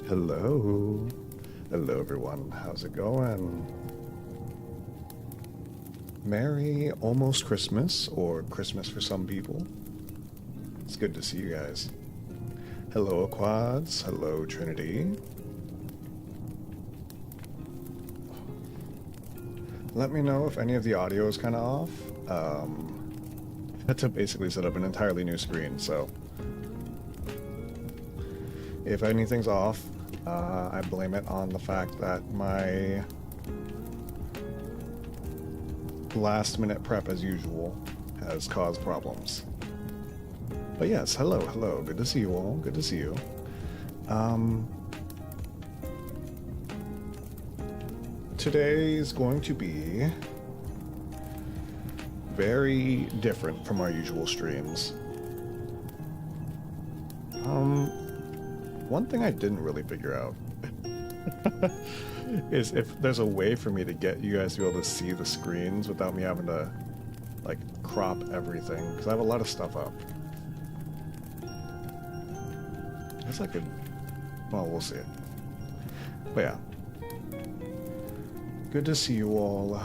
Hello. Hello, everyone. How's it going? Merry almost Christmas, or Christmas for some people. It's good to see you guys. Hello, Quads. Hello, Trinity. Let me know if any of the audio is kind of off. I had to basically set up an entirely new screen, so if anything's off, I blame it on the fact that my last-minute prep, as usual, has caused problems. But yes, hello, hello. Good to see you all. Good to see you. Today's going to be very different from our usual streams. One thing I didn't really figure out is if there's a way for me to get you guys to be able to see the screens without me having to, like, crop everything, because I have a lot of stuff up. I guess I could... well, we'll see. But yeah. Good to see you all.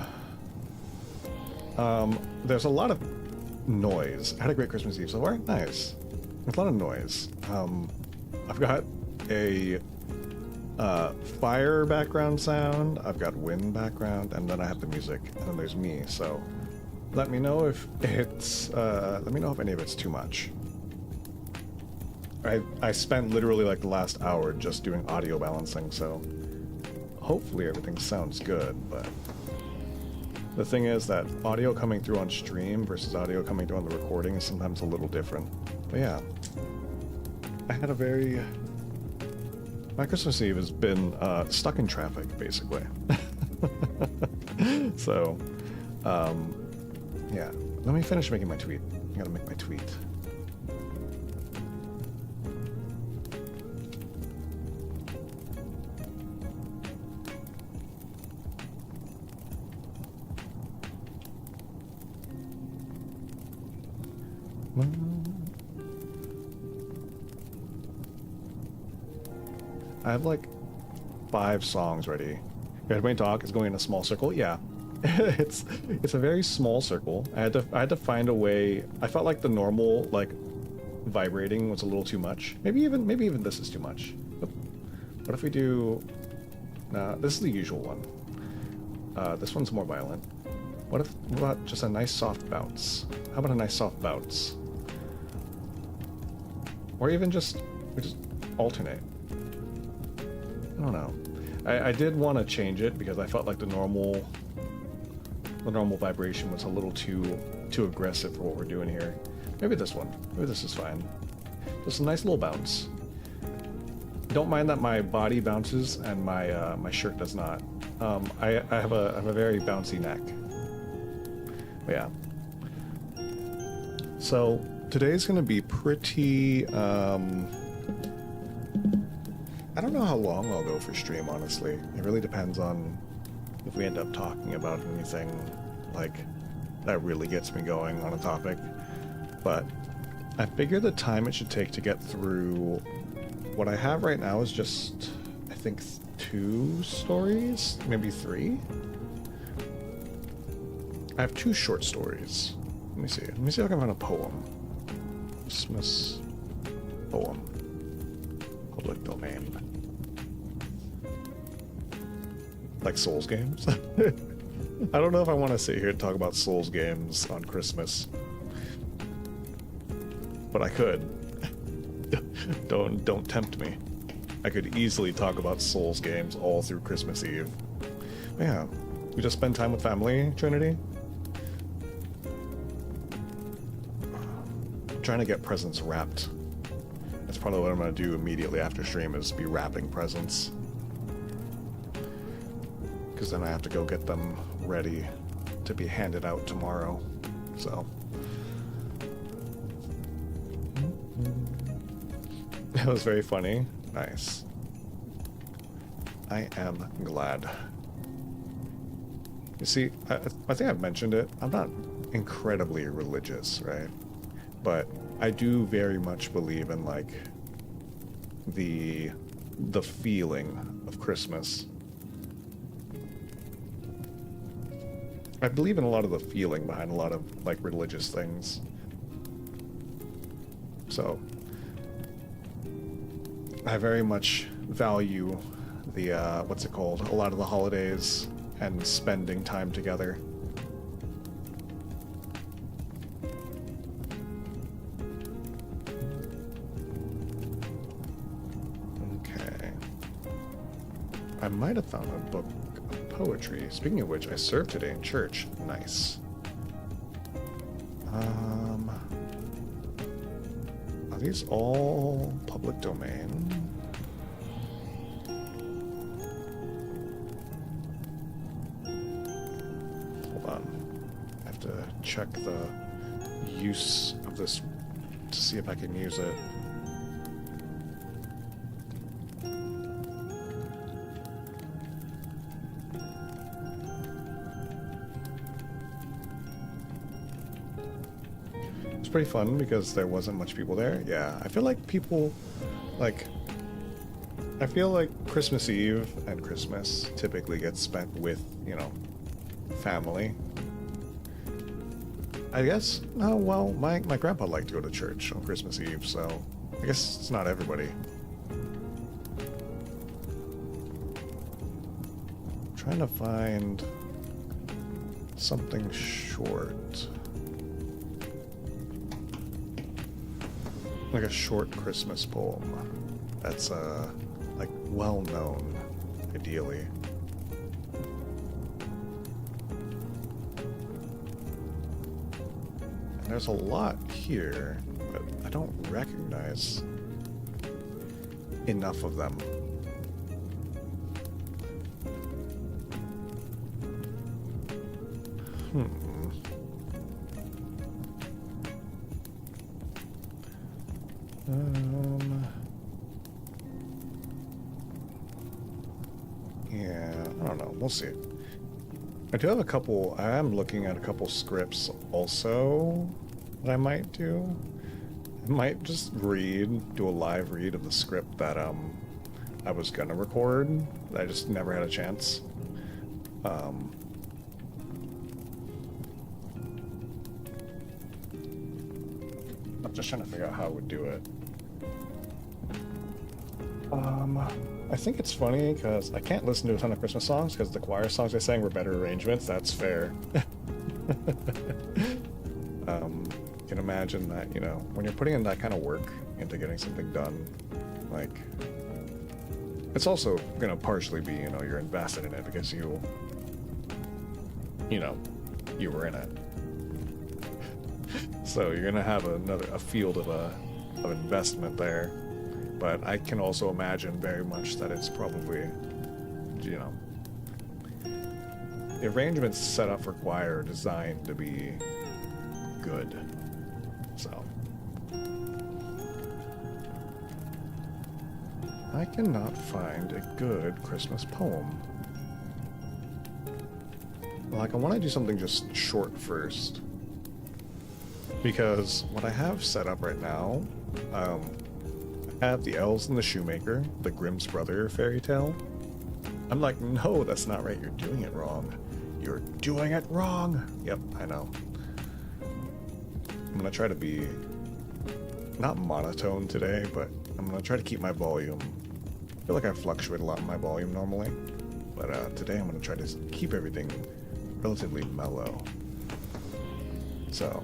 There's a lot of noise. I had a great Christmas Eve so far. Nice. There's a lot of noise. I've got a fire background sound, I've got wind background, and then I have the music, and then there's me, so let me know if it's, let me know if any of it's too much. I spent literally like the last hour just doing audio balancing, so hopefully everything sounds good, but the thing is that audio coming through on stream versus audio coming through on the recording is sometimes a little different. But yeah, I had a very... my Christmas Eve has been stuck in traffic, basically. So, yeah. Let me finish making my tweet. I gotta make my tweet. I have like 5 songs ready. Everybody talk is going in a small circle. Yeah, it's a very small circle. I had to find a way. I felt like the normal like vibrating was a little too much. Maybe even this is too much. What if we do? This is the usual one. This one's more violent. What about just a nice soft bounce? How about a nice soft bounce? Or even we just alternate. I don't know. I did want to change it because I felt like the normal vibration was a little too aggressive for what we're doing here. Maybe this one. Maybe this is fine. Just a nice little bounce. Don't mind that my body bounces and my my shirt does not. I have a very bouncy neck. But yeah. So today's gonna be pretty. I don't know how long I'll go for stream, honestly. It really depends on if we end up talking about anything like that really gets me going on a topic. But I figure the time it should take to get through what I have right now is just, I think, 2 stories, maybe 3. I have 2 short stories. Let me see. Let me see if I can find a poem. Christmas poem. Public domain. Like Souls games? I don't know if I want to sit here and talk about Souls games on Christmas. But I could. Don't tempt me. I could easily talk about Souls games all through Christmas Eve. But yeah. We just spend time with family, Trinity? I'm trying to get presents wrapped. That's probably what I'm going to do immediately after stream, is be wrapping presents. Because then I have to go get them ready to be handed out tomorrow. So. That was very funny. Nice. I am glad. You see, I think I've mentioned it. I'm not incredibly religious, right? But I do very much believe in, like, the the feeling of Christmas. I believe in a lot of the feeling behind a lot of like religious things. So I very much value the what's it called? A lot of the holidays and spending time together. Okay. I might have found a book of poetry. Speaking of which, I served today in church. Nice. Are these all public domain? Hold on. I have to check the use of this to see if I can use it. Pretty fun because there wasn't much people there. Yeah, I feel like people like I feel like Christmas Eve and Christmas typically gets spent with, you know, family. I guess, oh well, my grandpa liked to go to church on Christmas Eve, so I guess it's not everybody. I'm trying to find something short. Like a short Christmas poem that's like well known, ideally. And there's a lot here, but I don't recognize enough of them. Yeah, I don't know. We'll see. I do have a couple. I am looking at a couple scripts also that I might do. I might just do a live read of the script that I was gonna record. I just never had a chance. I'm just trying to figure out how I would do it. I think it's funny because I can't listen to a ton of Christmas songs because the choir songs I sang were better arrangements. That's fair. You can imagine that, you know, when you're putting in that kind of work into getting something done, like, it's also gonna partially be, you know, you're invested in it because you know, you were in it. So you're gonna have a field of investment there. But I can also imagine very much that it's probably, you know, the arrangements set up for choir are designed to be good. So I cannot find a good Christmas poem. Like, I want to do something just short first. Because what I have set up right now, I have the Elves and the Shoemaker, the Grimm's Brother fairy tale. I'm like, no, that's not right. You're doing it wrong. You're doing it wrong. Yep, I know. I'm gonna try to be not monotone today, but I'm gonna try to keep my volume. I feel like I fluctuate a lot in my volume normally, but today I'm gonna try to keep everything relatively mellow. So,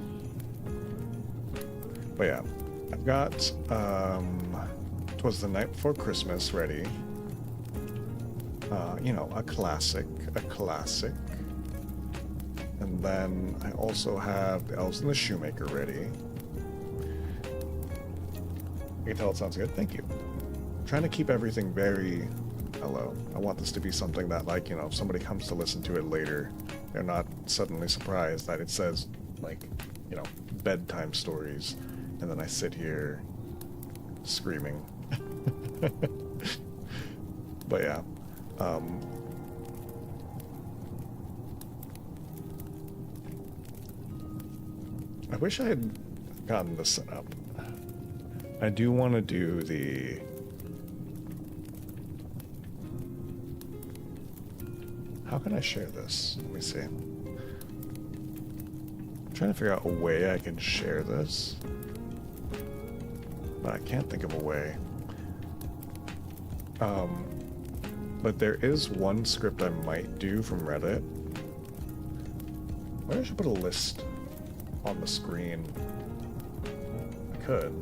but yeah, I've got Twas the Night Before Christmas ready. You know, a classic. And then I also have the Elves and the Shoemaker ready. You can tell it sounds good. Thank you. I'm trying to keep everything very mellow. I want this to be something that, like, you know, if somebody comes to listen to it later, they're not suddenly surprised that it says, like, you know, bedtime stories, and then I sit here screaming. But yeah. I wish I had gotten this set up. I do want to do the How can I share this? Let me see. I'm trying to figure out a way I can share this. But I can't think of a way. But there is one script I might do from Reddit. Maybe I should put a list on the screen. I could.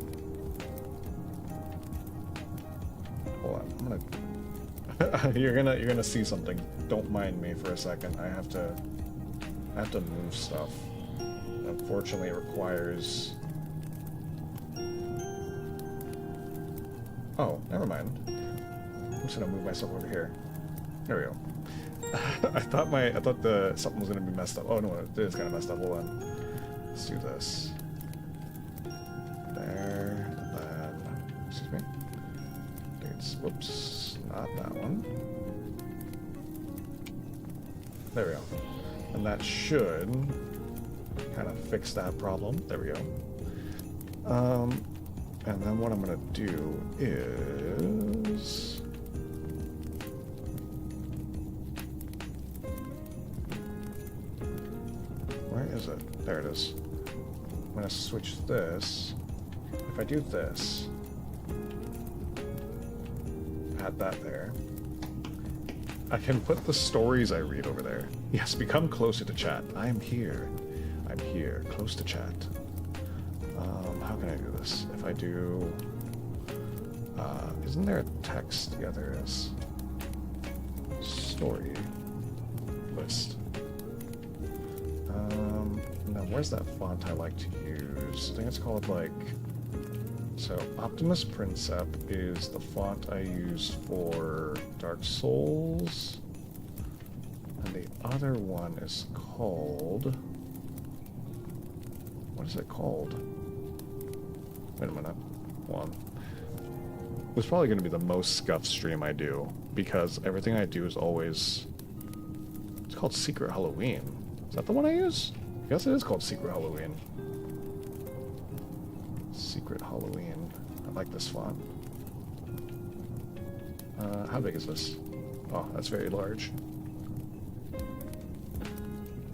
Hold on, I'm gonna you're gonna see something. Don't mind me for a second. I have to move stuff. Unfortunately, it requires. Oh, never mind. I'm just gonna move myself over here. There we go. I thought something was gonna be messed up. Oh no, it is kind of messed up. Hold on. Let's do this. There, and then. Excuse me. Whoops, not that one. There we go. And that should kind of fix that problem. There we go. And then what I'm gonna do is where is it? There it is. I'm gonna switch this. If I do this, add that there. I can put the stories I read over there. Yes, become closer to chat. I'm here. I'm here, close to chat. How can I do this? If I do... isn't there a text? Yeah, there is. Story list. Now, where's that font I like to use? I think it's called, like... So, Optimus Princep is the font I use for Dark Souls. And the other one is called... What is it called? Wait a minute. Hold on. It's probably going to be the most scuffed stream I do, because everything I do is always... It's called Secret Halloween. Is that the one I use? I guess it is called Secret Halloween. Secret Halloween. I like this font. How big is this? Oh, that's very large.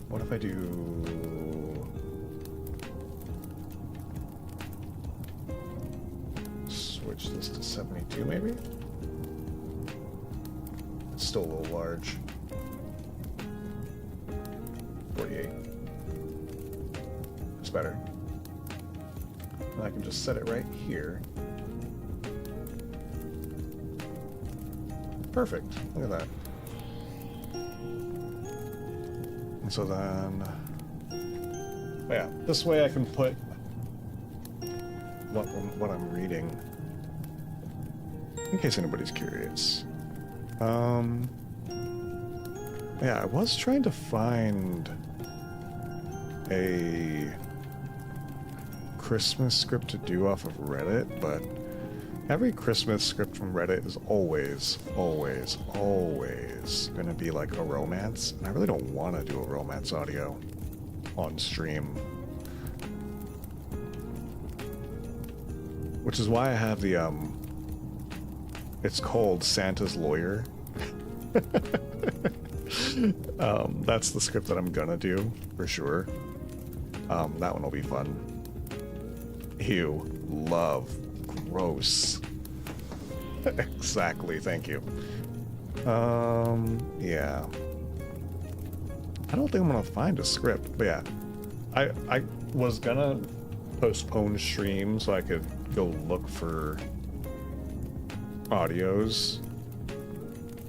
What if I do... Switch this to 72 maybe? It's still a little large. 48. It's better. And I can just set it right here. Perfect. Look at that. And so then... Yeah, this way I can put what I'm reading. In case anybody's curious. Yeah, I was trying to find a Christmas script to do off of Reddit, but every Christmas script from Reddit is always gonna be like a romance, and I really don't want to do a romance audio on stream. Which is why I have the, it's called Santa's Lawyer. That's the script that I'm gonna do, for sure. That one will be fun. Ew. Love. Gross. Exactly, thank you. Yeah. I don't think I'm gonna find a script, but yeah. I was gonna postpone stream so I could go look for audios,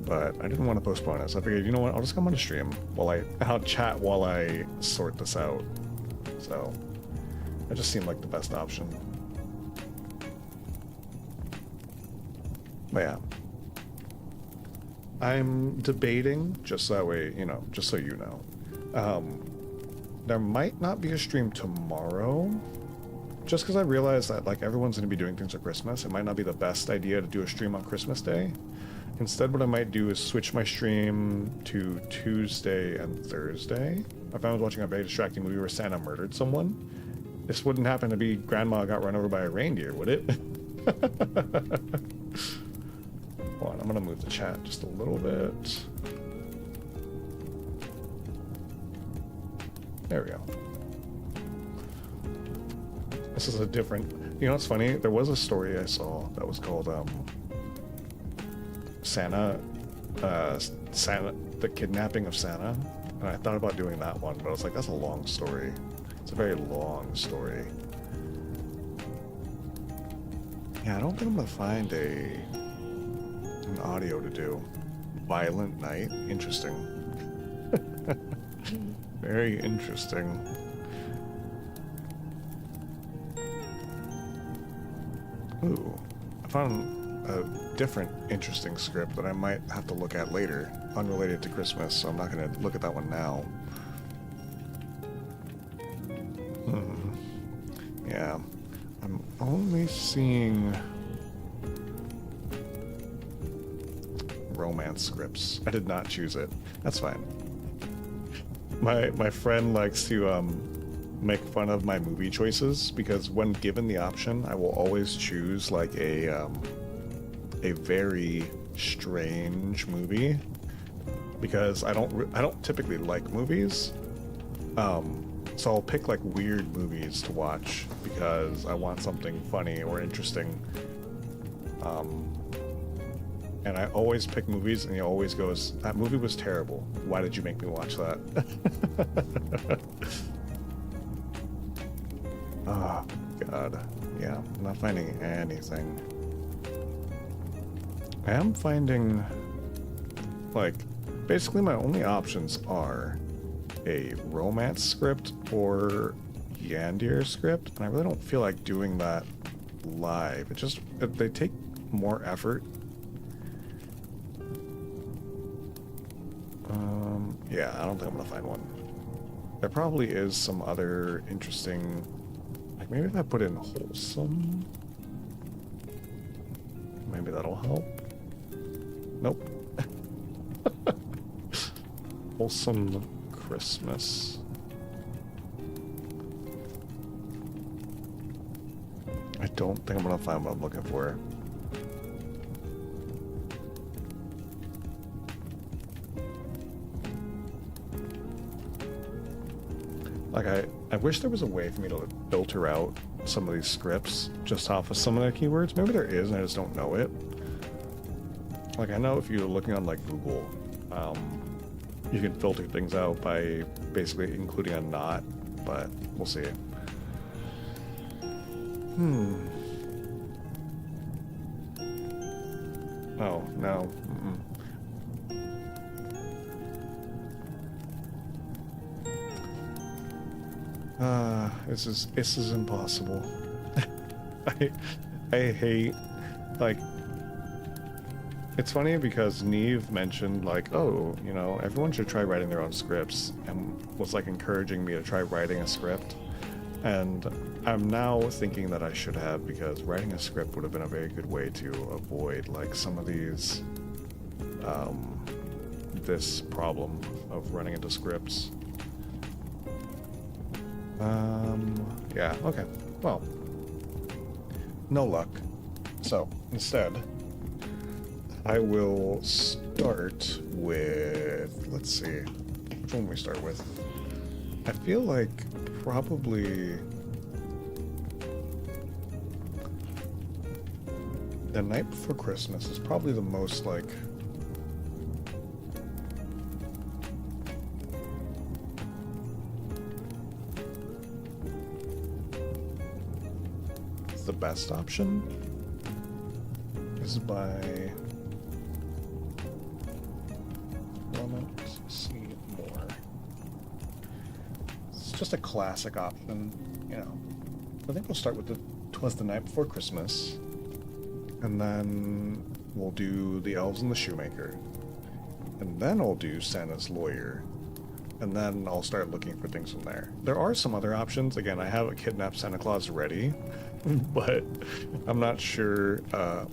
but I didn't want to postpone it, so I figured, you know what, I'll just come on a stream while I'll chat while I sort this out. So it just seemed like the best option. But yeah, I'm debating, just that way, you know, just so you know, there might not be a stream tomorrow, just because I realized that, like, everyone's going to be doing things for Christmas. It might not be the best idea to do a stream on Christmas Day. Instead, what I might do is switch my stream to Tuesday and Thursday. If I was watching a very distracting movie where Santa murdered someone, this wouldn't happen to be Grandma got run over by a reindeer, would it? Hold on, I'm going to move the chat just a little bit. There we go. This is a different... You know what's funny? There was a story I saw that was called Santa, the Kidnapping of Santa. And I thought about doing that one, but I was like, that's a long story. It's a very long story. Yeah, I don't think I'm gonna find an audio to do. Violent Night? Interesting. Very interesting. Ooh, I found a different interesting script that I might have to look at later, unrelated to Christmas, so I'm not going to look at that one now. Yeah, I'm only seeing romance scripts. I did not choose it. That's fine. My friend likes to make fun of my movie choices because when given the option, I will always choose like a very strange movie because I don't typically like movies. So I'll pick like weird movies to watch because I want something funny or interesting. And I always pick movies and he always goes, "That movie was terrible. Why did you make me watch that?" Oh, God. Yeah, I'm not finding anything. I am finding, like, basically my only options are a romance script or Yandir script, and I really don't feel like doing that live. They take more effort. Yeah, I don't think I'm gonna find one. There probably is some other interesting, like maybe if I put in wholesome, maybe that'll help. Nope. Wholesome Christmas. I don't think I'm gonna find what I'm looking for. Like, I wish there was a way for me to filter out some of these scripts just off of some of the keywords. Maybe there is and I just don't know it. Like, I know if you're looking on, like, Google, you can filter things out by basically including a not, but we'll see. Oh, no. This is impossible. I hate, like, it's funny because Neve mentioned, like, oh, you know, everyone should try writing their own scripts, and was, like, encouraging me to try writing a script. And I'm now thinking that I should have, because writing a script would have been a very good way to avoid, like, some of these, this problem of running into scripts. Yeah, okay. Well, no luck. So, instead, I will start with, let's see, which one we start with? I feel like probably The Night Before Christmas is probably the most, like, the best option. Is by Let's see more. It's just a classic option, you know. I think we'll start with Twas the Night Before Christmas, and then we'll do the Elves and the Shoemaker, and then I'll do Santa's Lawyer, and then I'll start looking for things from there. There are some other options. Again, I have a Kidnapped Santa Claus ready, but I'm not sure.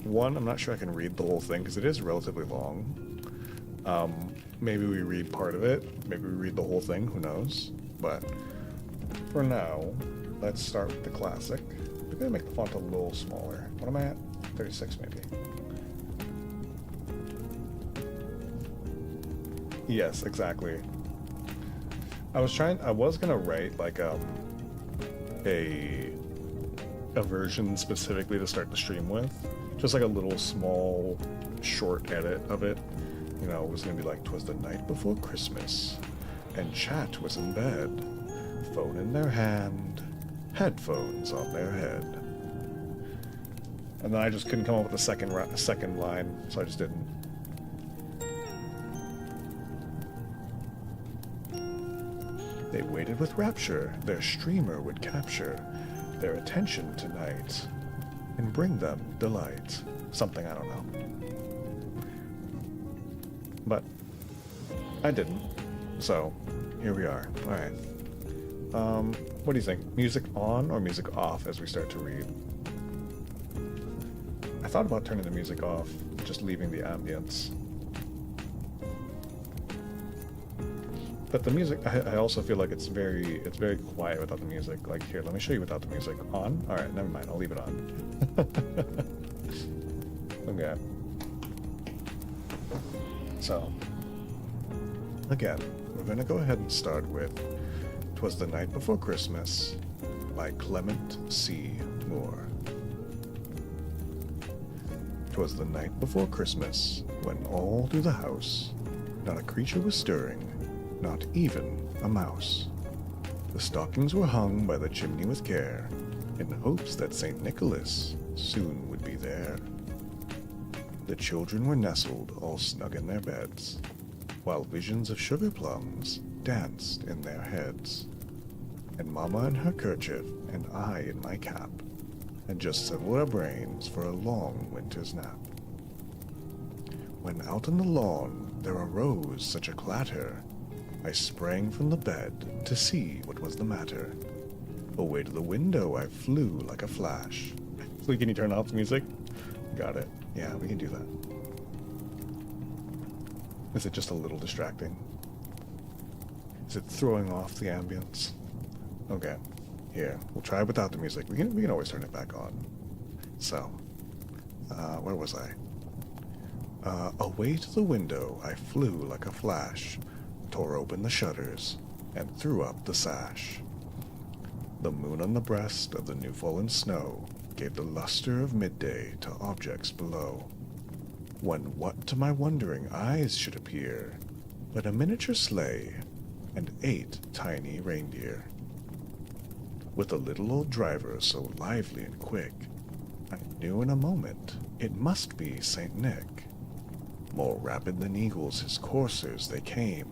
One, I'm not sure I can read the whole thing because it is relatively long. Maybe we read part of it. Maybe we read the whole thing. Who knows? But for now, let's start with the classic. We're gonna make the font a little smaller. What am I at? 36 maybe. Yes, exactly. I was gonna write like a version specifically to start the stream with, just like a little small short edit of it. You know, it was gonna be like, "'Twas the night before Christmas, and chat was in bed, phone in their hand, headphones on their head." And then I just couldn't come up with a second line, so I just didn't. They waited with rapture, their streamer would capture their attention tonight and bring them delight. Something, I don't know. But I didn't. So here we are. Alright. What do you think? Music on or music off as we start to read? I thought about turning the music off, just leaving the ambience. But the music, I also feel like it's very quiet without the music. Like, here, let me show you without the music. On? Alright, never mind, I'll leave it on. Okay. So, again, we're gonna go ahead and start with "'Twas the Night Before Christmas" by Clement C. Moore. 'Twas the night before Christmas, when all through the house not a creature was stirring, not even a mouse. The stockings were hung by the chimney with care, in hopes that St. Nicholas soon would be there. The children were nestled all snug in their beds, while visions of sugar plums danced in their heads. And Mama in her kerchief, and I in my cap, and just settled our brains for a long winter's nap. When out on the lawn there arose such a clatter, I sprang from the bed to see what was the matter. Away to the window I flew like a flash. So can you turn off the music? Got it. Yeah, we can do that. Is it just a little distracting? Is it throwing off the ambience? Okay. Here, we'll try without the music. We can always turn it back on. So, where was I? Away to the window I flew like a flash, tore open the shutters, and threw up the sash. The moon on the breast of the new-fallen snow gave the luster of midday to objects below, when what to my wondering eyes should appear but a miniature sleigh and 8 tiny reindeer. With a little old driver so lively and quick, I knew in a moment it must be Saint Nick. More rapid than eagles his coursers they came,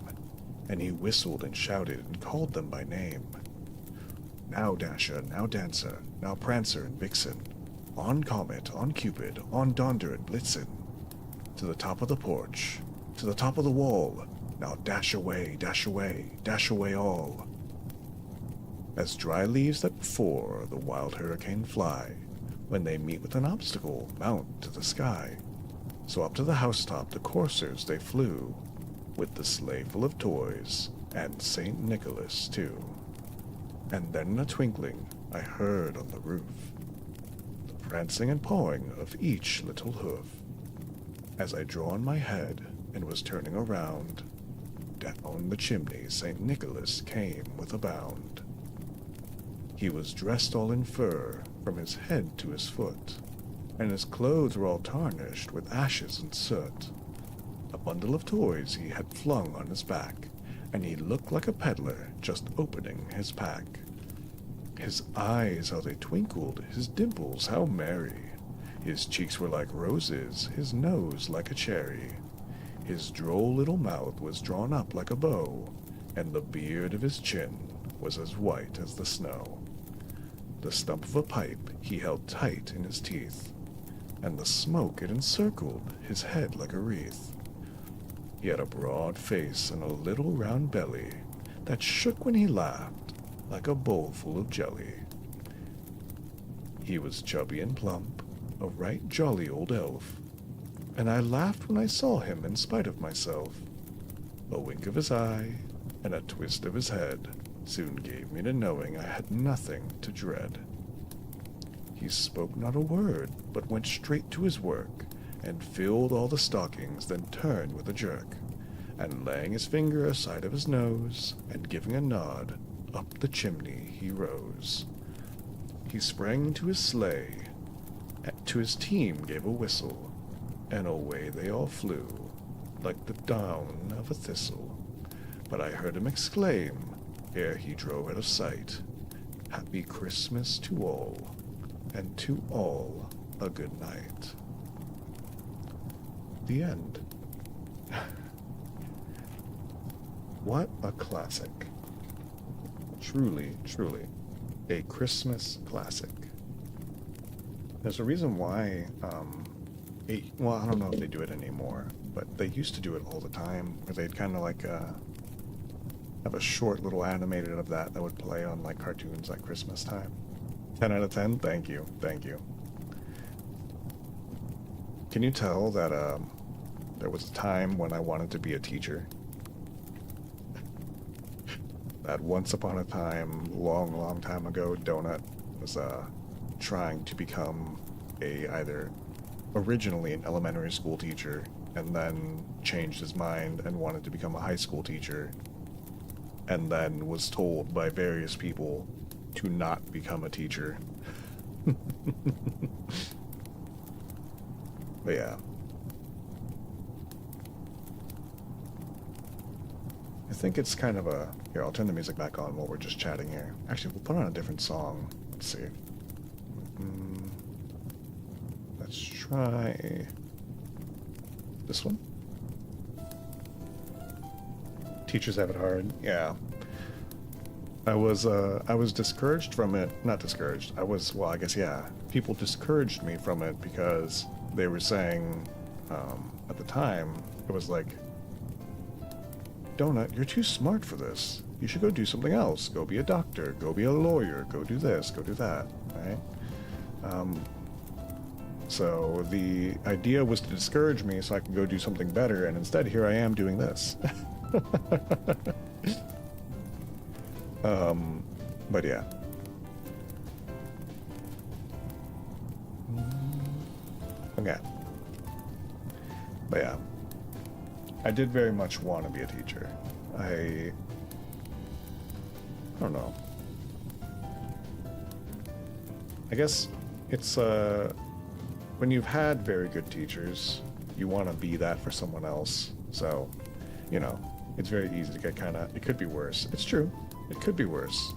and he whistled and shouted and called them by name. Now Dasher, now Dancer, now Prancer and Vixen, on Comet, on Cupid, on Donder and Blitzen, to the top of the porch, to the top of the wall, now dash away, dash away, dash away all. As dry leaves that before the wild hurricane fly, when they meet with an obstacle, mount to the sky. So up to the housetop the coursers they flew, with the sleigh full of toys, and St. Nicholas too. And then in a twinkling I heard on the roof the prancing and pawing of each little hoof. As I drew on my head and was turning around, down the chimney St. Nicholas came with a bound. He was dressed all in fur from his head to his foot, and his clothes were all tarnished with ashes and soot. A bundle of toys he had flung on his back, and he looked like a peddler just opening his pack. His eyes, how they twinkled, his dimples, how merry. His cheeks were like roses, his nose like a cherry. His droll little mouth was drawn up like a bow, and the beard of his chin was as white as the snow. The stump of a pipe he held tight in his teeth, and the smoke it encircled his head like a wreath. He had a broad face and a little round belly that shook when he laughed like a bowl full of jelly. He was chubby and plump, a right jolly old elf, and I laughed when I saw him in spite of myself. A wink of his eye and a twist of his head soon gave me to knowing I had nothing to dread. He spoke not a word, but went straight to his work, and filled all the stockings, then turned with a jerk, and laying his finger aside of his nose, and giving a nod, up the chimney he rose. He sprang to his sleigh, to his team gave a whistle, and away they all flew, like the down of a thistle. But I heard him exclaim, ere he drove out of sight, Happy Christmas to all, and to all a good night. The end. What a classic. Truly, truly, a Christmas classic. There's a reason why, well, I don't know if they do it anymore, but they used to do it all the time, where they'd kind of like, have a short little animated of that would play on like cartoons at Christmas time. 10 out of 10? Thank you, thank you. Can you tell that, there was a time when I wanted to be a teacher? That once upon a time, long time ago, Donut was trying to become either originally an elementary school teacher and then changed his mind and wanted to become a high school teacher, and then was told by various people to not become a teacher. But yeah. I think it's kind of a... Here, I'll turn the music back on while we're just chatting here. Actually, we'll put on a different song. Let's see. Let's try... this one? Teachers have it hard. Yeah. I was discouraged from it. Not discouraged. Well, I guess, yeah. People discouraged me from it because they were saying, at the time, it was like, Donut, you're too smart for this. You should go do something else. Go be a doctor. Go be a lawyer. Go do this. Go do that. Right? So the idea was to discourage me so I could go do something better, and instead here I am doing this. But yeah. Okay. But yeah. I did very much want to be a teacher. I don't know. I guess it's, when you've had very good teachers, you want to be that for someone else. So, you know, it's very easy to get it could be worse. It's true. It could be worse.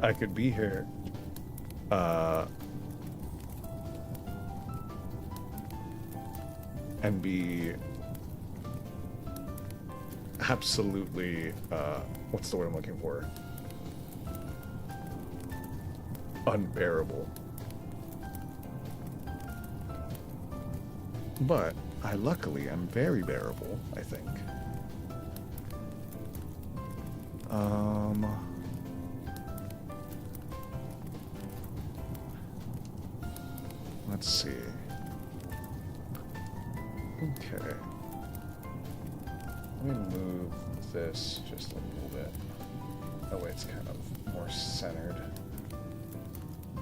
I could be here, and be absolutely, what's the word I'm looking for? Unbearable. But I luckily am very bearable, I think. Let's see. Okay. Let me move this just a little bit. That way it's kind of more centered.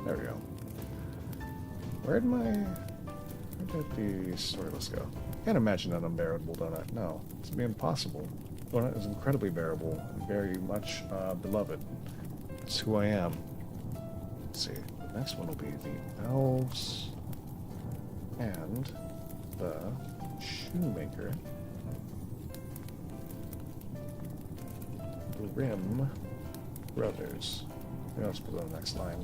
There we go. Where did the storyless go? Can't imagine an unbearable donut. No, it's be impossible. Donut is incredibly bearable and very much beloved. It's who I am. Let's see. The next one will be the Elves and the Shoemaker. The Grimm Brothers. Let's put on the next line.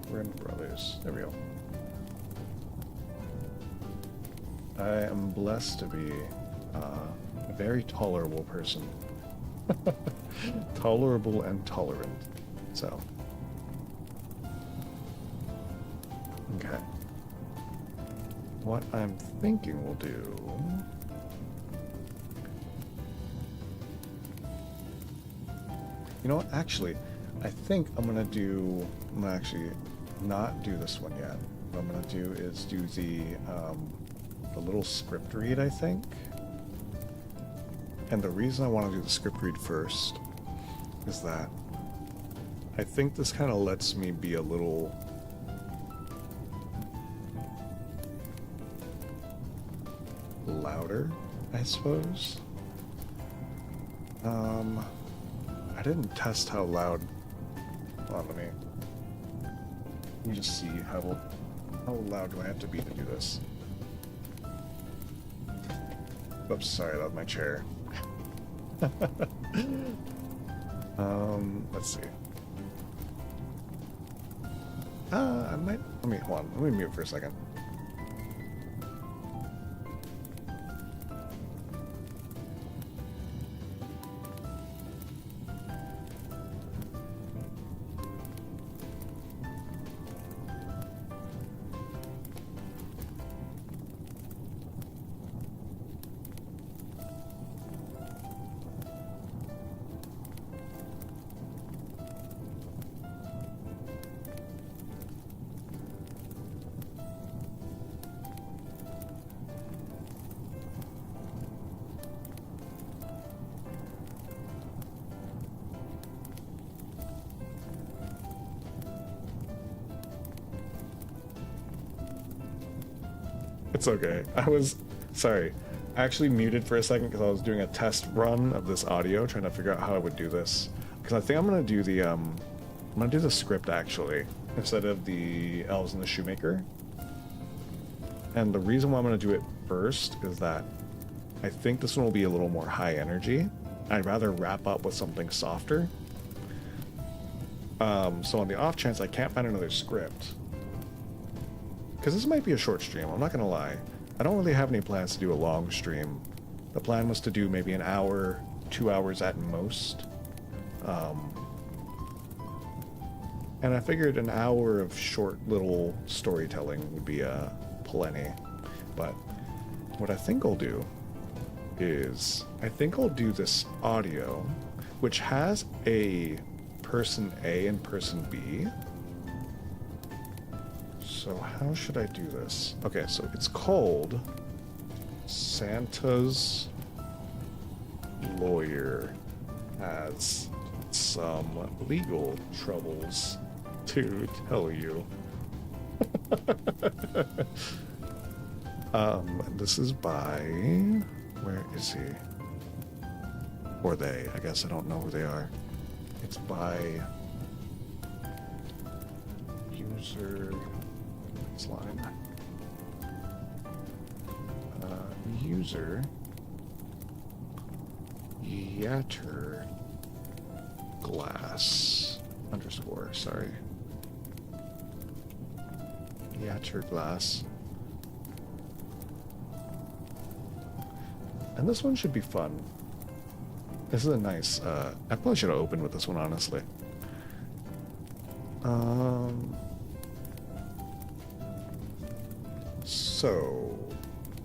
Grimm Brothers. There we go. I am blessed to be a very tolerable person. Tolerable and tolerant. So. Okay. What I'm thinking we'll do... You know what? Actually, I think I'm gonna actually not do this one yet. What I'm gonna do is do the little script read, I think. And the reason I want to do the script read first is that I think this kind of lets me be a little louder, I suppose. I didn't test how loud. Hold on, let me just see how loud do I have to be to do this. Oops, sorry, that was my chair. Let's see. I might, hold on, let me mute for a second. It's okay. Sorry. I actually muted for a second because I was doing a test run of this audio, trying to figure out how I would do this. Because I think I'm gonna do the script actually, instead of the Elves and the Shoemaker. And the reason why I'm gonna do it first is that I think this one will be a little more high energy. I'd rather wrap up with something softer. So on the off chance I can't find another script, because this might be a short stream, I'm not gonna lie. I don't really have any plans to do a long stream. The plan was to do maybe an hour, 2 hours at most. And I figured an hour of short little storytelling would be plenty. But what I think I'll do is, I think I'll do this audio, which has a person A and person B. So how should I do this? Okay, so it's called Santa's Lawyer has some legal troubles to tell you. This is by, where is he? Or they, I guess I don't know who they are. It's by user line. User Yatter Glass _ sorry. Yatter Glass. And this one should be fun. This is a nice, I probably should have opened with this one, honestly. So,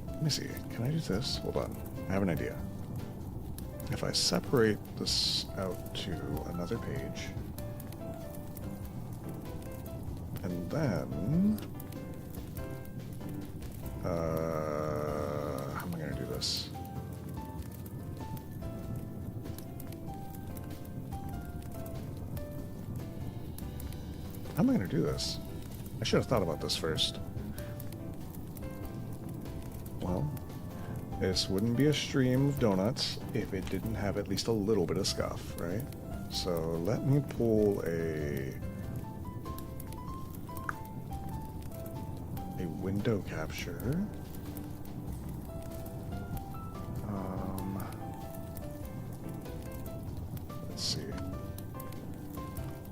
let me see. Can I do this? Hold on. I have an idea. If I separate this out to another page, and then, how am I going to do this? How am I going to do this? I should have thought about this first. Well, this wouldn't be a stream of donuts if it didn't have at least a little bit of scuff, right? So let me pull a window capture. Let's see.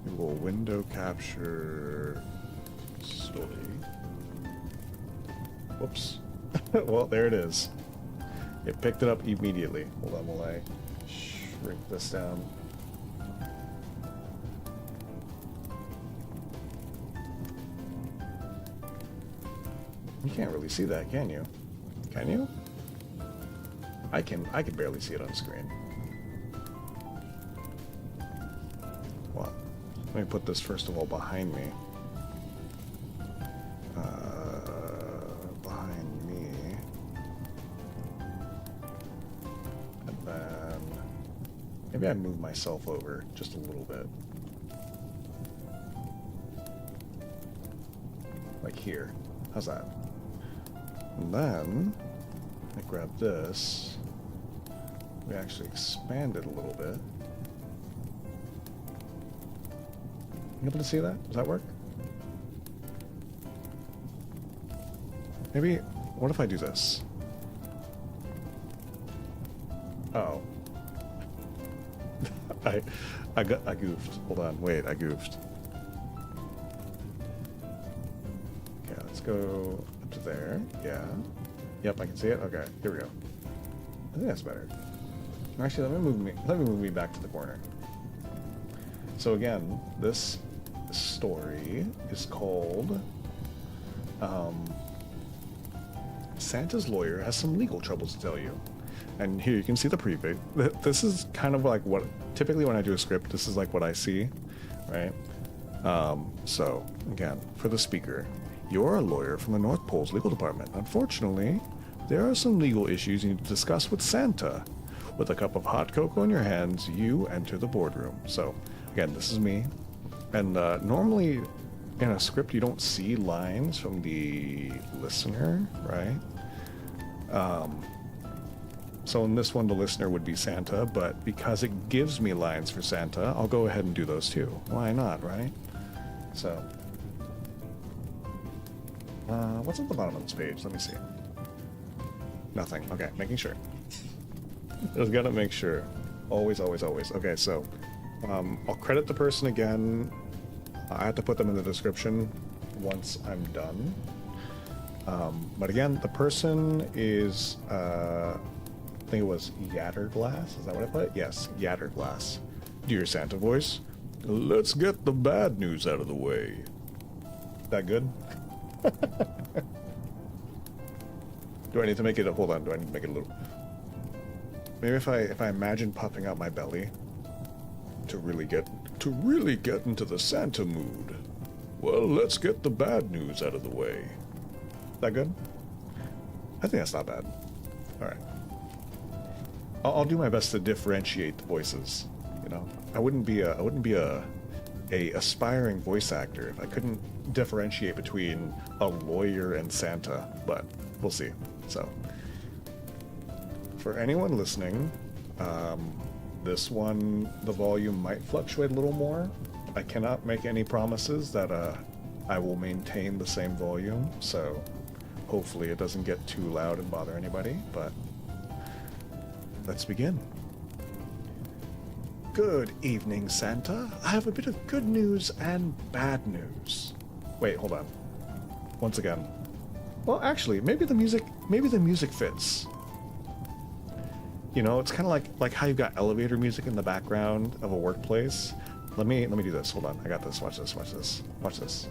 We will window capture story. Whoops. Well, there it is. It picked it up immediately. Hold on while I shrink this down. You can't really see that, can you? Can you? I can barely see it on screen. Well, let me put this first of all behind me. Behind me. And then maybe I move myself over just a little bit. Like here. How's that? And then I grab this. We actually expand it a little bit. You able to see that? Does that work? Maybe, what if I do this? Oh. I goofed. Hold on, wait, I goofed. Okay, let's go up to there. Yeah. Yep, I can see it. Okay, here we go. I think that's better. Actually, let me move me back to the corner. So again, this story is called Santa's lawyer has some legal troubles to tell you. And here you can see the preview. This is kind of like what typically when I do a script, this is like what I see, right? So again, for the speaker, you're a lawyer from the North Pole's legal department. Unfortunately, there are some legal issues you need to discuss with Santa. With a cup of hot cocoa in your hands, you enter the boardroom. So again, this is me. And normally in a script, you don't see lines from the listener, right? So in this one, the listener would be Santa, but because it gives me lines for Santa, I'll go ahead and do those too. Why not, right? So, what's at the bottom of this page? Let me see. Nothing. Okay, making sure. Just gotta make sure. Always, always, always. Okay, so, I'll credit the person again. I have to put them in the description once I'm done. But again, the person is, I think it was Yatterglass. Is that what I put? Yes, Yatterglass. Dear Santa voice, let's get the bad news out of the way. That good? Do I need to make it a, hold on, do I need to make it a little... Maybe if I imagine puffing out my belly to really get into the Santa mood. Well, let's get the bad news out of the way. That good? I think that's not bad. All right. I'll do my best to differentiate the voices. You know, I wouldn't be a aspiring voice actor if I couldn't differentiate between a lawyer and Santa. But we'll see. So, for anyone listening, this one, the volume might fluctuate a little more. I cannot make any promises that I will maintain the same volume, so hopefully it doesn't get too loud and bother anybody, but let's begin. Good evening, Santa. I have a bit of good news and bad news. Wait, hold on. Once again. Well, actually, maybe the music fits. You know, it's kind of like how you've got elevator music in the background of a workplace. Let me do this. Hold on. I got this. Watch this. Watch this. Watch this.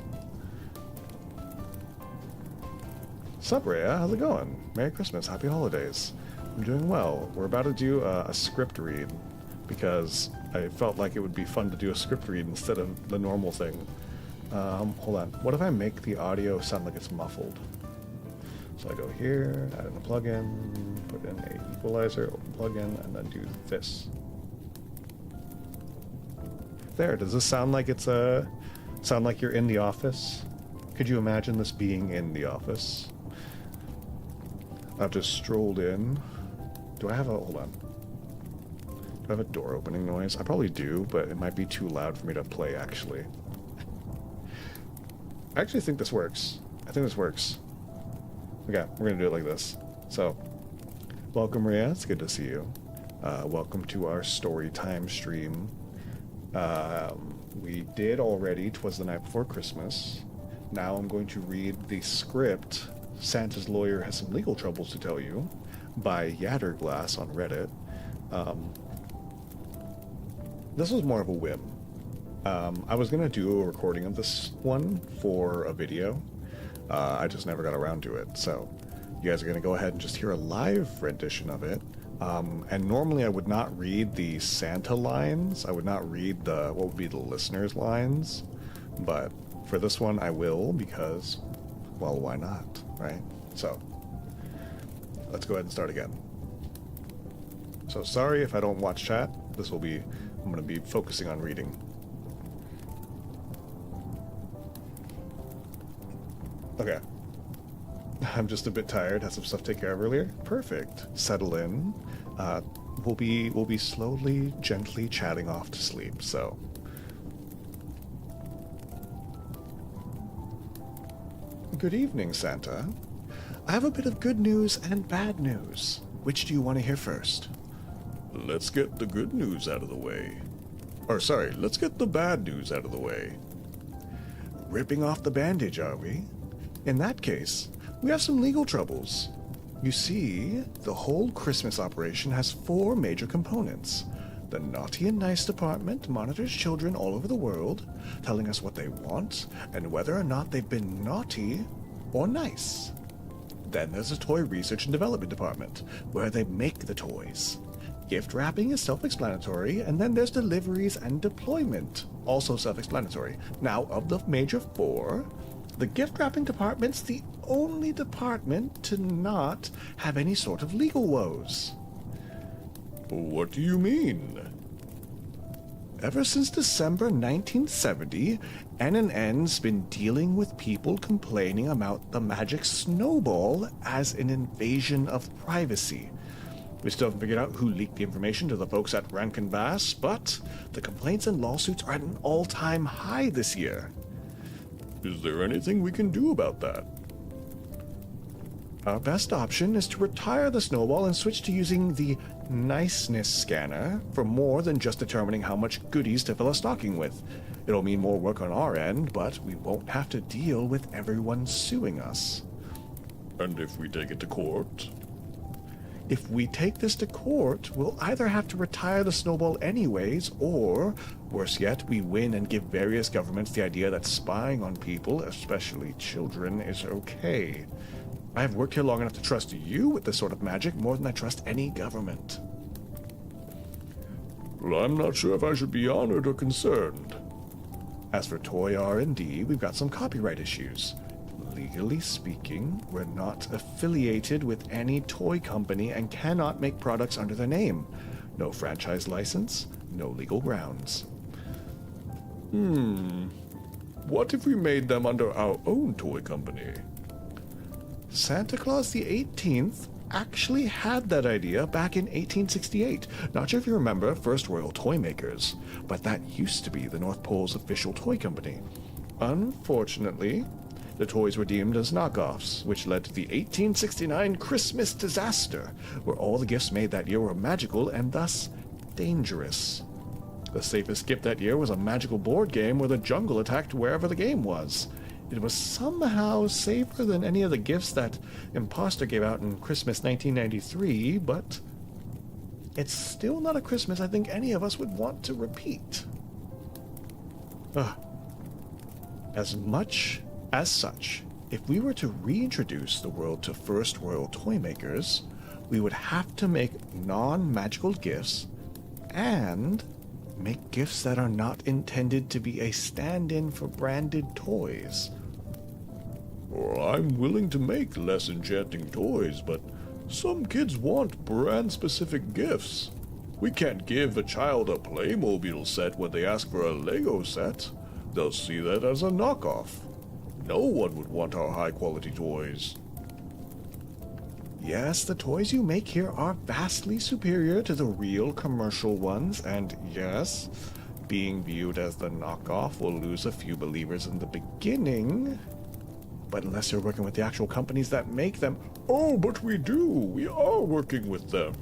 Sup, Rhea? How's it going? Merry Christmas. Happy holidays. I'm doing well. We're about to do a script read because I felt like it would be fun to do a script read instead of the normal thing. Hold on. What if I make the audio sound like it's muffled? So I go here, add in a plugin, put in a equalizer, open plugin, and then do this. There. Does this sound like it's sound like you're in the office? Could you imagine this being in the office? I've just strolled in. Do I have a, hold on. Do I have a door opening noise? I probably do, but it might be too loud for me to play, actually. I actually think this works. I think this works. Okay, we're gonna do it like this. So, welcome, Rhea. It's good to see you. Welcome to our story time stream. We did already Twas the Night Before Christmas. Now I'm going to read the script, Santa's Lawyer Has Some Legal Troubles to Tell You, by Yatterglass on Reddit. This was more of a whim. I was going to do a recording of this one for a video. I just never got around to it. So you guys are going to go ahead and just hear a live rendition of it. And normally I would not read the Santa lines. I would not read what would be the listener's lines. But for this one, I will because, well, why not, right? So let's go ahead and start again. So sorry if I don't watch chat. I'm going to be focusing on reading. Okay. I'm just a bit tired. Had some stuff to take care of earlier. Perfect. Settle in. We'll be slowly, gently chatting off to sleep. So. Good evening, Santa. I have a bit of good news and bad news. Which do you want to hear first? Let's get the good news out of the way. Or sorry, let's get the bad news out of the way. Ripping off the bandage, are we? In that case, we have some legal troubles. You see, the whole Christmas operation has 4 major components. The Naughty and Nice department monitors children all over the world, telling us what they want and whether or not they've been naughty or nice. Then there's a Toy Research and Development department, where they make the toys. Gift wrapping is self-explanatory, and then there's deliveries and deployment, also self-explanatory. Now, of the major 4, the gift wrapping department's the only department to not have any sort of legal woes. What do you mean? Ever since December 1970, NNN's been dealing with people complaining about the magic snowball as an invasion of privacy. We still haven't figured out who leaked the information to the folks at Rankin Bass, but the complaints and lawsuits are at an all-time high this year. Is there anything we can do about that? Our best option is to retire the snowball and switch to using the niceness scanner for more than just determining how much goodies to fill a stocking with. It'll mean more work on our end, but we won't have to deal with everyone suing us. And if we take it to court? If we take this to court, we'll either have to retire the snowball anyways, or, worse yet, we win and give various governments the idea that spying on people, especially children, is okay. I have worked here long enough to trust you with this sort of magic more than I trust any government. Well, I'm not sure if I should be honored or concerned. As for toy R&D, we've got some copyright issues. Legally speaking, we're not affiliated with any toy company and cannot make products under their name. No franchise license, no legal grounds. What if we made them under our own toy company? Santa Claus the 18th actually had that idea back in 1868. Not sure if you remember First Royal Toy Makers, but that used to be the North Pole's official toy company. Unfortunately, the toys were deemed as knockoffs, which led to the 1869 Christmas disaster, where all the gifts made that year were magical and thus dangerous. The safest gift that year was a magical board game where the jungle attacked wherever the game was. It was somehow safer than any of the gifts that Imposter gave out in Christmas 1993, but it's still not a Christmas I think any of us would want to repeat. As such, if we were to reintroduce the world to First Royal Toy Makers, we would have to make non-magical gifts and make gifts that are not intended to be a stand-in for branded toys. Well, I'm willing to make less enchanting toys, but some kids want brand-specific gifts. We can't give a child a Playmobil set when they ask for a Lego set. They'll see that as a knockoff. No one would want our high-quality toys. Yes, the toys you make here are vastly superior to the real commercial ones, and yes, being viewed as the knockoff will lose a few believers in the beginning. But unless you're working with the actual companies that make them... Oh, but we do! We are working with them!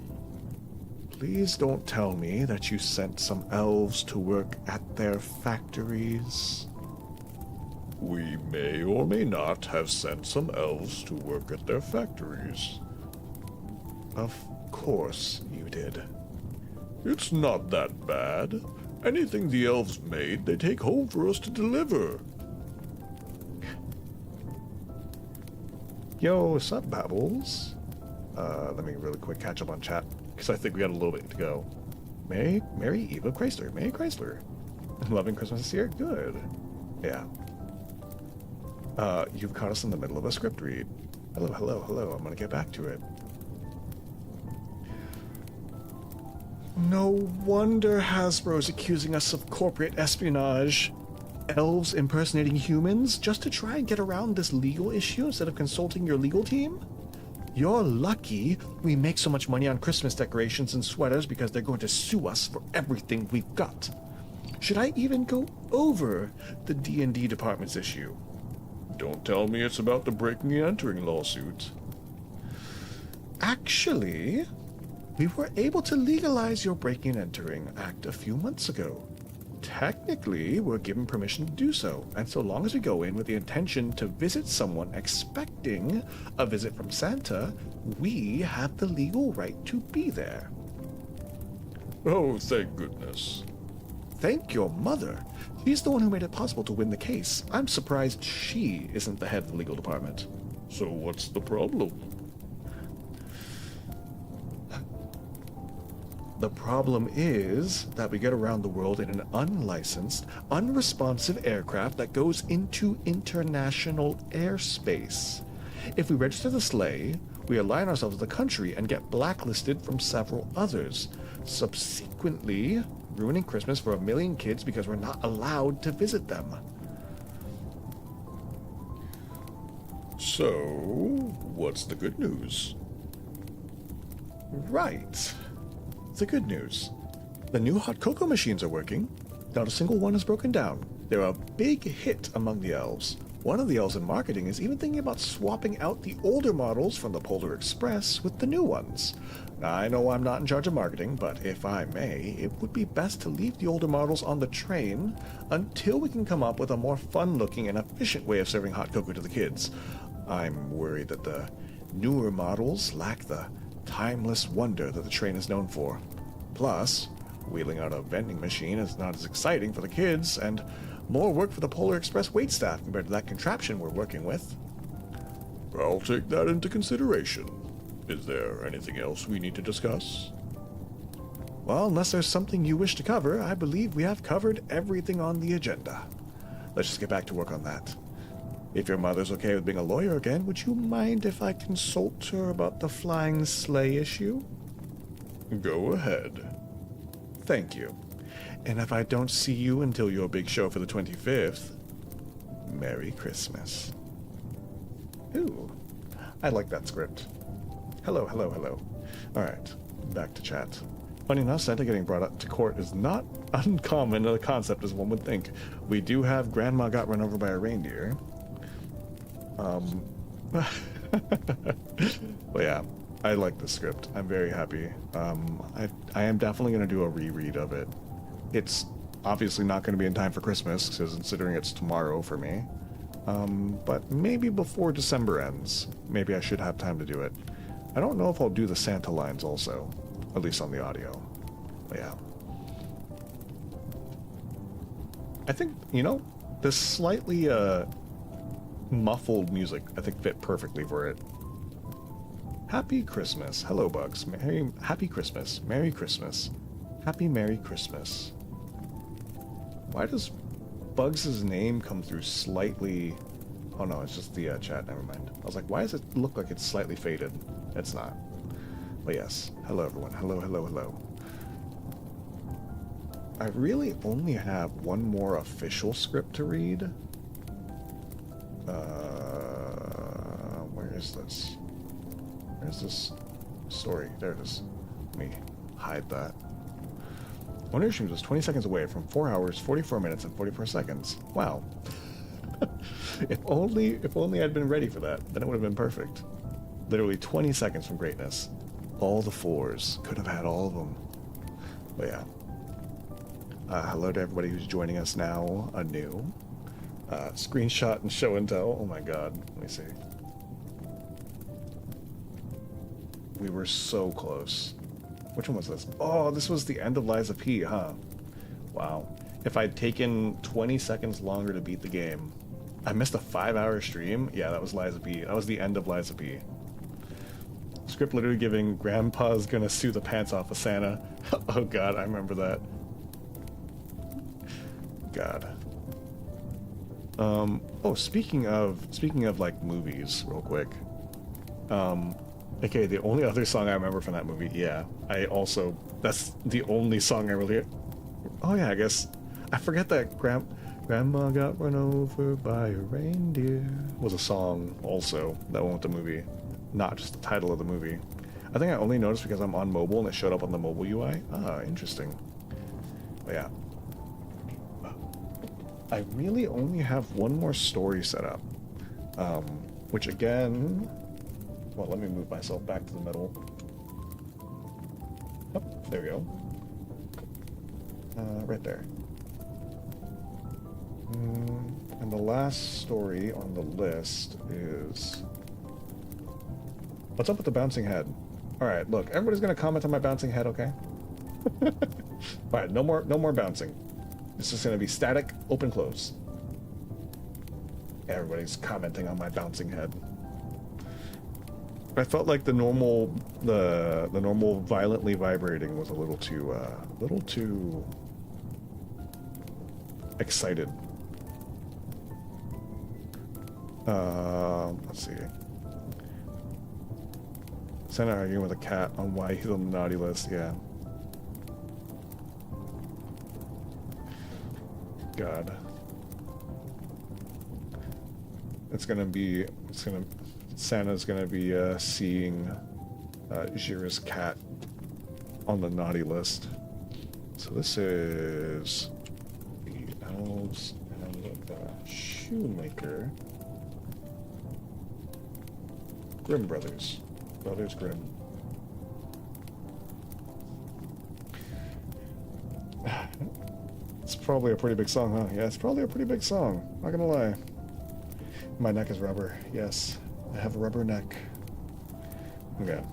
Please don't tell me that you sent some elves to work at their factories. We may or may not have sent some elves to work at their factories. Of course you did. It's not that bad. Anything the elves made, they take home for us to deliver. Yo, what's up, Babbles? Let me really quick catch up on chat, because I think we got a little bit to go. Mary Eva Chrysler. Mary Chrysler. Loving Christmas this year? Good. Yeah. You've caught us in the middle of a script read. Hello. I'm gonna get back to it. No wonder Hasbro's accusing us of corporate espionage. elves impersonating humans just to try and get around this legal issue instead of consulting your legal team? You're lucky we make so much money on Christmas decorations and sweaters because they're going to sue us for everything we've got. Should I even go over the D&D department's issue? Don't tell me it's about the breaking and entering lawsuit. Actually, we were able to legalize your breaking and entering act a few months ago. Technically, we're given permission to do so, and so long as we go in with the intention to visit someone expecting a visit from Santa, we have the legal right to be there. Oh, thank goodness. Thank your mother. She's the one who made it possible to win the case. I'm surprised she isn't the head of the legal department. So what's the problem? The problem is that we get around the world in an unlicensed, unresponsive aircraft that goes into international airspace. If we register the sleigh, we align ourselves with the country and get blacklisted from several others, subsequently ruining Christmas for 1 million kids because we're not allowed to visit them. So, what's the good news? Right. The good news. The new hot cocoa machines are working. Not a single one is broken down. They're a big hit among the elves. One of the elves in marketing is even thinking about swapping out the older models from the Polar Express with the new ones. Now, I know I'm not in charge of marketing, but if I may, it would be best to leave the older models on the train until we can come up with a more fun-looking and efficient way of serving hot cocoa to the kids. I'm worried that the newer models lack the timeless wonder that the train is known for. Plus, wheeling out a vending machine is not as exciting for the kids, and more work for the Polar Express waitstaff compared to that contraption we're working with. I'll take that into consideration. Is there anything else we need to discuss? Well, unless there's something you wish to cover, I believe we have covered everything on the agenda. Let's just get back to work on that. If your mother's okay with being a lawyer again, would you mind if I consult her about the flying sleigh issue? Go ahead. Thank you. And if I don't see you until your big show for the 25th, Merry Christmas. Ooh, I like that script. Hello, hello, hello. Alright, back to chat. Funny enough, Santa getting brought up to court is not uncommon a concept as one would think. We do have Grandma got run over by a reindeer. But yeah, I like the script. I'm very happy. I am definitely going to do a reread of it. It's obviously not going to be in time for Christmas, considering it's tomorrow for me. But maybe before December ends. Maybe I should have time to do it. I don't know if I'll do the Santa lines also, at least on the audio. But yeah. I think, you know, this slightly, muffled music, I think, fit perfectly for it. Happy Christmas. Hello, Bugs. Happy Christmas. Merry Christmas. Happy Merry Christmas. Why does Bugs' name come through slightly... Oh no, it's just the chat, never mind. I was like, why does it look like it's slightly faded? It's not. But yes. Hello, everyone. Hello, hello, hello. I really only have one more official script to read. Where is this? Where's this story? There it is. Let me hide that. Wonder Streams was 20 seconds away from 4 hours, 44 minutes, and 44 seconds. Wow. If only I'd been ready for that, then it would have been perfect. Literally 20 seconds from greatness. All the fours. Could have had all of them. But yeah. Hello to everybody who's joining us now anew. Screenshot and show and tell. Oh my god. Let me see. We were so close. Which one was this? Oh, this was the end of Liza P, huh? Wow. If I'd taken 20 seconds longer to beat the game. I missed a 5-hour stream? Yeah, that was Liza P. That was the end of Liza P. Script literally giving Grandpa's gonna sue the pants off of Santa. Oh god, I remember that. God. Oh, speaking of like movies, real quick. Okay, the only other song I remember from that movie, yeah. That's the only song I really... Oh yeah, I guess. I forget that Grandma got run over by a reindeer was a song also that went with the movie, not just the title of the movie. I think I only noticed because I'm on mobile and it showed up on the mobile UI. Ah, interesting. But yeah. I really only have one more story set up. Which again... Well, let me move myself back to the middle. Oh, there we go. Right there. And the last story on the list is... What's up with the bouncing head? Alright, look, everybody's gonna comment on my bouncing head, okay? Alright, no more bouncing. It's just gonna be static, open, close. Everybody's commenting on my bouncing head. I felt like the normal violently vibrating was a little too excited. Let's see. Santa arguing with a cat on why he's on the naughty list. Yeah. God. Santa's gonna be seeing Jira's cat on the naughty list. So this is the Elves and the Shoemaker. Grimm Brothers. Brothers Grimm. It's probably a pretty big song, huh? Yeah, it's probably a pretty big song. Not gonna lie. My neck is rubber. Yes, I have a rubber neck. Okay.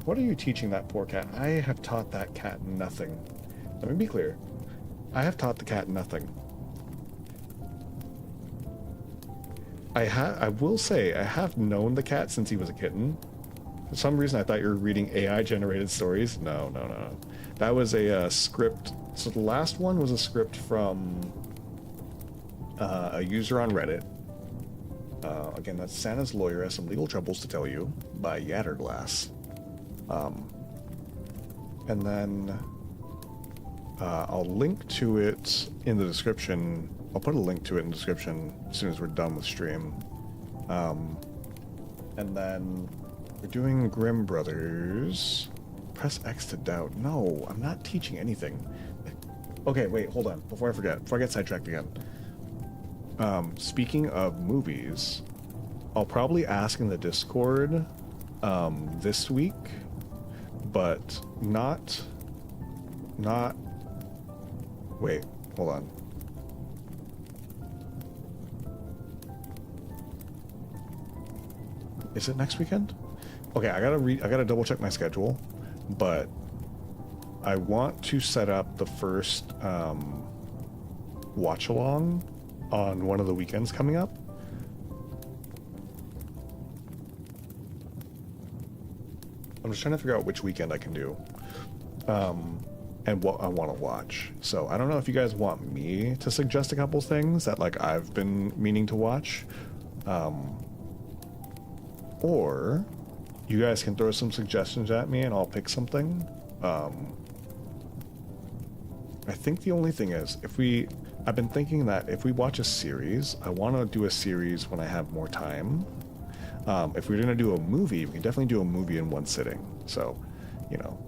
What are you teaching that poor cat? I have taught that cat nothing. Let me be clear. I have taught the cat nothing. I will say, I have known the cat since he was a kitten. For some reason, I thought you were reading AI-generated stories. No. That was a script. So the last one was a script from a user on Reddit. Again, that's Santa's Lawyer Has Some Legal Troubles to Tell You by Yatterglass. And then I'll link to it in the description. I'll put a link to it in the description as soon as we're done with stream. And then we're doing Grimm Brothers. Press X to doubt. No, I'm not teaching anything. Okay, wait, hold on. Before I get sidetracked again. Speaking of movies, I'll probably ask in the Discord this week, but not... Wait, hold on. Is it next weekend? Okay, I gotta double check my schedule, but I want to set up the first watch along on one of the weekends coming up. I'm just trying to figure out which weekend I can do, and what I want to watch. So I don't know if you guys want me to suggest a couple things that like I've been meaning to watch, or you guys can throw some suggestions at me and I'll pick something. I think the only thing is I've been thinking that if we watch a series, I want to do a series when I have more time. If we're going to do a movie, we can definitely do a movie in one sitting. So, you know.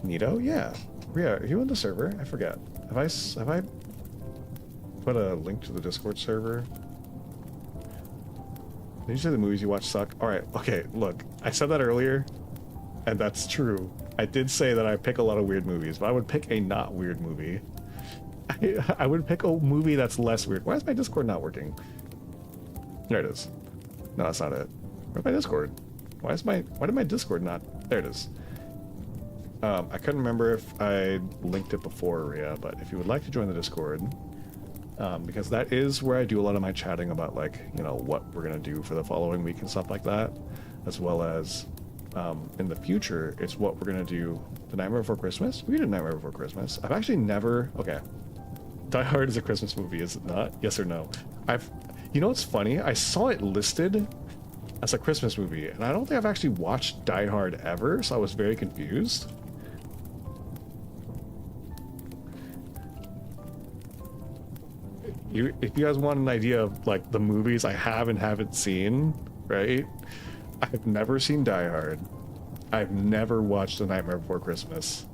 Nito? Yeah. Are you in the server? I forget. Have I put a link to the Discord server? Did you say the movies you watch suck? Alright, okay, look. I said that earlier, and that's true. I did say that I pick a lot of weird movies, but I would pick a not weird movie. I would pick a movie that's less weird. Why is my Discord not working? There it is. No, that's not it. Where's my Discord? Why did my Discord not... There it is. I couldn't remember if I linked it before, Rhea, but if you would like to join the Discord, because that is where I do a lot of my chatting about, like, you know, what we're going to do for the following week and stuff like that, as well as in the future, it's what we're going to do the Nightmare Before Christmas. We did Nightmare Before Christmas. I've actually never... Okay. Die Hard is a Christmas movie, is it not? Yes or no? You know what's funny? I saw it listed as a Christmas movie, and I don't think I've actually watched Die Hard ever, so I was very confused. if you guys want an idea of like the movies I have and haven't seen, right? I've never seen Die Hard. I've never watched A Nightmare Before Christmas.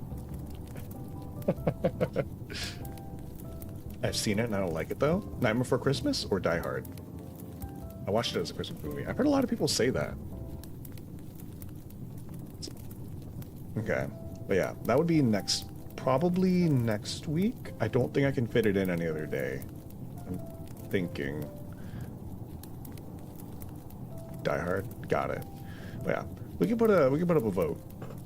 I've seen it and I don't like it though. Nightmare Before Christmas or Die Hard? I watched it as a Christmas movie. I've heard a lot of people say that. Okay, but yeah, that would be probably next week. I don't think I can fit it in any other day. I'm thinking. Die Hard, got it. But yeah, we can put up a vote.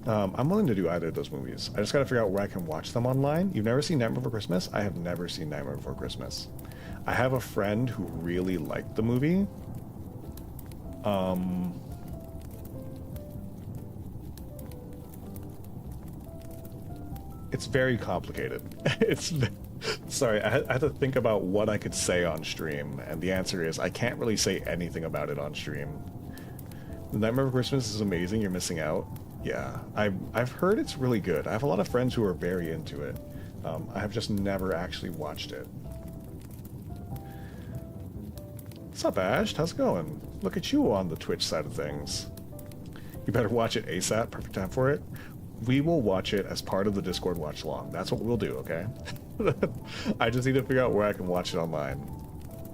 I'm willing to do either of those movies. I just gotta figure out where I can watch them online. You've never seen Nightmare Before Christmas? I have never seen Nightmare Before Christmas. I have a friend who really liked the movie. It's very complicated. Sorry, I had to think about what I could say on stream, and the answer is I can't really say anything about it on stream. The Nightmare Before Christmas is amazing. You're missing out. Yeah, I've heard it's really good. I have a lot of friends who are very into it. I have just never actually watched it. What's up, Ash? How's it going? Look at you on the Twitch side of things. You better watch it ASAP. Perfect time for it. We will watch it as part of the Discord watch along. That's what we'll do, okay? I just need to figure out where I can watch it online.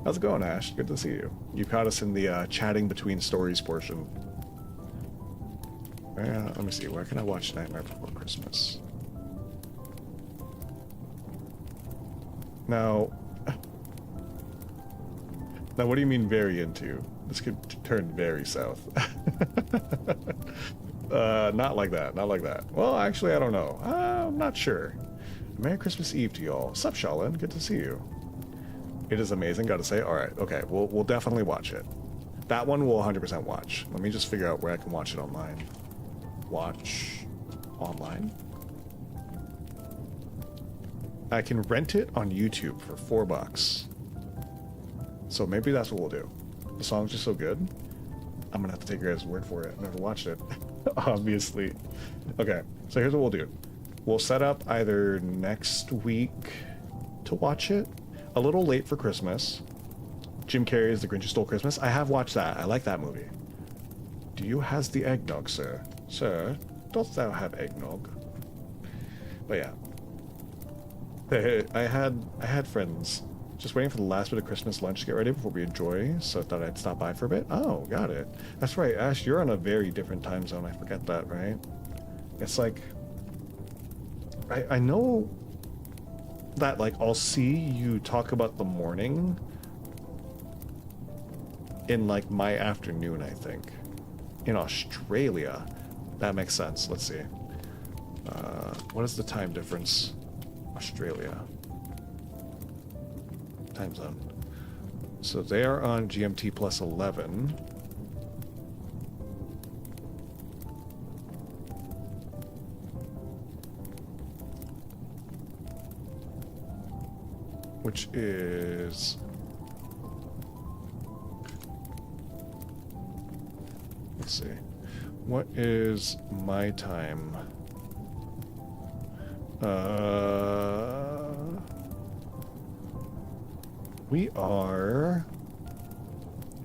How's it going, Ash? Good to see you. You caught us in the chatting between stories portion. Let me see. Where can I watch Nightmare Before Christmas? Now, what do you mean very into? This could turn very south. Not like that. Not like that. Well, actually, I don't know. I'm not sure. Merry Christmas Eve to y'all. Sup, Shaolin? Good to see you. It is amazing, gotta say. All right, okay, we'll definitely watch it. That one we'll 100% watch. Let me just figure out where I can watch it online. Watch online? I can rent it on YouTube for $4. So maybe that's what we'll do. The song's just so good. I'm gonna have to take your guys' word for it. I've never watched it, obviously. Okay, so here's what we'll do. We'll set up either next week to watch it, a little late for Christmas. Jim Carrey's The Grinch Who Stole Christmas. I have watched that. I like that movie. Do you has the eggnog, sir? Sir, dost thou have eggnog? But yeah. I had friends just waiting for the last bit of Christmas lunch to get ready before we enjoy, so I thought I'd stop by for a bit. Oh, got it. That's right, Ash, you're on a very different time zone. I forget that, right? It's like, I know that, like, I'll see you talk about the morning in, like, my afternoon, I think. In Australia. That makes sense. Let's see. What is the time difference? Australia. Time zone. So they are on GMT plus 11. Which is... Let's see. What is my time? We are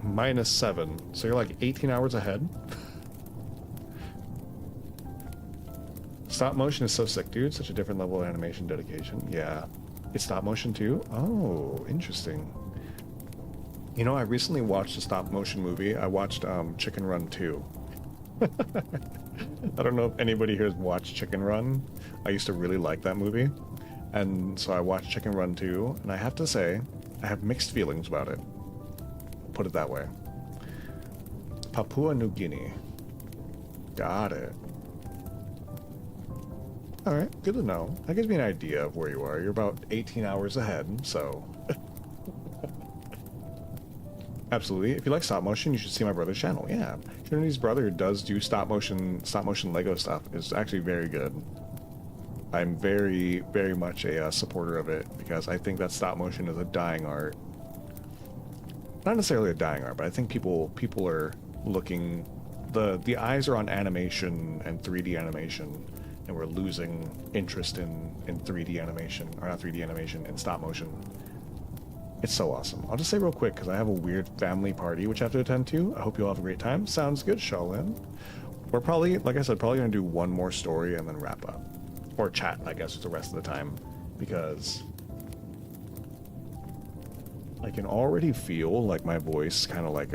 -7, so you're like 18 hours ahead. Stop motion is so sick, dude. Such a different level of animation dedication. Yeah. It's stop motion too? Oh, interesting. You know, I recently watched a stop motion movie. I watched Chicken Run 2. I don't know if anybody here has watched Chicken Run. I used to really like that movie. And so I watched Chicken Run 2, and I have to say, I have mixed feelings about it. Put it that way. Papua New Guinea. Got it. Alright, good to know. That gives me an idea of where you are. You're about 18 hours ahead, so... Absolutely. If you like stop motion, you should see my brother's channel. Yeah. Trinity's brother does do stop motion Lego stuff. It's actually very good. I'm very, very much a supporter of it, because I think that stop motion is a dying art. Not necessarily a dying art, but I think people are looking... The eyes are on animation and 3D animation, and we're losing interest in 3D animation, or not 3D animation, in stop motion. It's so awesome. I'll just say real quick, because I have a weird family party which I have to attend to. I hope you'll have a great time. Sounds good, Shaolin. We're probably, like I said, probably going to do one more story and then wrap up. Or chat, I guess, the rest of the time. Because I can already feel like my voice kind of like,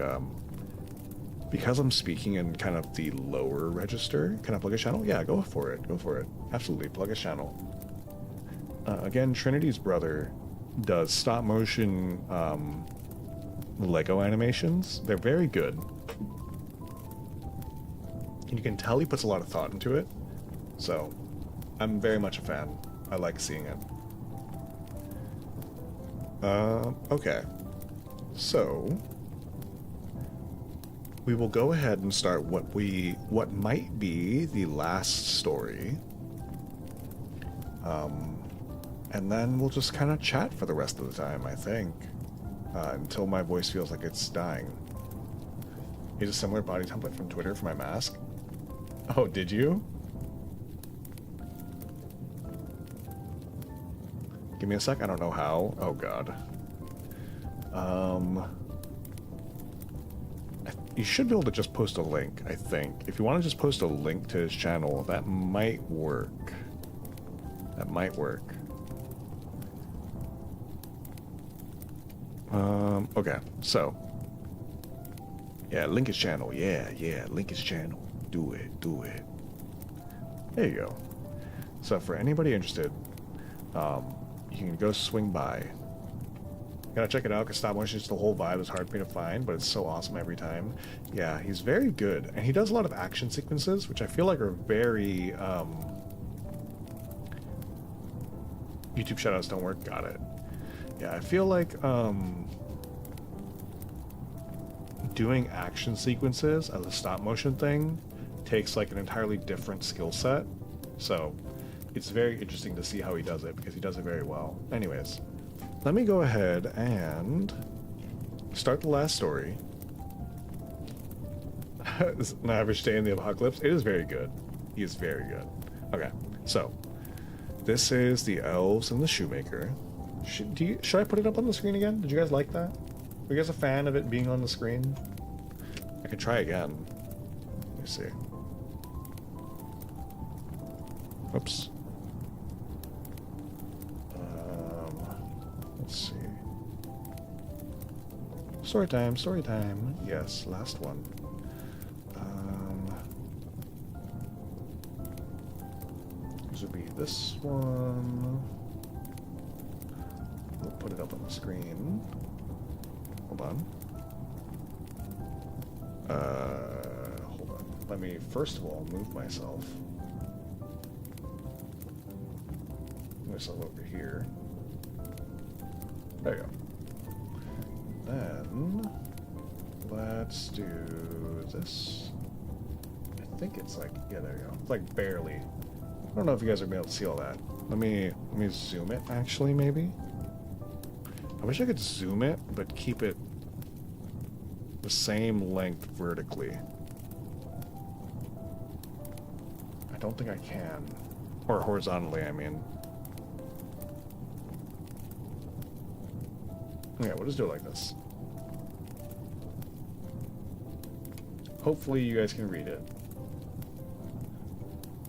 because I'm speaking in kind of the lower register. Can I plug a channel? Yeah, go for it. Go for it. Absolutely, plug a channel. Again, Trinity's brother does stop motion Lego animations. They're very good. And you can tell he puts a lot of thought into it. So, I'm very much a fan. I like seeing it. Okay. So, we will go ahead and start what might be the last story. And then we'll just kind of chat for the rest of the time, I think. Until my voice feels like it's dying. Use a similar body template from Twitter for my mask. Oh, did you? Give me a sec, I don't know how. Oh god. You should be able to just post a link, I think. If you want to just post a link to his channel, that might work. That might work. Okay, so. Yeah, link his channel. Yeah, link his channel. Do it, do it. There you go. So for anybody interested, you can go swing by. Gotta check it out, because stop motion, just the whole vibe is hard for me to find, but it's so awesome every time. Yeah, he's very good. And he does a lot of action sequences, which I feel like are very, YouTube shoutouts don't work, got it. Yeah, I feel like, doing action sequences as a stop motion thing takes like an entirely different skill set. So, it's very interesting to see how he does it, because he does it very well. Anyways, let me go ahead and start the last story. An average day in the apocalypse. It is very good. He is very good. Okay, so this is the Elves and the Shoemaker. Should I put it up on the screen again? Did you guys like that? Were you guys a fan of it being on the screen? I could try again. Let me see. Oops. Let's see. Story time, story time. Yes, last one. This would be this one. We'll put it up on the screen. Hold on. Hold on. Let me first of all move myself. Move myself over here. There you go. Then let's do this. I think it's like, yeah, there you go. It's like barely. I don't know if you guys are gonna be able to see all that. Let me zoom it actually, maybe. I wish I could zoom it, but keep it the same length vertically. I don't think I can. Or horizontally, I mean. Okay, we'll just do it like this. Hopefully you guys can read it.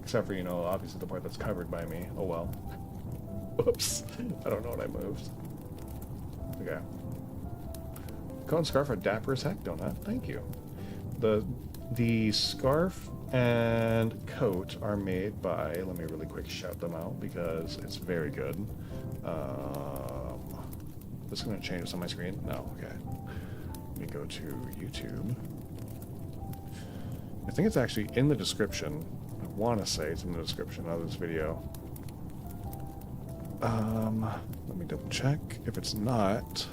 Except for, you know, obviously the part that's covered by me. Oh well. Whoops. I don't know what I moved. Okay. Coat and scarf are dapper as heck, donut. Thank you. The scarf and coat are made by, let me really quick shout them out because it's very good. This is going to change this on my screen? No, okay. Let me go to YouTube. I think it's actually in the description. I want to say it's in the description of this video. Let me double check. If it's not,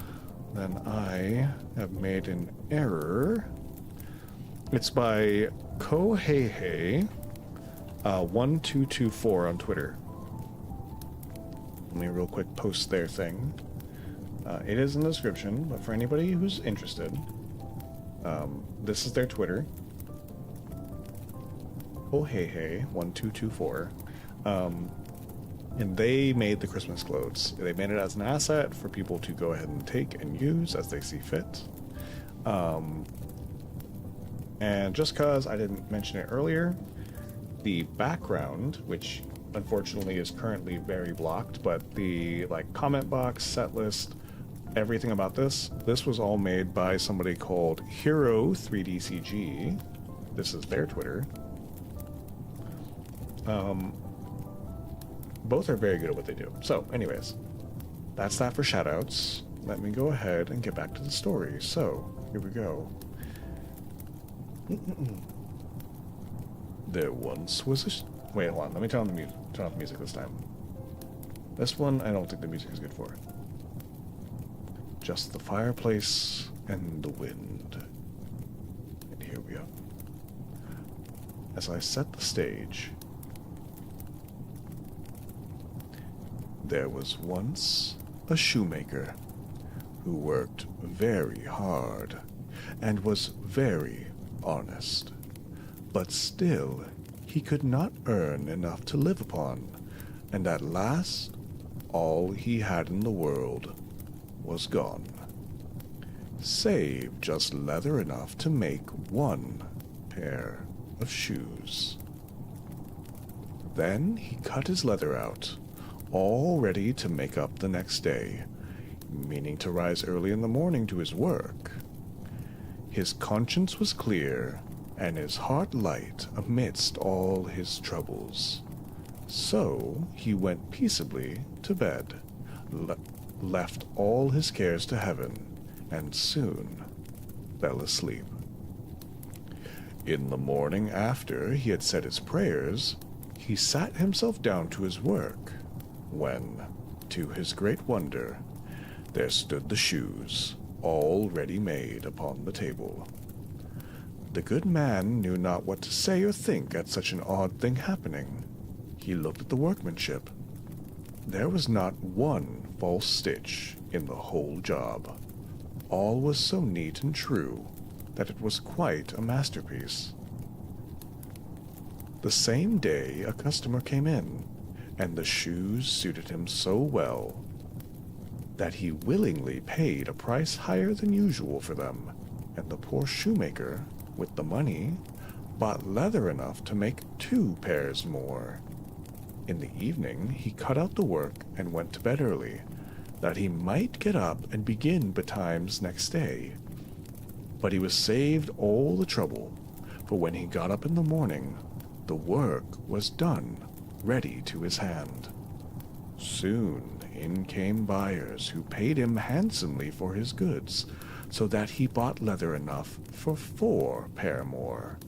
then I have made an error. It's by KioweSama 1224 on Twitter. Let me real quick post their thing. It is in the description, but for anybody who's interested, this is their Twitter. KioweSama 1224. And they made the Christmas clothes. They made it as an asset for people to go ahead and take and use as they see fit. And just because I didn't mention it earlier, the background, which unfortunately is currently very blocked, but the comment box, set list, everything about this was all made by somebody called Hero3DCG. This is their Twitter. Both are very good at what they do. So, anyways, that's that for shoutouts. Let me go ahead and get back to the story. So, here we go. There once was a... Wait, hold on. Let me turn off the music this time. This one, I don't think the music is good for. Just the fireplace and the wind. And here we are. As I set the stage... There was once a shoemaker who worked very hard and was very honest, but still he could not earn enough to live upon, and at last all he had in the world was gone, save just leather enough to make one pair of shoes. Then he cut his leather out, all ready to make up the next day, meaning to rise early in the morning to his work. His conscience was clear, and his heart light amidst all his troubles. So he went peaceably to bed, left all his cares to heaven, and soon fell asleep. In the morning after he had said his prayers, he sat himself down to his work, when, to his great wonder, there stood the shoes, all ready-made upon the table. The good man knew not what to say or think at such an odd thing happening. He looked at the workmanship. There was not one false stitch in the whole job. All was so neat and true that it was quite a masterpiece. The same day a customer came in, and the shoes suited him so well that he willingly paid a price higher than usual for them, and the poor shoemaker, with the money, bought leather enough to make 2 pairs more. In the evening he cut out the work and went to bed early, that he might get up and begin betimes next day. But he was saved all the trouble, for when he got up in the morning, the work was done, ready to his hand. Soon in came buyers who paid him handsomely for his goods, so that he bought leather enough for 4 pair more.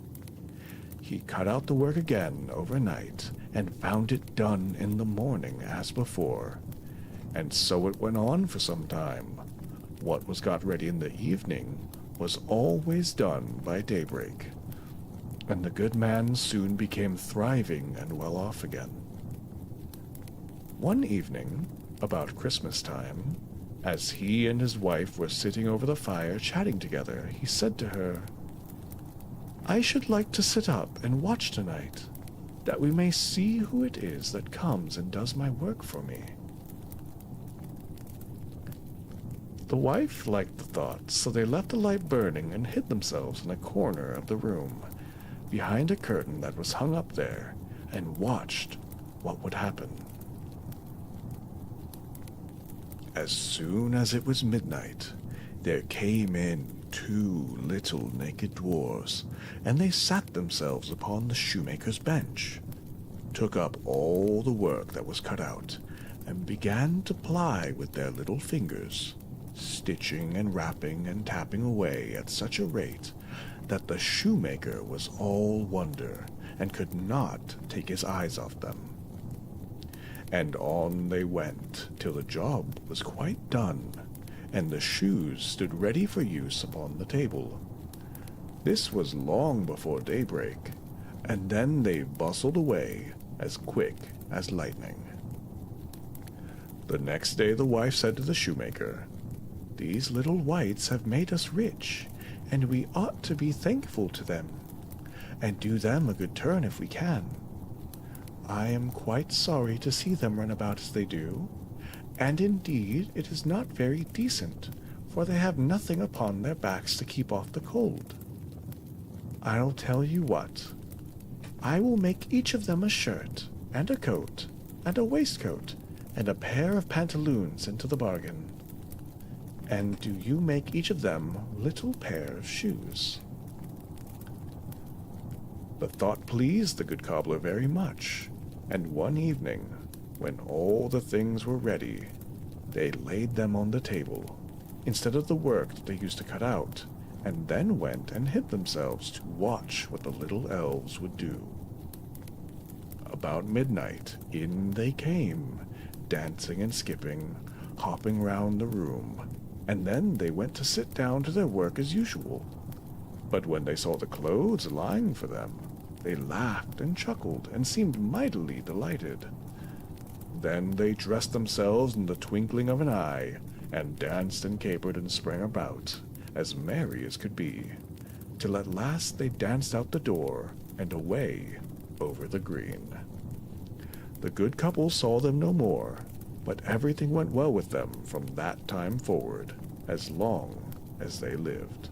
He cut out the work again overnight, and found it done in the morning as before, and so it went on for some time. What was got ready in the evening was always done by daybreak, and the good man soon became thriving and well off again. One evening, about Christmas time, as he and his wife were sitting over the fire chatting together, he said to her, "I should like to sit up and watch tonight, that we may see who it is that comes and does my work for me." The wife liked the thought, so they left the light burning and hid themselves in a corner of the room, behind a curtain that was hung up there, and watched what would happen. As soon as it was midnight, there came in 2 little naked dwarfs, and they sat themselves upon the shoemaker's bench, took up all the work that was cut out, and began to ply with their little fingers, stitching and rapping and tapping away at such a rate that the shoemaker was all wonder, and could not take his eyes off them. And on they went till the job was quite done, and the shoes stood ready for use upon the table. This was long before daybreak, and then they bustled away as quick as lightning. The next day the wife said to the shoemaker, "These little wights have made us rich, and we ought to be thankful to them, and do them a good turn if we can. I am quite sorry to see them run about as they do, and indeed it is not very decent, for they have nothing upon their backs to keep off the cold. I'll tell you what. I will make each of them a shirt, and a coat, and a waistcoat, and a pair of pantaloons into the bargain. And do you make each of them a little pair of shoes. The thought pleased the good cobbler very much, and one evening, when all the things were ready, they laid them on the table, instead of the work that they used to cut out, and then went and hid themselves to watch what the little elves would do. About midnight, in they came, dancing and skipping, hopping round the room, and then they went to sit down to their work as usual. But when they saw the clothes lying for them, they laughed and chuckled and seemed mightily delighted. Then they dressed themselves in the twinkling of an eye, and danced and capered and sprang about, as merry as could be, till at last they danced out the door, and away over the green. The good couple saw them no more, but everything went well with them from that time forward, as long as they lived.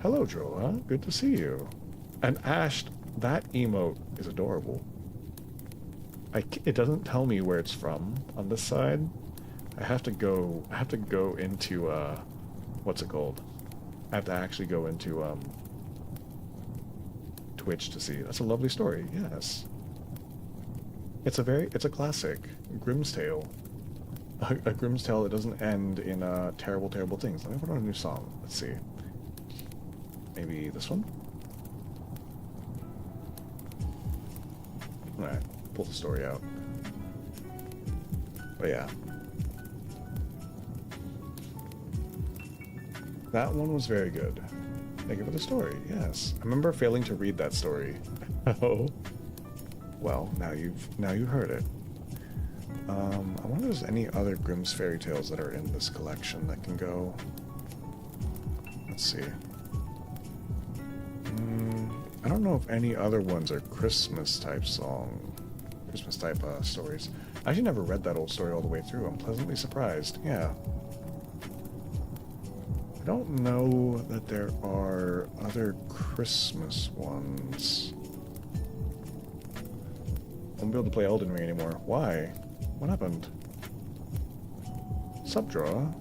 Hello, Droa. Good to see you. And Ash, that emote is adorable. It doesn't tell me where it's from on this side. I have to go into, what's it called? I have to actually go into, Twitch to see. That's a lovely story, yes. It's a classic. Grimm's Tale. A Grimm's Tale that doesn't end in, terrible, terrible things. Let me put on a new song. Let's see. Maybe this one? Alright, pull the story out. But yeah. That one was very good. Thank you for the story, yes. I remember failing to read that story. Oh. Well, now you've heard it. I wonder if there's any other Grimm's fairy tales that are in this collection that can go. Let's see. I don't know if any other ones are Christmas type stories. I actually never read that old story all the way through. I'm pleasantly surprised. Yeah. I don't know that there are other Christmas ones. I won't be able to play Elden Ring anymore. Why? What happened? Subdraw?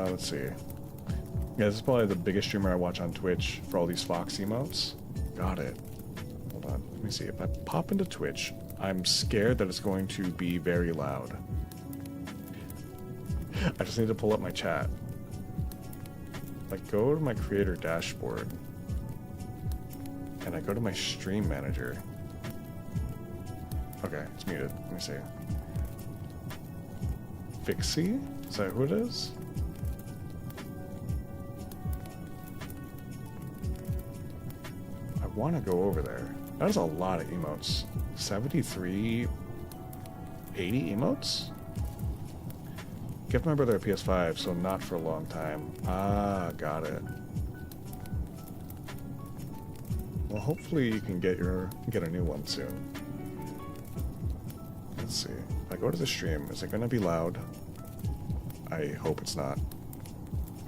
Let's see. Yeah, this is probably the biggest streamer I watch on Twitch for all these Fox emotes. Got it. Hold on. Let me see. If I pop into Twitch, I'm scared that it's going to be very loud. I just need to pull up my chat. Like, go to my creator dashboard. And I go to my stream manager. Okay, it's muted. Let me see. Fixie? Is that who it is? I want to go over there. That is a lot of emotes. 73... 80 emotes? Gift my brother a PS5, so not for a long time. Ah, got it. Well, hopefully you can get a new one soon. Let's see. If I go to the stream, is it gonna be loud? I hope it's not.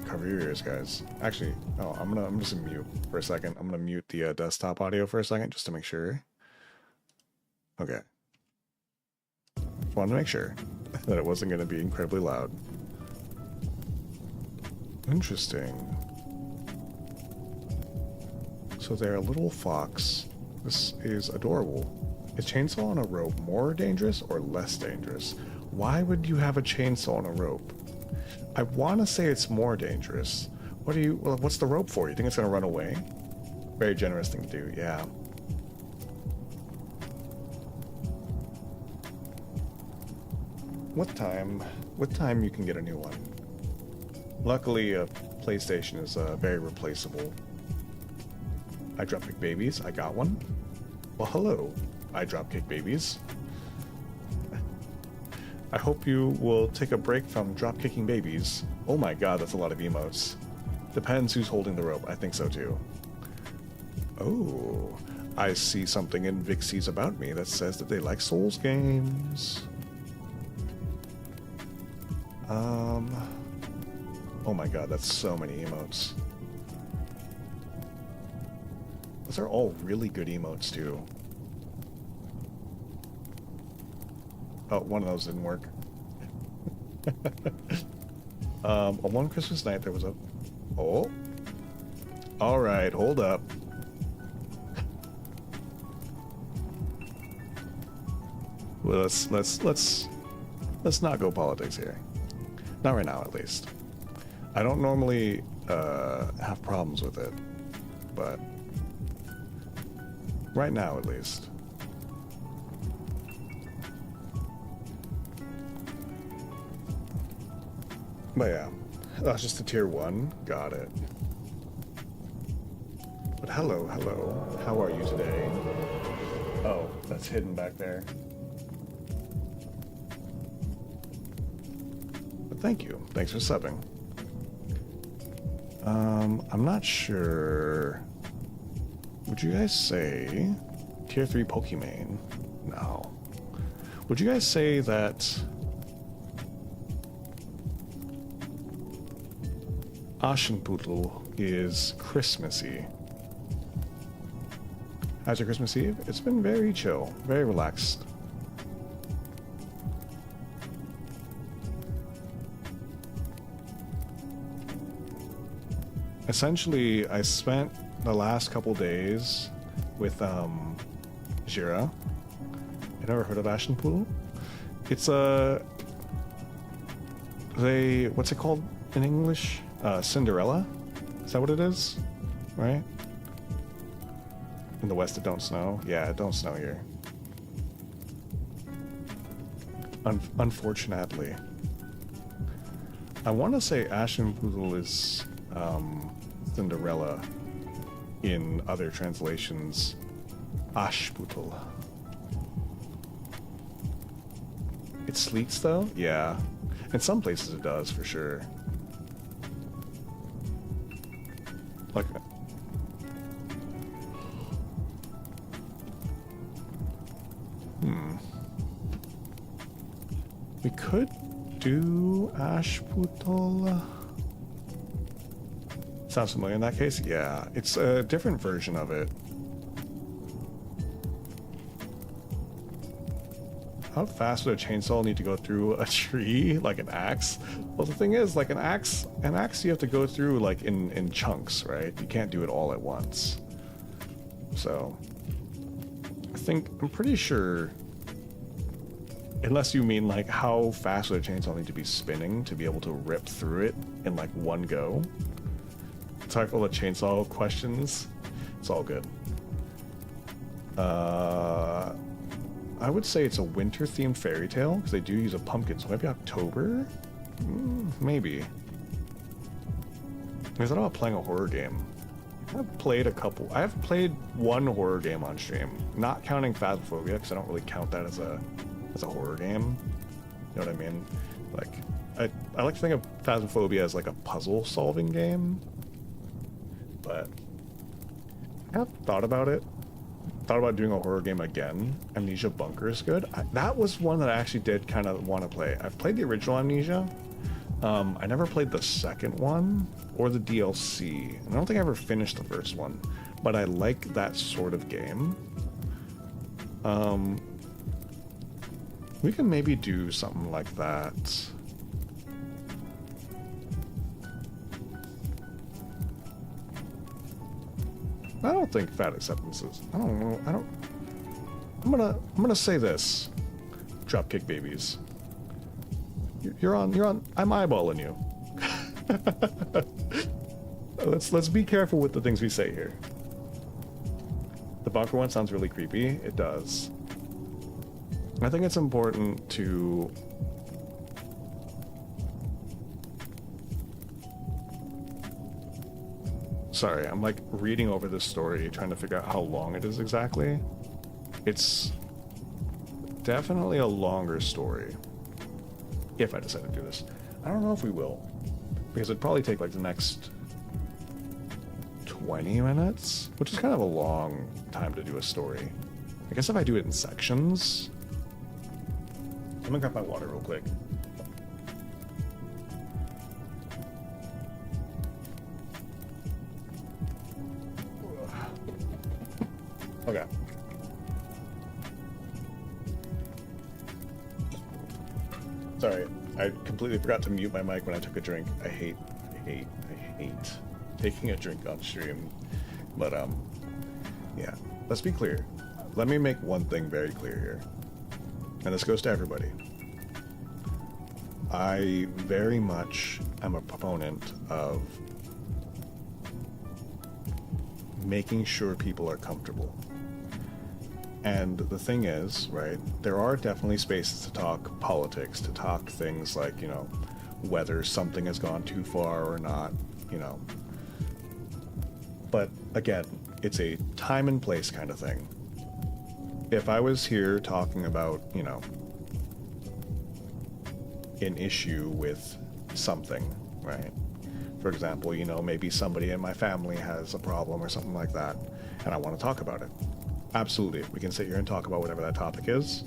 Cover your ears, guys. Actually, no, I'm just gonna mute for a second. I'm gonna mute the desktop audio for a second just to make sure. Okay. Just wanted to make sure that it wasn't gonna be incredibly loud. Interesting. So they're a little fox. This is adorable. Is chainsaw on a rope more dangerous or less dangerous? Why would you have a chainsaw on a rope? I want to say it's more dangerous. What's the rope for? You think it's going to run away? Very generous thing to do, yeah. With time you can get a new one. Luckily, a PlayStation is very replaceable. I Dropkick Babies, I got one. Well, hello, I Dropkick Babies. I hope you will take a break from drop-kicking babies. Oh my god, that's a lot of emotes. Depends who's holding the rope, I think so too. Oh, I see something in Vixie's About Me that says that they like Souls games. Oh my god, that's so many emotes. Those are all really good emotes too. Oh, one of those didn't work. On one Christmas night there was a... Oh. Alright, hold up. Well, let's not go politics here. Not right now, at least. I don't normally have problems with it, but right now, at least. But yeah, that's just a tier 1. Got it. But hello, hello. How are you today? Oh, that's hidden back there. But thank you. Thanks for subbing. I'm not sure. Would you guys say tier 3 Pokemon? No. Would you guys say that Aschenputtel is Christmassy? How's your Christmas Eve? It's been very chill, very relaxed. Essentially, I spent the last couple days with Jira. You never heard of Aschenputtel? It's what's it called in English? Cinderella? Is that what it is? Right? In the West it don't snow? Yeah, it don't snow here. Unfortunately. I want to say Aschenputtel is Cinderella. In other translations, Aschputtel. It sleets though? Yeah. In some places it does, for sure. Like... We could do Aschputtel. Sounds familiar in that case? Yeah, it's a different version of it. How fast would a chainsaw need to go through a tree? Like an axe? Well, the thing is, like an axe you have to go through like in chunks, right? You can't do it all at once. So, I'm pretty sure, unless you mean like how fast would a chainsaw need to be spinning to be able to rip through it in like one go? Talk all the chainsaw questions. It's all good. I would say it's a winter-themed fairy tale because they do use a pumpkin, so maybe October? Maybe. Is that about playing a horror game? I've played a couple. I have played one horror game on stream, not counting Phasmophobia because I don't really count that as a horror game. You know what I mean? Like, I like to think of Phasmophobia as like a puzzle-solving game. But I have thought about it. Thought about doing a horror game again. Amnesia Bunker is good. That was one that I actually did kind of want to play. I've played the original Amnesia. I never played the second one or the DLC. And I don't think I ever finished the first one. But I like that sort of game. We can maybe do something like that. I don't think fat acceptances. I don't know. I'm gonna say this. Dropkick babies. You're on. I'm eyeballing you. Let's be careful with the things we say here. The bunker one sounds really creepy. It does. I think it's important to Sorry, I'm like reading over this story, trying to figure out how long it is exactly. It's definitely a longer story. If I decide to do this. I don't know if we will. Because it'd probably take like the next 20 minutes, which is kind of a long time to do a story. I guess if I do it in sections... I'm gonna grab my water real quick. Okay. Sorry, I completely forgot to mute my mic when I took a drink. I hate taking a drink on stream. But, yeah. Let's be clear. Let me make one thing very clear here. And this goes to everybody. I very much am a proponent of making sure people are comfortable. And the thing is, right, there are definitely spaces to talk politics, to talk things like, you know, whether something has gone too far or not, you know. But again, it's a time and place kind of thing. If I was here talking about, you know, an issue with something, right? For example, you know, maybe somebody in my family has a problem or something like that, and I want to talk about it. Absolutely, we can sit here and talk about whatever that topic is,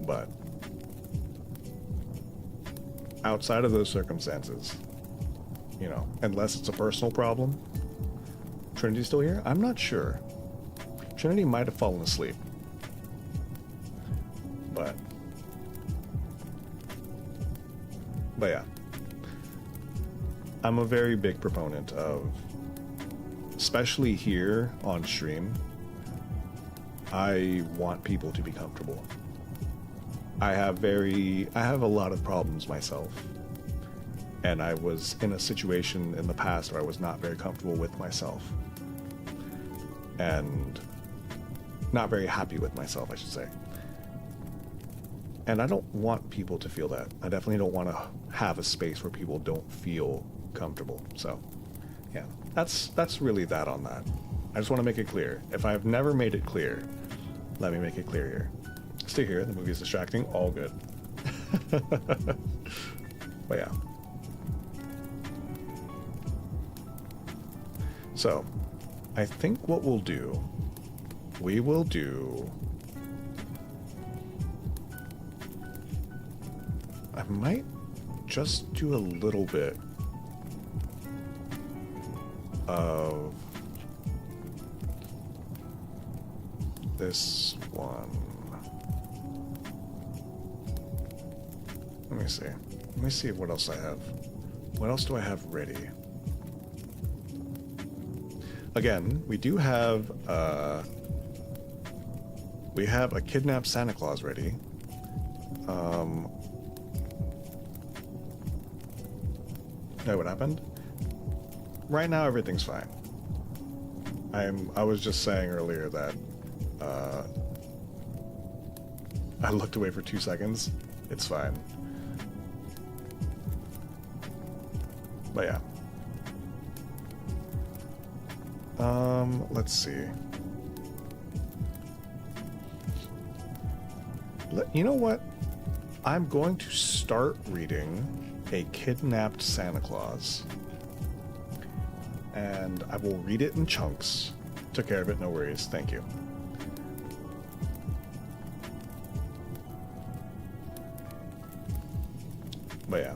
but outside of those circumstances, you know, unless it's a personal problem. Trinity's still here? I'm not sure. Trinity might have fallen asleep. But yeah. I'm a very big proponent of, especially here on stream, I want people to be comfortable. I have a lot of problems myself. And I was in a situation in the past where I was not very comfortable with myself. And not very happy with myself, I should say. And I don't want people to feel that. I definitely don't want to have a space where people don't feel comfortable. So, yeah, that's really that on that. I just want to make it clear. If I've never made it clear, let me make it clear here. Stay here, the movie is distracting, all good. But yeah. So, I think what we'll do, I might just do a little bit of this one. Let me see what else I have. What else do I have ready? Again, we do have a kidnapped Santa Claus ready. Know what happened? Right now, everything's fine. I was just saying earlier that I looked away for 2 seconds. It's fine. But yeah. Let's see. You know what? I'm going to start reading A Kidnapped Santa Claus. And I will read it in chunks. Took care of it, no worries. Thank you. But yeah.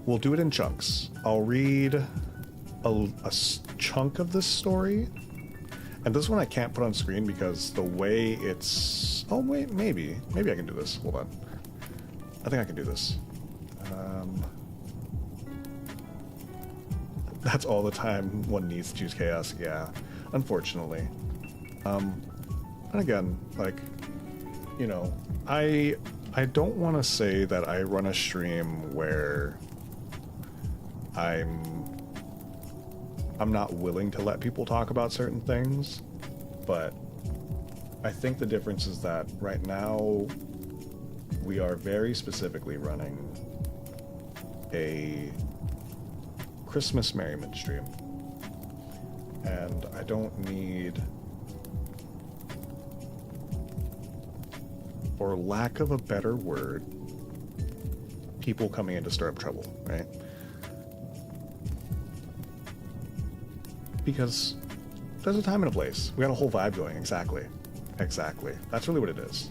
We'll do it in chunks. I'll read a chunk of this story. And this one I can't put on screen because the way it's... Oh, wait, maybe. Maybe I can do this. Hold on. I think I can do this. That's all the time one needs to choose chaos. Yeah, unfortunately. And again, like, you know, I don't want to say that I run a stream where I'm not willing to let people talk about certain things, but I think the difference is that right now we are very specifically running a Christmas merriment stream, and I don't need, for lack of a better word, people coming in to stir up trouble, right? because there's a time and a place. We got a whole vibe going. Exactly. Exactly. That's really what it is.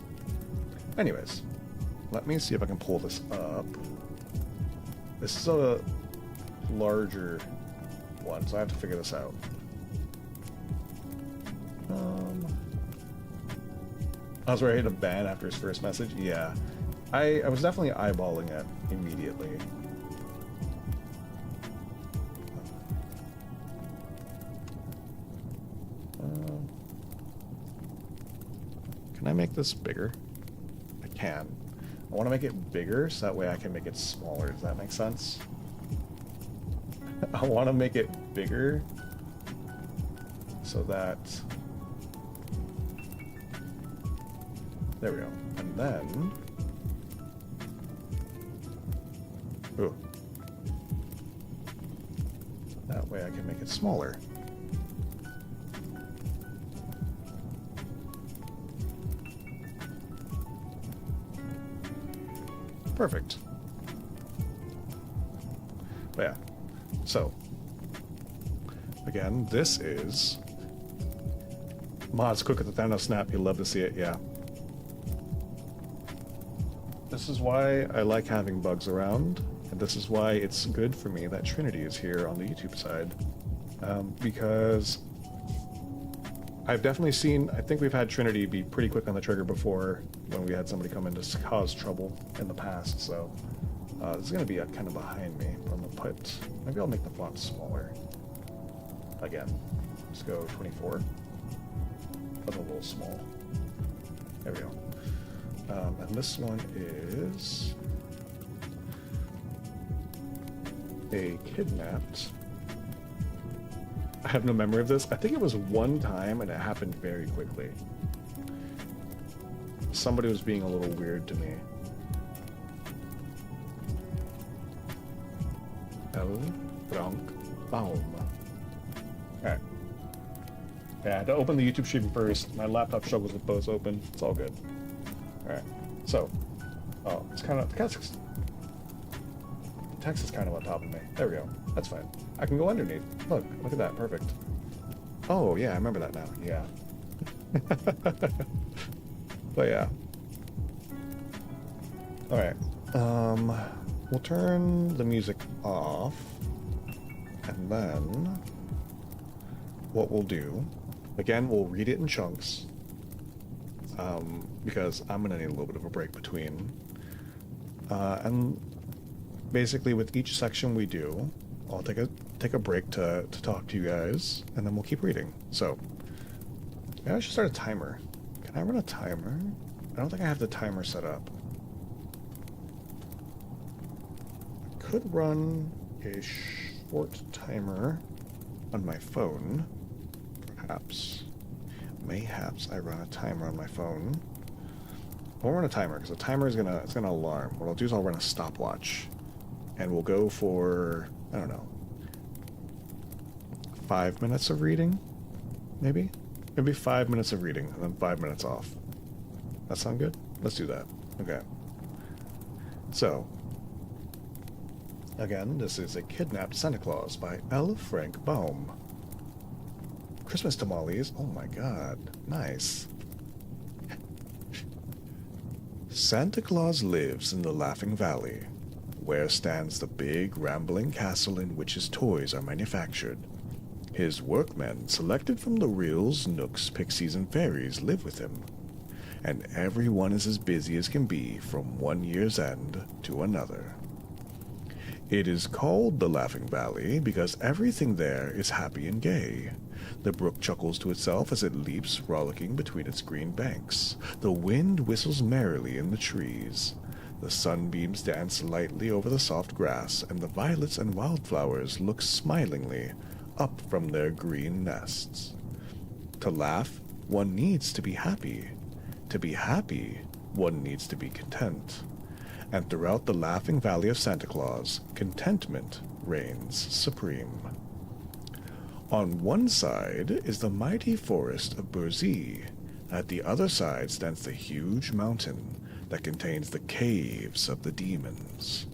Anyways, let me see if I can pull this up. This is a larger one, so I have to figure this out. I was ready to ban after his first message. Yeah, I was definitely eyeballing it immediately. Can I make this bigger? I can. I want to make it bigger so that way I can make it smaller. Does that make sense? I want to make it bigger so that... There we go. And then... Ooh. That way I can make it smaller. Perfect. But yeah. So, again, this is mods quick at the Thanos snap. You love to see it, yeah. This is why I like having bugs around, and this is why it's good for me that Trinity is here on the YouTube side, because I've definitely seen, I think we've had Trinity be pretty quick on the trigger before when we had somebody come in to cause trouble in the past, so this is going to be kind of behind me, but I'm going to put, maybe I'll make the font smaller. Again, let's go 24. That's a little small. There we go. And this one is a kidnapped. I have no memory of this. I think it was one time and it happened very quickly. Somebody was being a little weird to me. Baum. Alright. Yeah, I had to open the YouTube stream first. My laptop struggles with both open. It's all good. Alright. So. Oh, it's kind of... The text is kind of on top of me. There we go. That's fine. I can go underneath. Look at that. Perfect. Oh, yeah, I remember that now. Yeah. But yeah. Alright. We'll turn the music off. And then what we'll do, again, we'll read it in chunks. Because I'm gonna need a little bit of a break between. And basically with each section we do, I'll take a break to talk to you guys, and then we'll keep reading. So, maybe I should start a timer. Can I run a timer? I don't think I have the timer set up. I could run a short timer on my phone. Perhaps. Mayhaps I run a timer on my phone. I won't run a timer, because the timer is it's gonna alarm. What I'll do is I'll run a stopwatch. And we'll go for, I don't know, 5 minutes of reading? Maybe? Maybe 5 minutes of reading, and then 5 minutes off. That sound good? Let's do that. Okay. So, again, this is A Kidnapped Santa Claus by L. Frank Baum. Christmas tamales. Oh my god. Nice. Santa Claus lives in the Laughing Valley, where stands the big, rambling castle in which his toys are manufactured. His workmen, selected from the Ryls, Nooks, Pixies, and Fairies, live with him, and everyone is as busy as can be from one year's end to another. It is called the Laughing Valley because everything there is happy and gay. The brook chuckles to itself as it leaps, rollicking between its green banks. The wind whistles merrily in the trees. The sunbeams dance lightly over the soft grass, and the violets and wildflowers look smilingly up from their green nests. To laugh, one needs to be happy. To be happy, one needs to be content. And throughout the Laughing Valley of Santa Claus, contentment reigns supreme. On one side is the mighty forest of Burzee. At the other side stands the huge mountain that contains the caves of the demons.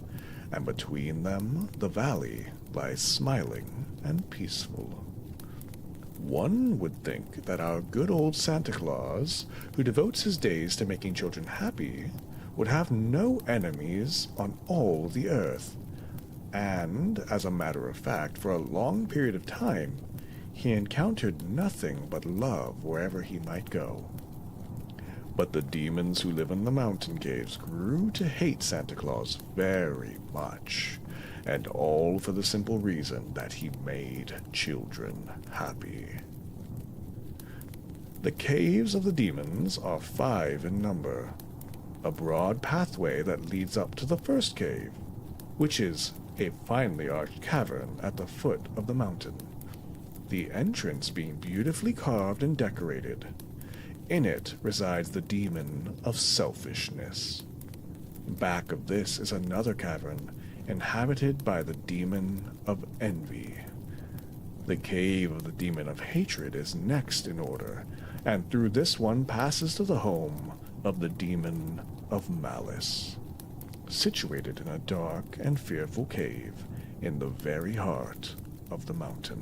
And between them, the valley lies smiling and peaceful. One would think that our good old Santa Claus, who devotes his days to making children happy, would have no enemies on all the earth. And, as a matter of fact, for a long period of time, he encountered nothing but love wherever he might go. But the demons who live in the mountain caves grew to hate Santa Claus very much, and all for the simple reason that he made children happy. The caves of the demons are 5 in number, a broad pathway that leads up to the first cave, which is a finely arched cavern at the foot of the mountain, the entrance being beautifully carved and decorated. In it resides the demon of selfishness. Back of this is another cavern, inhabited by the demon of envy. The cave of the demon of hatred is next in order, and through this one passes to the home of the demon of malice, situated in a dark and fearful cave in the very heart of the mountain.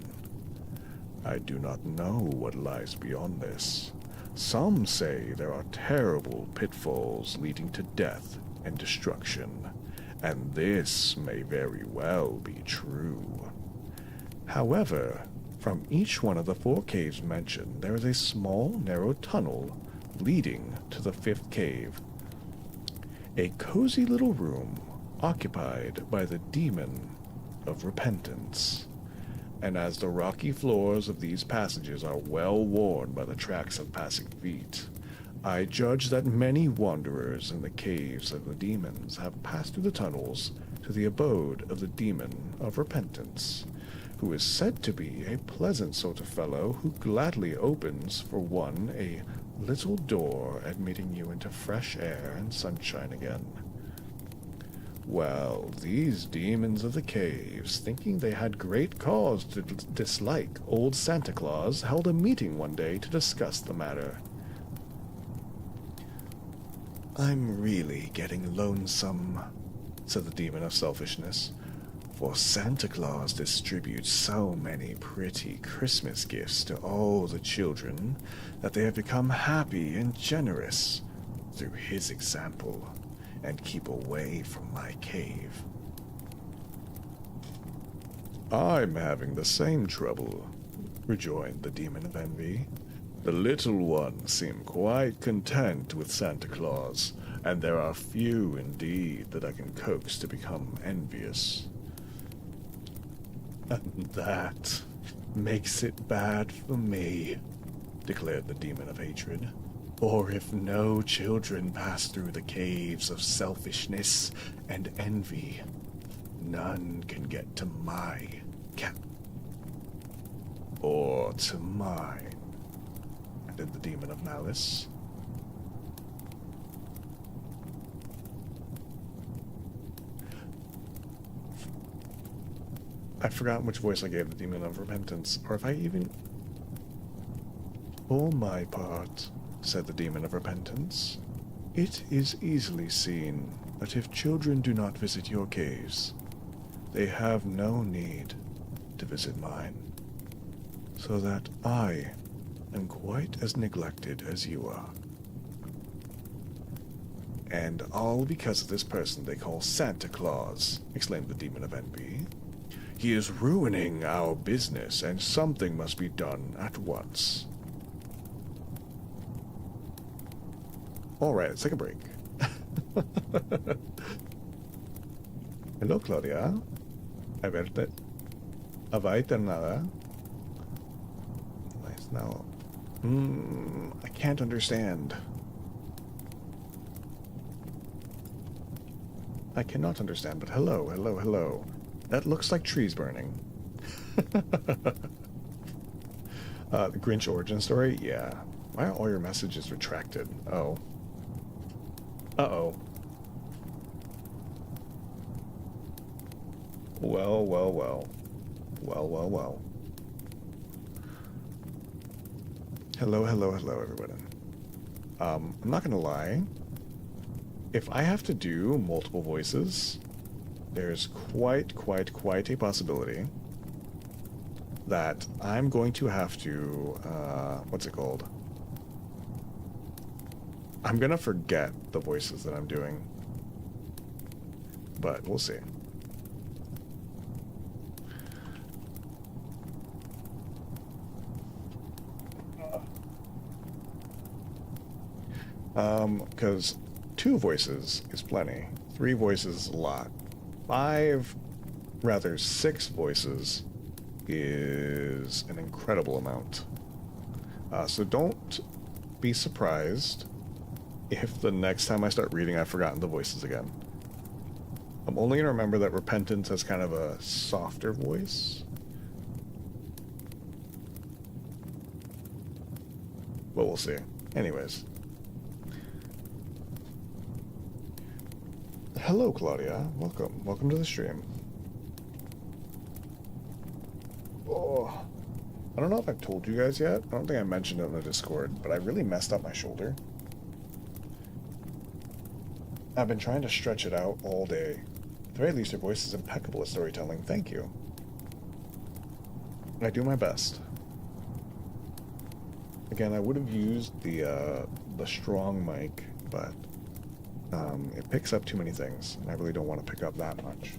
I do not know what lies beyond this. Some say there are terrible pitfalls leading to death and destruction, and this may very well be true. However, from each one of the 4 caves mentioned, there is a small, narrow tunnel leading to the 5th cave, a cozy little room occupied by the demon of repentance. And as the rocky floors of these passages are well worn by the tracks of passing feet, I judge that many wanderers in the caves of the demons have passed through the tunnels to the abode of the demon of repentance, who is said to be a pleasant sort of fellow who gladly opens for one a little door admitting you into fresh air and sunshine again. Well, these demons of the caves, thinking they had great cause to dislike old Santa Claus, held a meeting one day to discuss the matter. "I'm really getting lonesome," said the demon of selfishness, "for Santa Claus distributes so many pretty Christmas gifts to all the children that they have become happy and generous through his example, and keep away from my cave." "I'm having the same trouble," rejoined the demon of envy. "The little ones seem quite content with Santa Claus, and there are few indeed that I can coax to become envious." "And that makes it bad for me," declared the demon of hatred. "For if no children pass through the caves of selfishness and envy, none can get to my or to mine," added the demon of malice. I've forgotten which voice I gave the demon of repentance, or if I even... "For my part," said the demon of repentance, "it is easily seen that if children do not visit your caves, they have no need to visit mine, so that I am quite as neglected as you are. And all because of this person they call Santa Claus," exclaimed the demon of envy. "He is ruining our business, and something must be done at once." All right, let's take a break. Hello, Claudia. A verte. A verte nada. Nice now. I can't understand. I cannot understand, but hello, hello, hello. That looks like trees burning. The Grinch origin story? Yeah. Why are all your messages retracted? Oh. Uh-oh. Well, well, well. Well, well, well. Hello, hello, hello, everybody. I'm not gonna lie. If I have to do multiple voices, there's quite a possibility that I'm going to have to, what's it called? I'm gonna forget the voices that I'm doing, but we'll see. Because 2 voices is plenty, 3 voices is a lot, 6 voices is an incredible amount. So don't be surprised if the next time I start reading I've forgotten the voices again. I'm only going to remember that Repentance has kind of a softer voice. But we'll see. Anyways. Hello, Claudia. Welcome. Welcome to the stream. Oh, I don't know if I've told you guys yet. I don't think I mentioned it on the Discord, but I really messed up my shoulder. I've been trying to stretch it out all day. At the very least, your voice is impeccable at storytelling. Thank you. I do my best. Again, I would have used the strong mic, but it picks up too many things, and I really don't want to pick up that much.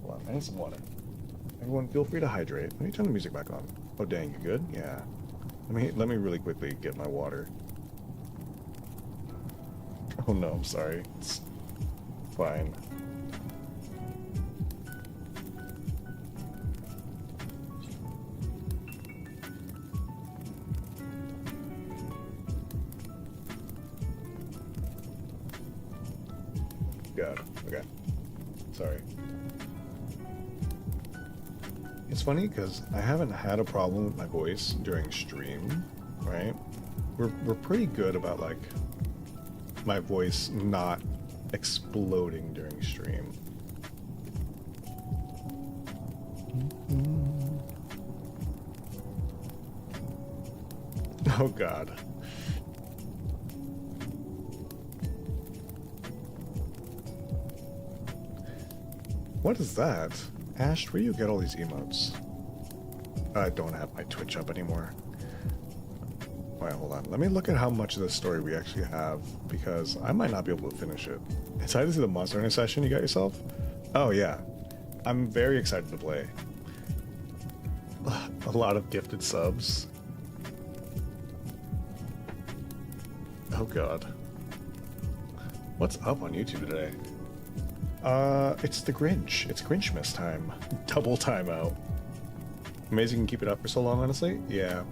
Hold on, I need some water. Everyone, feel free to hydrate. Let me turn the music back on. Oh, dang, you good? Yeah. Let me really quickly get my water. Oh no, I'm sorry. It's fine. Good. Okay. Sorry. It's funny because I haven't had a problem with my voice during stream, right? We're pretty good about like my voice not exploding during stream. Oh god. What is that? Ash, where do you get all these emotes? I don't have my Twitch up anymore. Alright, hold on. Let me look at how much of this story we actually have, because I might not be able to finish it. Excited to see the Monster Hunter session you got yourself? Oh yeah. I'm very excited to play. A lot of gifted subs. Oh god. What's up on YouTube today? It's the Grinch. It's Grinchmas time. Double timeout. Amazing you can keep it up for so long, honestly? Yeah.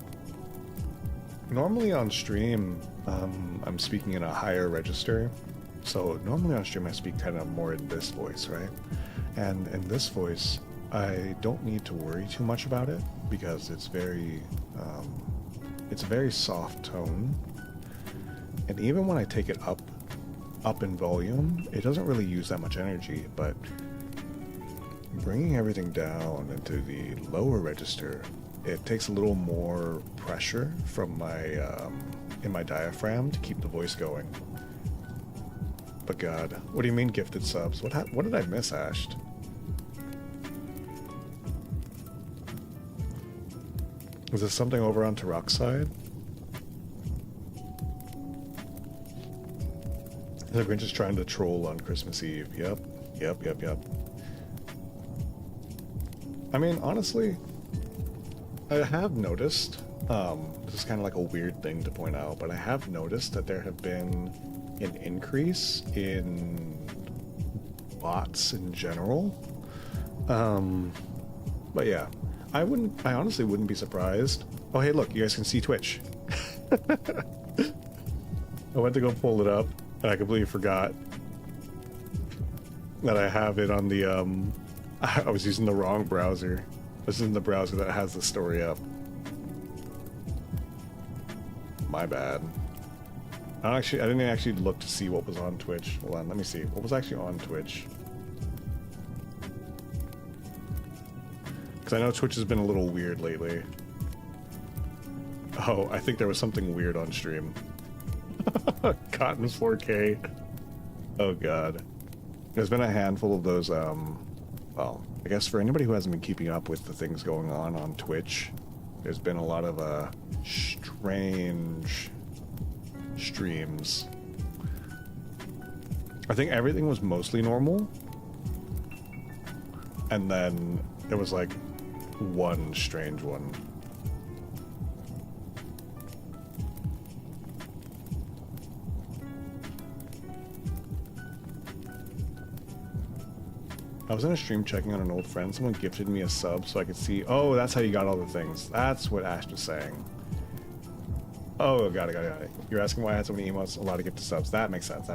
Normally on stream, I'm speaking in a higher register. So normally on stream I speak kind of more in this voice, right? And in this voice, I don't need to worry too much about it because it's a very soft tone. And even when I take it up in volume, it doesn't really use that much energy, but bringing everything down into the lower register, it takes a little more pressure from my in my diaphragm to keep the voice going. But god, what do you mean gifted subs? What did I miss, Ash? Is this something over on Turok's side? The Grinch is trying to troll on Christmas Eve. Yep. I mean, honestly, I have noticed, this is kind of like a weird thing to point out, but I have noticed that there have been an increase in bots in general. But yeah, I honestly wouldn't be surprised. Oh, hey, look, you guys can see Twitch. I went to go pull it up, and I completely forgot that I have it on the, I was using the wrong browser. This is in the browser that has the story up. My bad. I didn't actually look to see what was on Twitch. Hold on, let me see. What was actually on Twitch? Because I know Twitch has been a little weird lately. Oh, I think there was something weird on stream. Cotton's 4K. Oh god. There's been a handful of those well, I guess for anybody who hasn't been keeping up with the things going on Twitch, there's been a lot of strange streams. I think everything was mostly normal, and then there was like one strange one. I was in a stream checking on an old friend. Someone gifted me a sub so I could see. Oh, that's how you got all the things. That's what Ash was saying. Oh, got it. You're asking why I had so many emotes, a lot of gifted subs. That makes sense.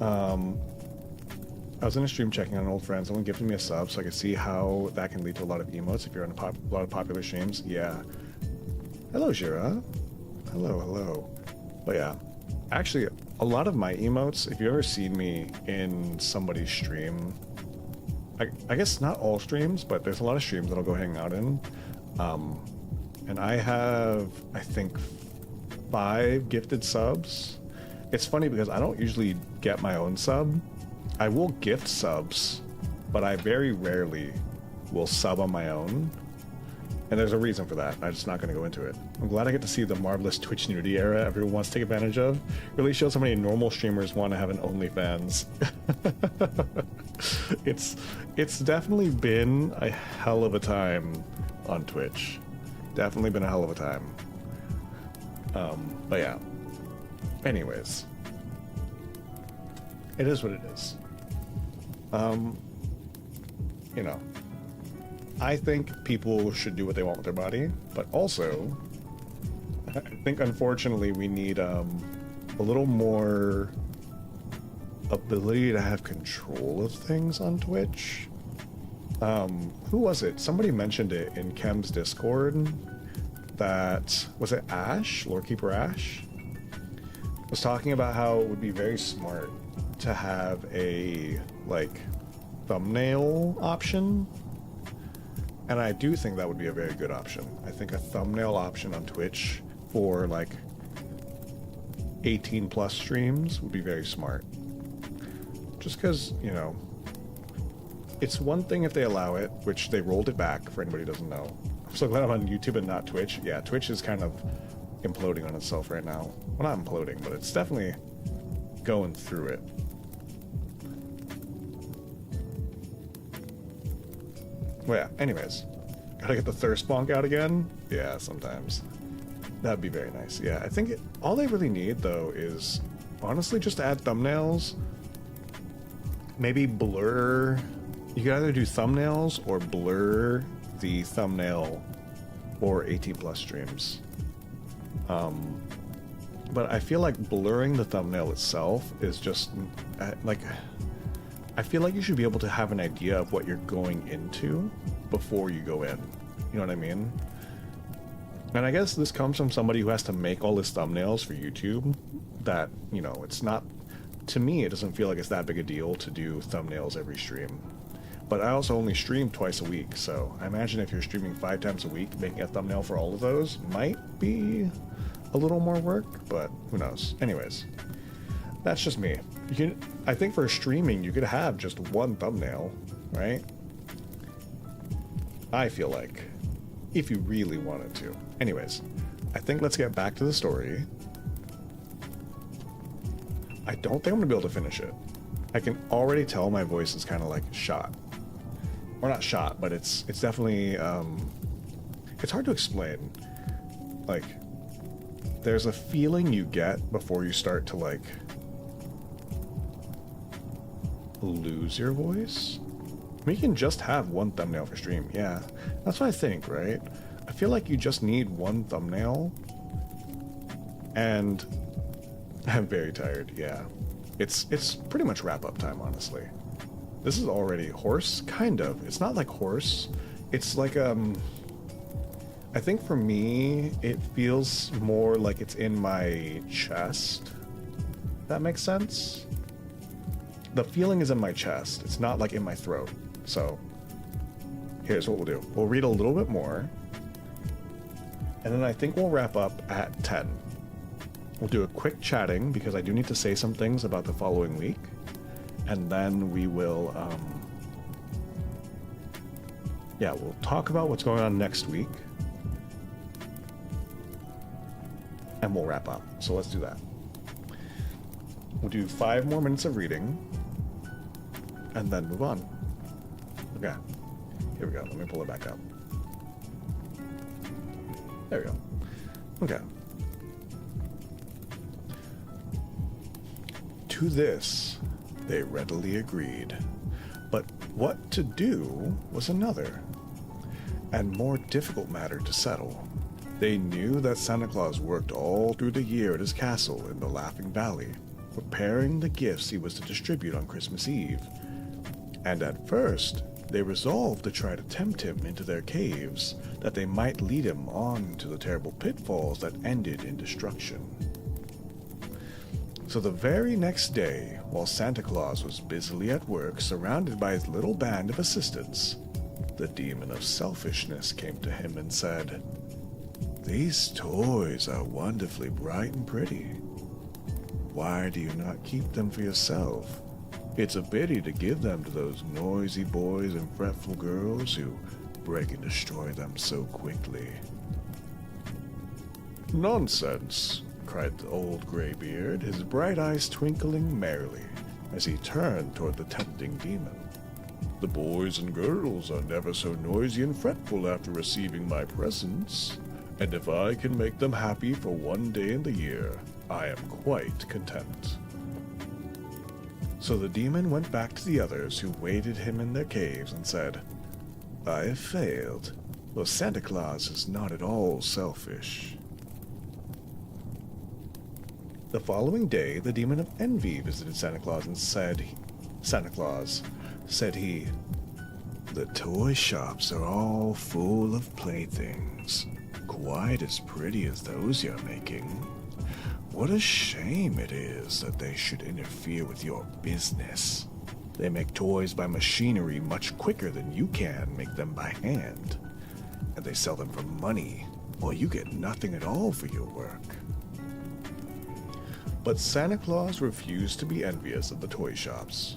I was in a stream checking on an old friend. Someone gifted me a sub so I could see how that can lead to a lot of emotes if you're on a lot of popular streams. Yeah. Hello, Jira. Hello. But yeah, actually, a lot of my emotes, if you've ever seen me in somebody's stream, I guess not all streams, but there's a lot of streams that I'll go hang out in. And I have, I think, 5 gifted subs. It's funny because I don't usually get my own sub. I will gift subs, but I very rarely will sub on my own. And there's a reason for that. I'm just not going to go into it. I'm glad I get to see the marvelous Twitch nudity era everyone wants to take advantage of. Really shows how many normal streamers want to have an OnlyFans. It's definitely been a hell of a time on Twitch. Definitely been a hell of a time. But yeah. Anyways. It is what it is. You know. I think people should do what they want with their body, but also, I think unfortunately we need a little more ability to have control of things on Twitch. Who was it? Somebody mentioned it in Kem's Discord. That was it. Ash, Lorekeeper Ash, was talking about how it would be very smart to have a like thumbnail option. And I do think that would be a very good option. I think a thumbnail option on Twitch for like 18 plus streams would be very smart. Just because, you know, it's one thing if they allow it, which they rolled it back for anybody who doesn't know. I'm so glad I'm on YouTube and not Twitch. Yeah, Twitch is kind of imploding on itself right now. Well, not imploding, but it's definitely going through it. Well, yeah, anyways. Gotta get the thirst bonk out again? Yeah, sometimes. That'd be very nice. Yeah, I think all they really need, though, is honestly just to add thumbnails. Maybe blur. You can either do thumbnails or blur the thumbnail for 18 plus streams. But I feel like blurring the thumbnail itself is just like, I feel like you should be able to have an idea of what you're going into before you go in. You know what I mean? And I guess this comes from somebody who has to make all his thumbnails for YouTube. That, you know, it's not, to me, it doesn't feel like it's that big a deal to do thumbnails every stream. But I also only stream twice a week, so I imagine if you're streaming 5 times a week, making a thumbnail for all of those might be a little more work, but who knows. Anyways, that's just me. I think for streaming, you could have just one thumbnail, right? I feel like, if you really wanted to. Anyways, I think let's get back to the story. I don't think I'm gonna be able to finish it. I can already tell my voice is kind of like shot. Or not shot, but it's definitely, it's hard to explain. Like, there's a feeling you get before you start to, like, lose your voice. I mean, you can just have one thumbnail for stream, yeah. That's what I think, right? I feel like you just need one thumbnail. And I'm very tired, yeah. It's pretty much wrap-up time, honestly. This is already horse, kind of. It's not like horse. It's like, I think for me, it feels more like it's in my chest. That makes sense? The feeling is in my chest. It's not like in my throat. So, here's what we'll do. We'll read a little bit more. And then I think we'll wrap up at 10. We'll do a quick chatting because I do need to say some things about the following week. And then we will Yeah, we'll talk about what's going on next week. And we'll wrap up. So let's do that. We'll do 5 more minutes of reading. And then move on. Okay. Here we go. Let me pull it back up. There we go. Okay. To this, they readily agreed. But what to do was another, and more difficult matter to settle. They knew that Santa Claus worked all through the year at his castle in the Laughing Valley, preparing the gifts he was to distribute on Christmas Eve. And at first, they resolved to try to tempt him into their caves, that they might lead him on to the terrible pitfalls that ended in destruction. So the very next day, while Santa Claus was busily at work surrounded by his little band of assistants, the demon of selfishness came to him and said, "These toys are wonderfully bright and pretty. Why do you not keep them for yourself? It's a pity to give them to those noisy boys and fretful girls who break and destroy them so quickly." "Nonsense," cried the old graybeard, his bright eyes twinkling merrily as he turned toward the tempting demon. "The boys and girls are never so noisy and fretful after receiving my presents, and if I can make them happy for one day in the year, I am quite content." So the demon went back to the others who waited him in their caves and said, "I have failed. Well, Santa Claus is not at all selfish." The following day, the demon of envy visited Santa Claus and said, "The toy shops are all full of playthings, quite as pretty as those you're making. What a shame it is that they should interfere with your business. They make toys by machinery much quicker than you can make them by hand, and they sell them for money, while you get nothing at all for your work." But Santa Claus refused to be envious of the toy shops.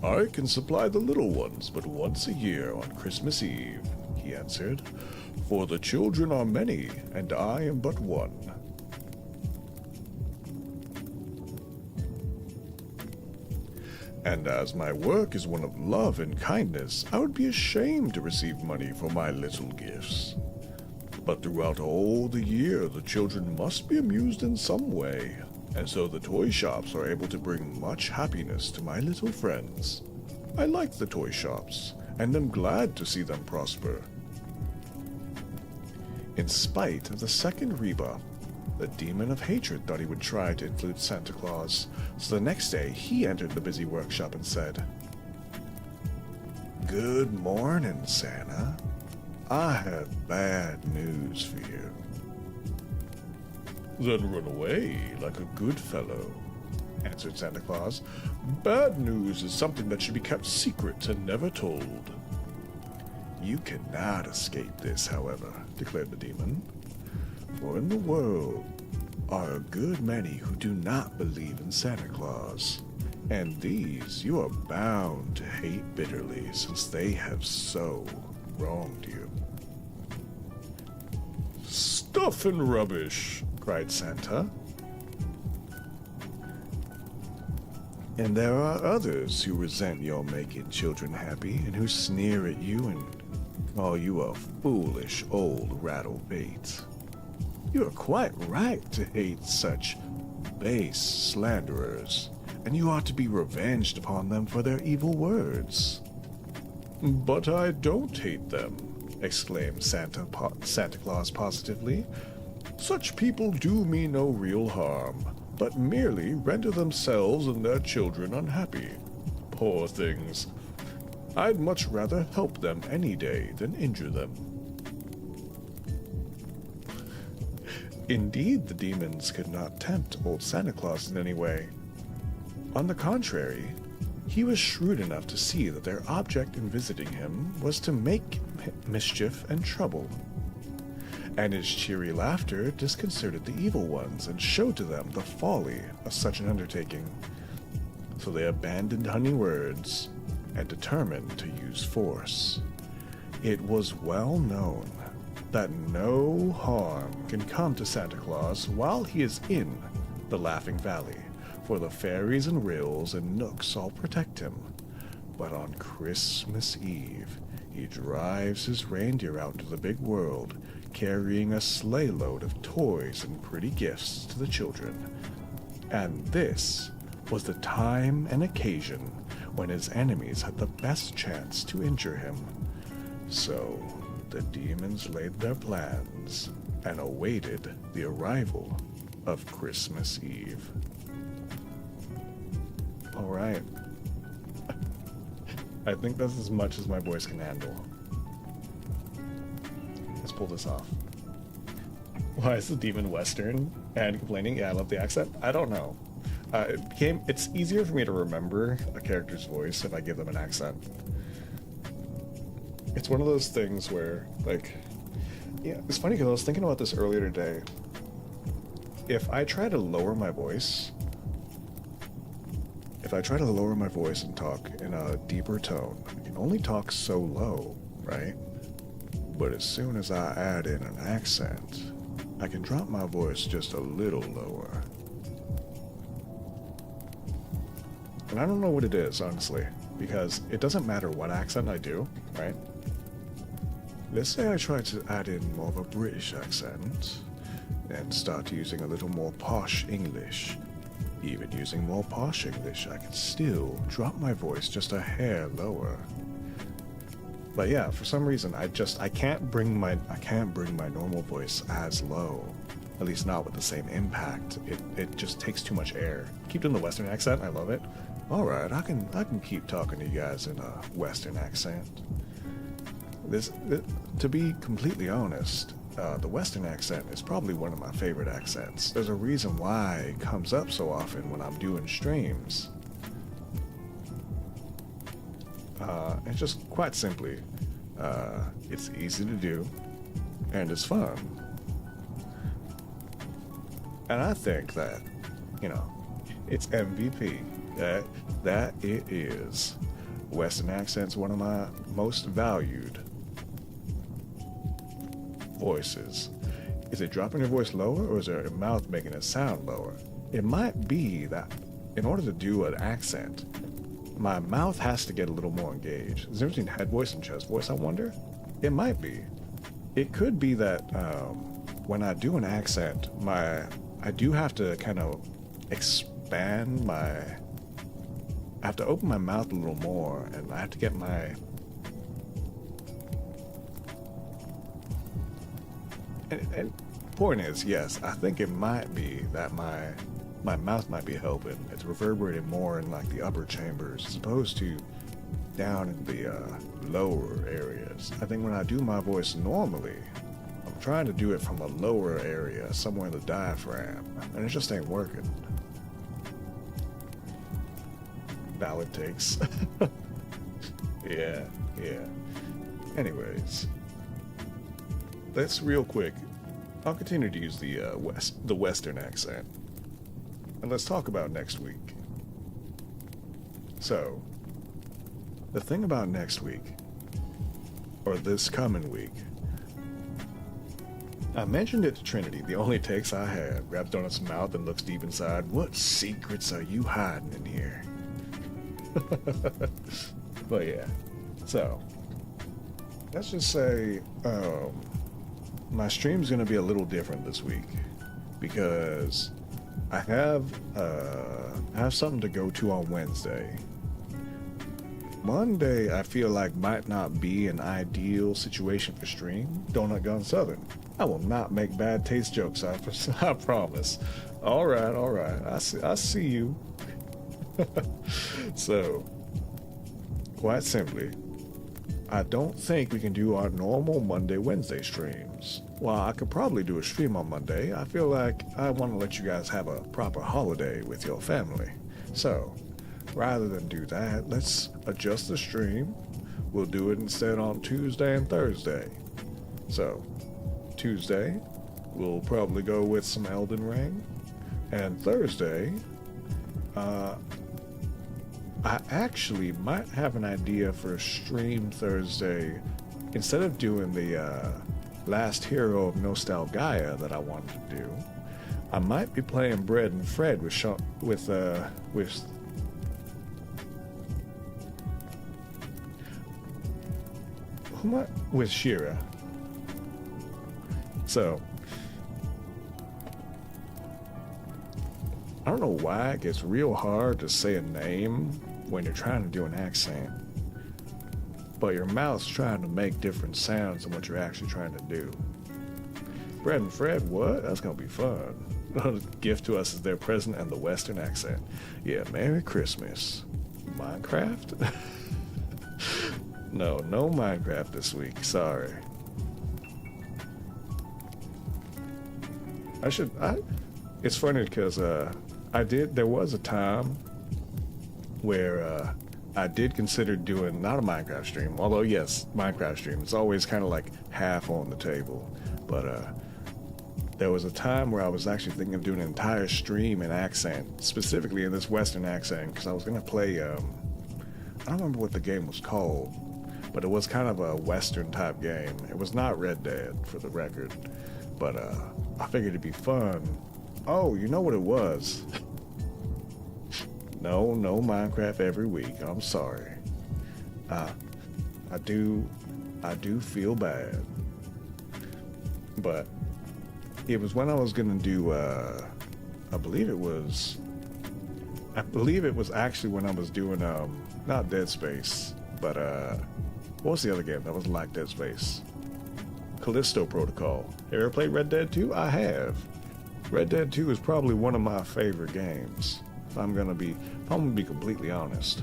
"I can supply the little ones but once a year on Christmas Eve," he answered, "for the children are many, and I am but one. And as my work is one of love and kindness, I would be ashamed to receive money for my little gifts. But throughout all the year, the children must be amused in some way, and so the toy shops are able to bring much happiness to my little friends. I like the toy shops, and am glad to see them prosper." In spite of the second rebuff, the demon of hatred thought he would try to influence Santa Claus, so the next day he entered the busy workshop and said, "Good morning, Santa. I have bad news for you." "Then run away like a good fellow," answered Santa Claus. "Bad news is something that should be kept secret and never told." "You cannot escape this, however," declared the demon. "For in the world are a good many who do not believe in Santa Claus, and these you are bound to hate bitterly since they have so wronged you." "Stuff and rubbish," cried Santa. "And there are others who resent your making children happy and who sneer at you and call you a foolish old rattle-pate. You are quite right to hate such base slanderers, and you ought to be revenged upon them for their evil words." "But I don't hate them," exclaimed Santa Claus positively. "Such people do me no real harm, but merely render themselves and their children unhappy. Poor things. I'd much rather help them any day than injure them." Indeed, the demons could not tempt old Santa Claus in any way. On the contrary, he was shrewd enough to see that their object in visiting him was to make mischief and trouble. And his cheery laughter disconcerted the evil ones and showed to them the folly of such an undertaking. So they abandoned honey words and determined to use force. It was well known that no harm can come to Santa Claus while he is in the Laughing Valley, for the fairies and rills and nooks all protect him. But on Christmas Eve, he drives his reindeer out into the big world, carrying a sleigh load of toys and pretty gifts to the children. And this was the time and occasion when his enemies had the best chance to injure him. So the demons laid their plans and awaited the arrival of Christmas Eve. All right. I think that's as much as my voice can handle. Let's pull this off. Why is the demon Western and complaining? Yeah, I love the accent. I don't know. It's easier for me to remember a character's voice if I give them an accent. It's one of those things where, like, yeah, it's funny because I was thinking about this earlier today. If I try to lower my voice, and talk in a deeper tone, I can only talk so low, right? But as soon as I add in an accent, I can drop my voice just a little lower. And I don't know what it is, honestly, because it doesn't matter what accent I do, right? Let's say I try to add in more of a British accent and start using a little more posh English. Even using more posh English, I can still drop my voice just a hair lower. But yeah, for some reason, I can't bring my normal voice as low. At least not with the same impact. It just takes too much air. Keep doing the Western accent. I love it. All right, I can keep talking to you guys in a Western accent. To be completely honest, the Western accent is probably one of my favorite accents. There's a reason why it comes up so often when I'm doing streams. It's just quite simply, it's easy to do, and it's fun. And I think that, it's MVP. That it is. Western accent's one of my most valued voices. Is it dropping your voice lower, or is your mouth making it sound lower? It might be that in order to do an accent, my mouth has to get a little more engaged. Is there between head voice and chest voice, I wonder? It might be. It could be that when I do an accent, I do have to kind of expand I have to open my mouth a little more, and I have to get my... And point is, yes, I think it might be that my mouth might be helping. It's reverberating more in like the upper chambers as opposed to down in the lower areas. I think when I do my voice normally, I'm trying to do it from a lower area, somewhere in the diaphragm, and it just ain't working. Valid takes. Yeah. Anyways, let's real quick. I'll continue to use the Western accent, and let's talk about next week. So, the thing about next week, or this coming week, I mentioned it to Trinity. The only takes I had, grabs Donut's mouth and looks deep inside. What secrets are you hiding in here? But yeah, so let's just say my stream's gonna be a little different this week because I have something to go to on Wednesday. Monday I feel like might not be an ideal situation for stream. Donut Gone Southern. I will not make bad taste jokes. I promise. All right. I see you. So, quite simply, I don't think we can do our normal Monday-Wednesday streams. While I could probably do a stream on Monday, I feel like I want to let you guys have a proper holiday with your family. So, rather than do that, let's adjust the stream. We'll do it instead on Tuesday and Thursday. So, Tuesday, we'll probably go with some Elden Ring. And Thursday, I actually might have an idea for a stream Thursday instead of doing the last hero of Nostalgia that I wanted to do, I might be playing Bread and Fred with Shira. So I don't know why it gets real hard to say a name when you're trying to do an accent, but your mouth's trying to make different sounds than what you're actually trying to do. Bread and Fred, what? That's gonna be fun. Gift to us is their present and the Western accent. Yeah, Merry Christmas. Minecraft? No Minecraft this week. Sorry. It's funny because there was a time where I did consider doing not a Minecraft stream, although yes, Minecraft stream. It's always kind of like half on the table, but there was a time where I was actually thinking of doing an entire stream in accent, specifically in this Western accent, because I was gonna play. I don't remember what the game was called, but it was kind of a Western type game. It was not Red Dead, for the record, but I figured it'd be fun. Oh, you know what it was? No Minecraft every week. I'm sorry. I do feel bad, but it was when I was gonna do. I believe it was actually when I was doing not Dead Space, but what was the other game that was like Dead Space? Callisto Protocol. Have you ever played Red Dead 2? I have. Red Dead 2 is probably one of my favorite games. If I'm gonna be completely honest.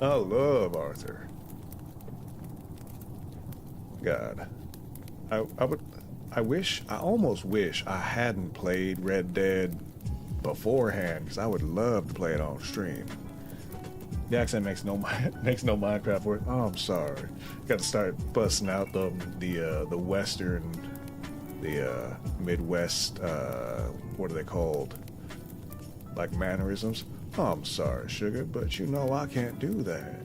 I love Arthur. God. I almost wish I hadn't played Red Dead beforehand, because I would love to play it on stream. The accent makes no Minecraft work. Oh, I'm sorry. Got to start busting out the Western, the Midwest. What are they called? Like mannerisms. Oh, I'm sorry, sugar, but you know I can't do that.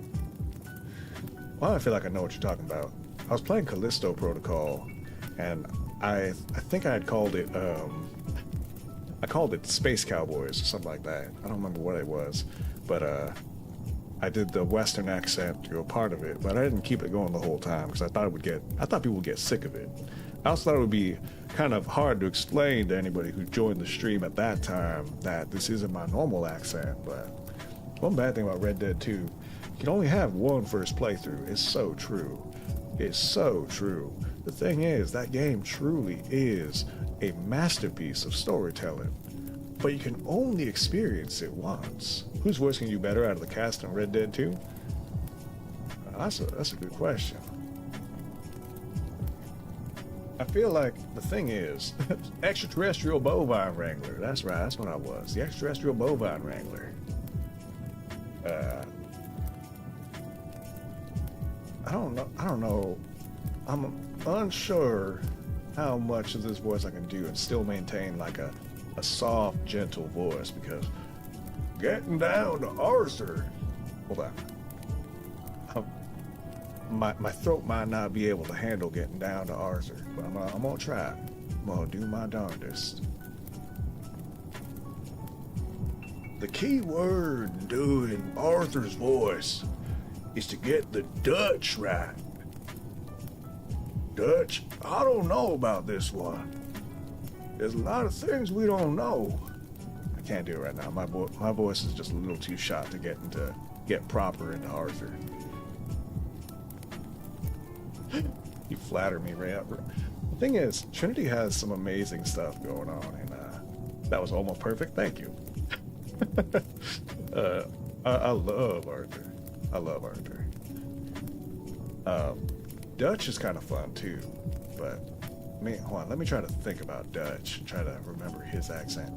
Well, I feel like I know what you're talking about. I was playing Callisto Protocol, and I think I had called it I called it Space Cowboys or something like that. I don't remember what it was, but I did the Western accent to a part of it, but I didn't keep it going the whole time because I thought people would get sick of it. I also thought it would be kind of hard to explain to anybody who joined the stream at that time that this isn't my normal accent. But one bad thing about Red Dead 2, you can only have one first playthrough. It's so true. It's so true. The thing is, that game truly is a masterpiece of storytelling, but you can only experience it once. Who's voicing you better out of the cast in Red Dead 2? That's a good question. I feel like the thing is, extraterrestrial bovine wrangler. That's right, that's what I was. The extraterrestrial bovine wrangler. I don't know. I'm unsure how much of this voice I can do and still maintain like a soft, gentle voice, because getting down to Arthur. Hold on. My throat might not be able to handle getting down to Arthur, but I'm gonna try. I'm gonna do my darndest. The key word in doing Arthur's voice is to get the Dutch right. Dutch, I don't know about this one. There's a lot of things we don't know. I can't do it right now. My voice is just a little too shot to get proper into Arthur. You flatter me, Ray. The thing is, Trinity has some amazing stuff going on, and that was almost perfect. Thank you. I love Arthur. I love Arthur. Dutch is kind of fun too, but hold on, let me try to think about Dutch, try to remember his accent.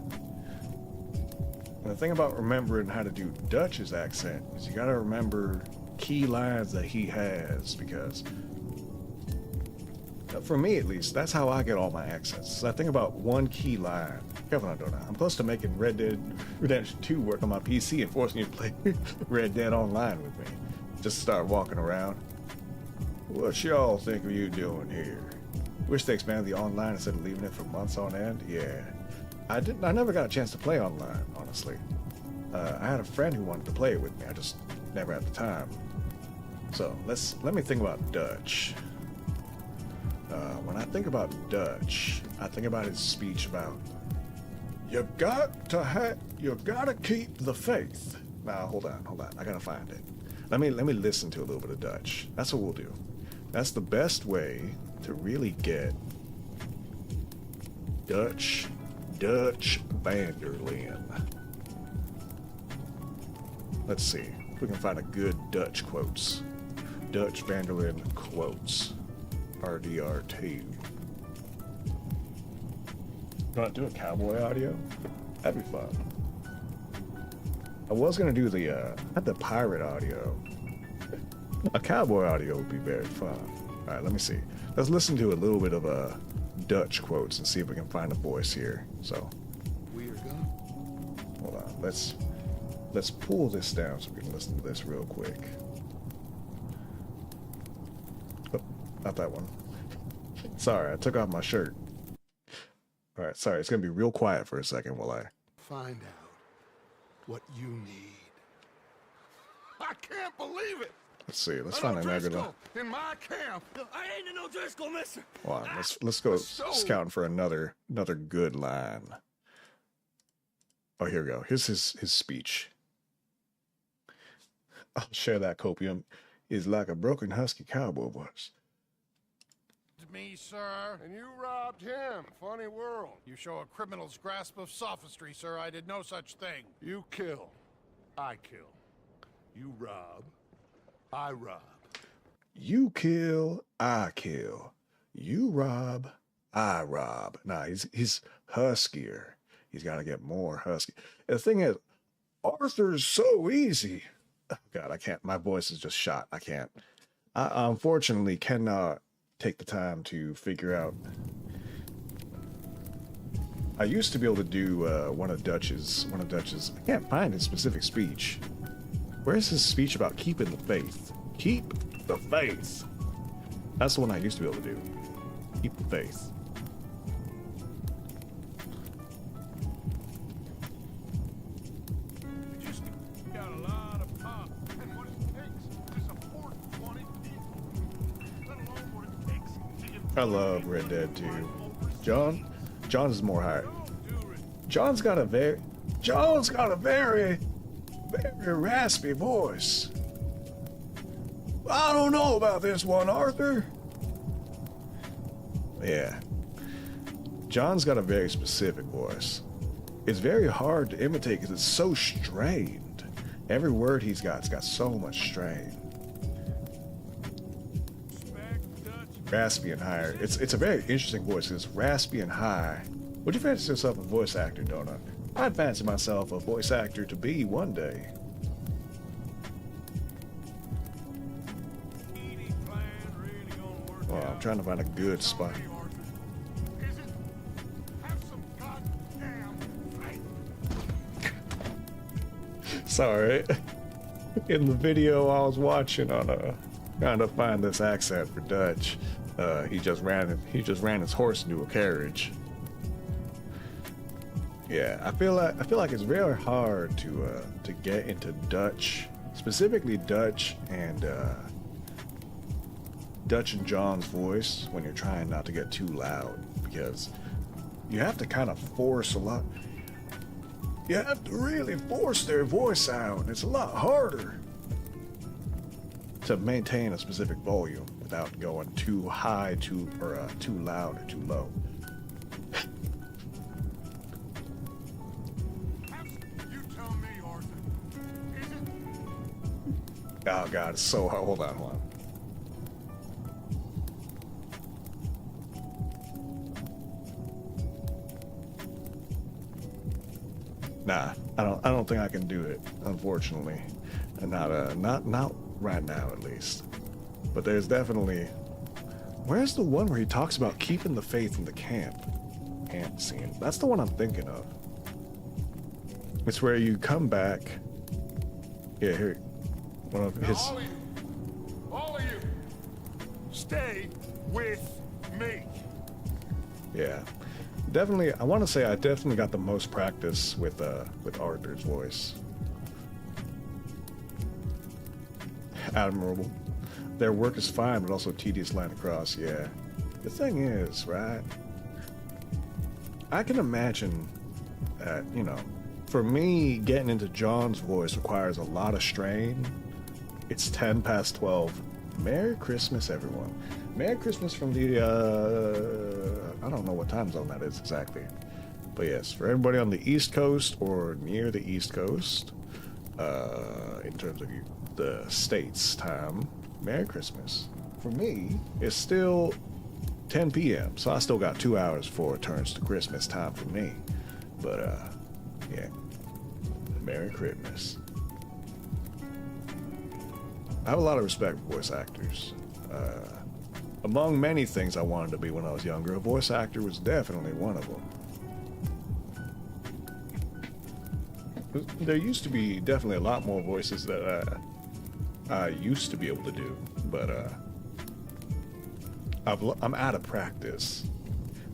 And the thing about remembering how to do Dutch's accent is you gotta remember key lines that he has, because for me at least, that's how I get all my accents. So I think about one key line. Careful not doing that. I'm close to making Red Dead Redemption 2 work on my PC and forcing you to play Red Dead Online with me. Just start walking around. What y'all think of you doing here? Wish they expanded the online instead of leaving it for months on end. Yeah, I never got a chance to play online, honestly. I had a friend who wanted to play it with me. I just never had the time. So let me think about Dutch. When I think about Dutch, I think about his speech about you gotta keep the faith. Now hold on, I gotta find it. Let me listen to a little bit of Dutch. That's what we'll do. That's the best way to really get Dutch Vanderlyn. Let's see if we can find a good Dutch quotes. Dutch Vanderlyn quotes. RDR2. You want to do a cowboy audio? That'd be fun. I was gonna do the pirate audio. A cowboy audio would be very fun. All right, let me see. Let's listen to a little bit of Dutch quotes and see if we can find a voice here. So, hold on. Let's pull this down so we can listen to this real quick. Oh, not that one. Sorry, I took off my shirt. All right, sorry. It's gonna be real quiet for a second while I find out what you need. I can't believe it. Let's see. Let's find an O'Driscoll in my camp. I ain't an O'Driscoll, mister. Hold on, let's go scouting for another good line. Oh, here we go. Here's his speech. I'll share that copium is like a broken husky cowboy voice. Me, sir. And you robbed him. Funny world. You show a criminal's grasp of sophistry, sir. I did no such thing. You kill. I kill. You rob. I rob. You kill. I kill. You rob. I rob. Nah, he's huskier. He's got to get more husky. And the thing is, Arthur's so easy. Oh, God, I can't. My voice is just shot. I can't. I unfortunately cannot take the time to figure out. I used to be able to do one of Dutch's. I can't find his specific speech. Where's his speech about keeping the faith? Keep the faith. That's the one I used to be able to do. Keep the faith. Got a lot of pop and what it takes to support 20 people. Let alone what it takes to get. I love Red Dead 2. John's more higher. John's got a very raspy voice. I don't know about this one, Arthur. Yeah. John's got a very specific voice. It's very hard to imitate because it's so strained. Every word he's got so much strain. Raspy and higher. It's a very interesting voice. It's raspy and high. Would you fancy yourself a voice actor, Donut? I'd fancy myself a voice actor to be one day. Well, I'm trying to find a good spot. Sorry. In the video I was watching on trying to find this accent for Dutch, he just ran his horse into a carriage. Yeah, I feel like it's very hard to get into Dutch, specifically Dutch and John's voice when you're trying not to get too loud, because you have to kind of force a lot. You have to really force their voice out. It's a lot harder to maintain a specific volume without going too high, too loud, or too low. You tell me, Arthur. Is it? Oh God, it's so hard. Hold on. Nah, I don't think I can do it, unfortunately. Not right now, at least. But there's definitely. Where's the one where he talks about keeping the faith in the camp scene? That's the one I'm thinking of. It's where you come back. Yeah, here. One of his. All of you, stay with me. Yeah, definitely. I want to say I definitely got the most practice with Arthur's voice. Admirable. Their work is fine, but also tedious line across. Yeah. The thing is, right? I can imagine that, you know, for me, getting into John's voice requires a lot of strain. It's 10 past 12. Merry Christmas, everyone. Merry Christmas from the, I don't know what time zone that is exactly. But yes, for everybody on the East Coast or near the East Coast, in terms of the States time, Merry Christmas. For me, it's still 10 p.m., so I still got 2 hours before it turns to Christmas time for me. But, yeah. Merry Christmas. I have a lot of respect for voice actors. Among many things I wanted to be when I was younger, a voice actor was definitely one of them. There used to be definitely a lot more voices that I used to be able to do, but I'm out of practice.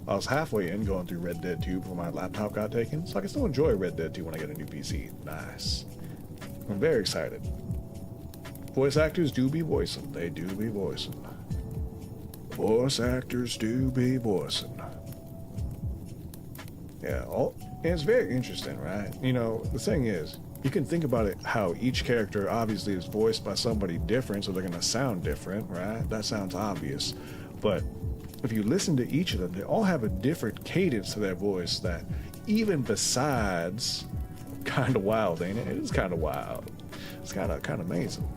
I was halfway in going through Red Dead 2 before my laptop got taken, so I can still enjoy Red Dead 2 when I get a new PC. Nice. I'm very excited. Voice actors do be voicing. They do be voicing. Voice actors do be voicing. Yeah, and it's very interesting, right? You know, the thing is, you can think about it how each character obviously is voiced by somebody different, so they're going to sound different, right? That sounds obvious. But if you listen to each of them, they all have a different cadence to their voice that even besides kind of wild, ain't it? It is kind of wild. It's kind of amazing.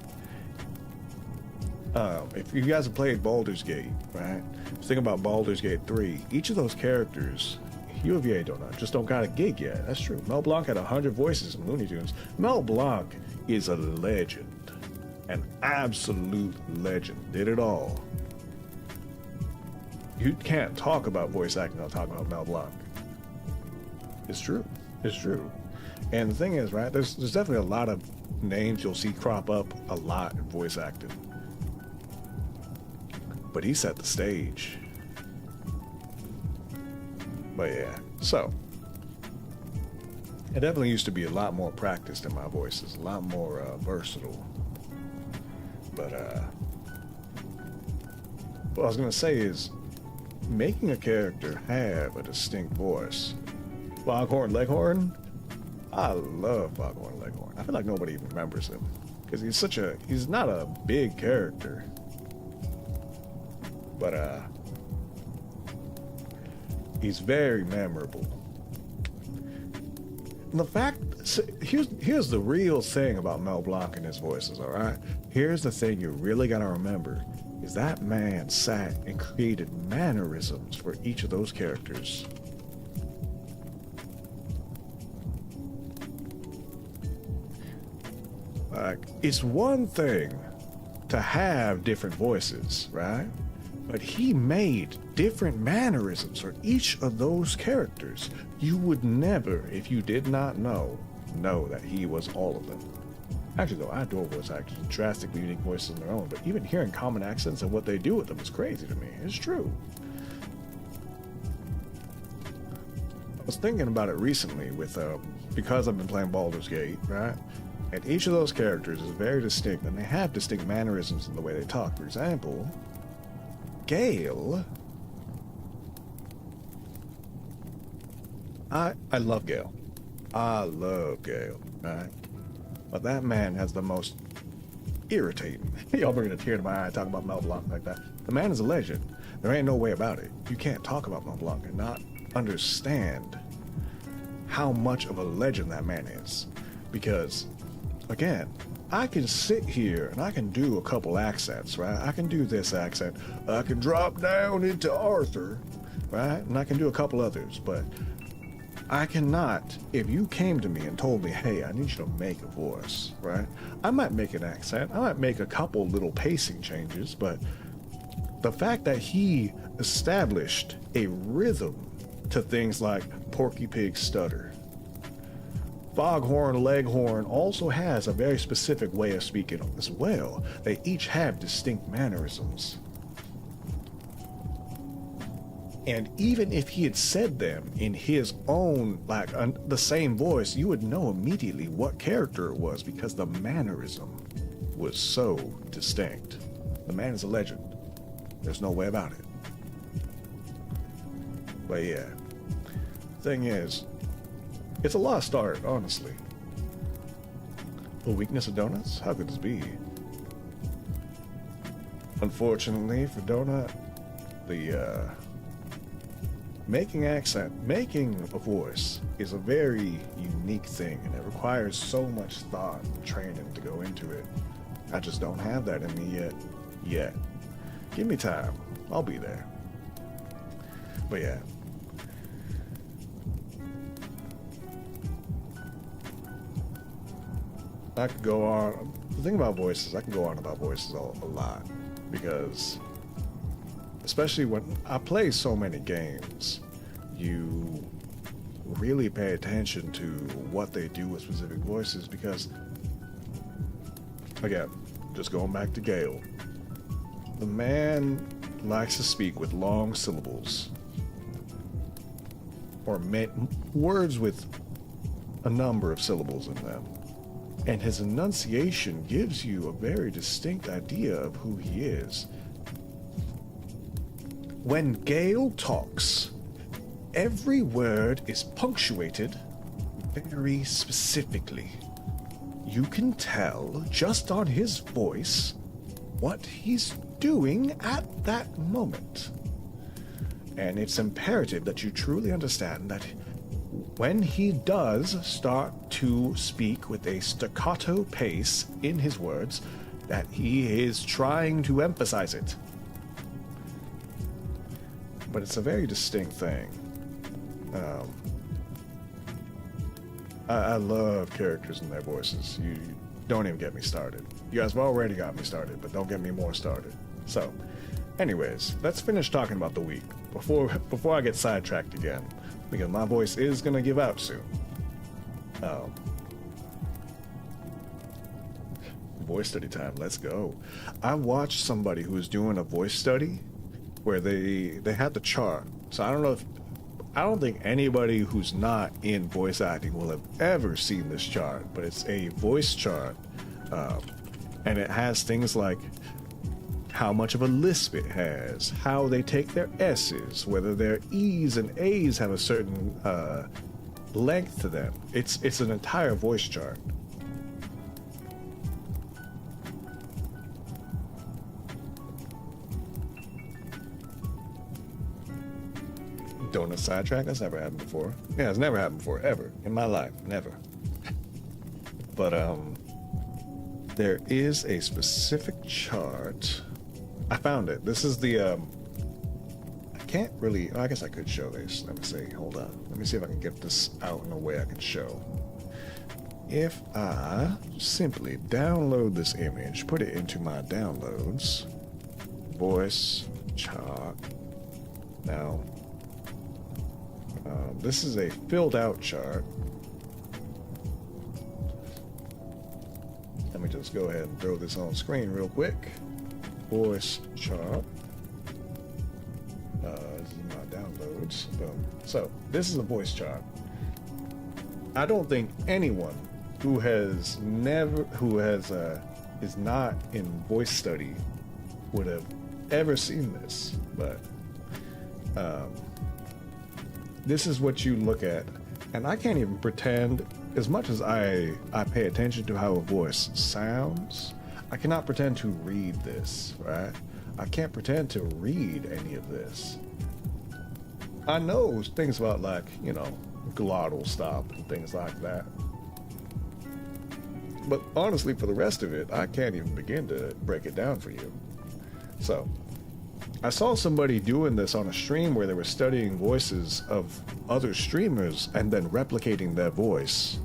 If you guys have played Baldur's Gate, right? Think about Baldur's Gate 3. Each of those characters, you of you just don't got a gig yet. That's true. Mel Blanc had 100 voices in Looney Tunes. Mel Blanc is a legend. An absolute legend. Did it all. You can't talk about voice acting without talking about Mel Blanc. It's true. It's true. And the thing is, right, there's definitely a lot of names you'll see crop up a lot in voice acting. But he set the stage. But yeah, so it definitely used to be a lot more practiced in my voices, a lot more versatile. But what I was gonna say is making a character have a distinct voice. Foghorn Leghorn, I love Foghorn Leghorn. I feel like nobody even remembers him because he's not a big character. But he's very memorable. And the fact, here's the real thing about Mel Blanc and his voices, all right? Here's the thing you really got to remember, is that man sat and created mannerisms for each of those characters. Like, it's one thing to have different voices, right? But he made different mannerisms for each of those characters. You would never, if you did not know that he was all of them. Actually, though, I adore voice actors with drastically unique voices of their own, but even hearing common accents and what they do with them is crazy to me. It's true. I was thinking about it recently with, because I've been playing Baldur's Gate, right? And each of those characters is very distinct, and they have distinct mannerisms in the way they talk. For example, Gale. I love Gale. I love Gale, right? But that man has the most irritating. Y'all bringing a tear to my eye talking about Mel Blanc like that. The man is a legend. There ain't no way about it. You can't talk about Mel Blanc and not understand how much of a legend that man is. Because, again, I can sit here and I can do a couple accents, right? I can do this accent. I can drop down into Arthur, right? And I can do a couple others, but I cannot, if you came to me and told me, hey, I need you to make a voice, right? I might make an accent. I might make a couple little pacing changes, but the fact that he established a rhythm to things like Porky Pig stutter, Foghorn Leghorn also has a very specific way of speaking as well. They each have distinct mannerisms. And even if he had said them in his own, like, the same voice, you would know immediately what character it was because the mannerism was so distinct. The man is a legend. There's no way about it. But yeah, thing is, it's a lost art, honestly. A weakness of donuts? How could this be? Unfortunately for Donut, the making a voice is a very unique thing, and it requires so much thought and training to go into it. I just don't have that in me yet. Give me time. I'll be there. But yeah. I could go on. The thing about voices, I can go on about voices a lot, because especially when I play so many games, you really pay attention to what they do with specific voices, because, again, just going back to Gale, the man likes to speak with long syllables, or words with a number of syllables in them. And his enunciation gives you a very distinct idea of who he is. When Gale talks, every word is punctuated very specifically. You can tell just on his voice what he's doing at that moment. And it's imperative that you truly understand that when he does start to speak with a staccato pace in his words, that he is trying to emphasize it. But it's a very distinct thing. I love characters and their voices. You don't even get me started. You guys have already got me started, but don't get me more started. So, anyways, let's finish talking about the week before I get sidetracked again, because my voice is gonna give out soon. Voice study time, let's go. I watched somebody who was doing a voice study where they had the chart. So I don't think anybody who's not in voice acting will have ever seen this chart, but it's a voice chart, and it has things like how much of a lisp it has, how they take their S's, whether their E's and A's have a certain length to them. It's an entire voice chart. Donut sidetrack? That's never happened before. Yeah, it's never happened before, ever. In my life, never. But, there is a specific chart. I found it. This is the, I can't really, I guess I could show this. Let me see, hold on. Let me see if I can get this out in a way I can show. If I simply download this image, put it into my downloads, voice chart. Now, this is a filled out chart. Let me just go ahead and throw this on screen real quick. Voice chart. This is my downloads. Boom. So this is a voice chart. I don't think anyone who is not in voice study would have ever seen this, but this is what you look at, and I can't even pretend, as much as I pay attention to how a voice sounds, I cannot pretend to read this, right? I can't pretend to read any of this. I know things about, like, you know, glottal stop and things like that. But honestly, for the rest of it, I can't even begin to break it down for you. So, I saw somebody doing this on a stream where they were studying voices of other streamers and then replicating their voice.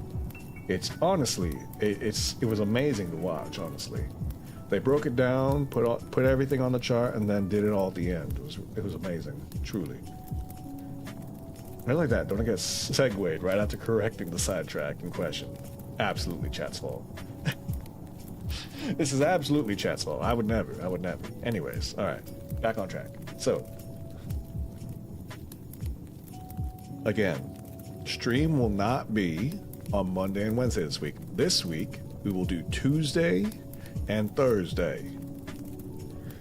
It's honestly, it was amazing to watch, honestly. They broke it down, put everything on the chart, and then did it all at the end. It was amazing, truly. I like that. Don't get segued right after correcting the sidetrack in question. Absolutely chat's fault. This is absolutely chat's fault. I would never. Anyways, alright. Back on track. So, again, stream will not be on Monday and Wednesday this week. This week, we will do Tuesday and Thursday.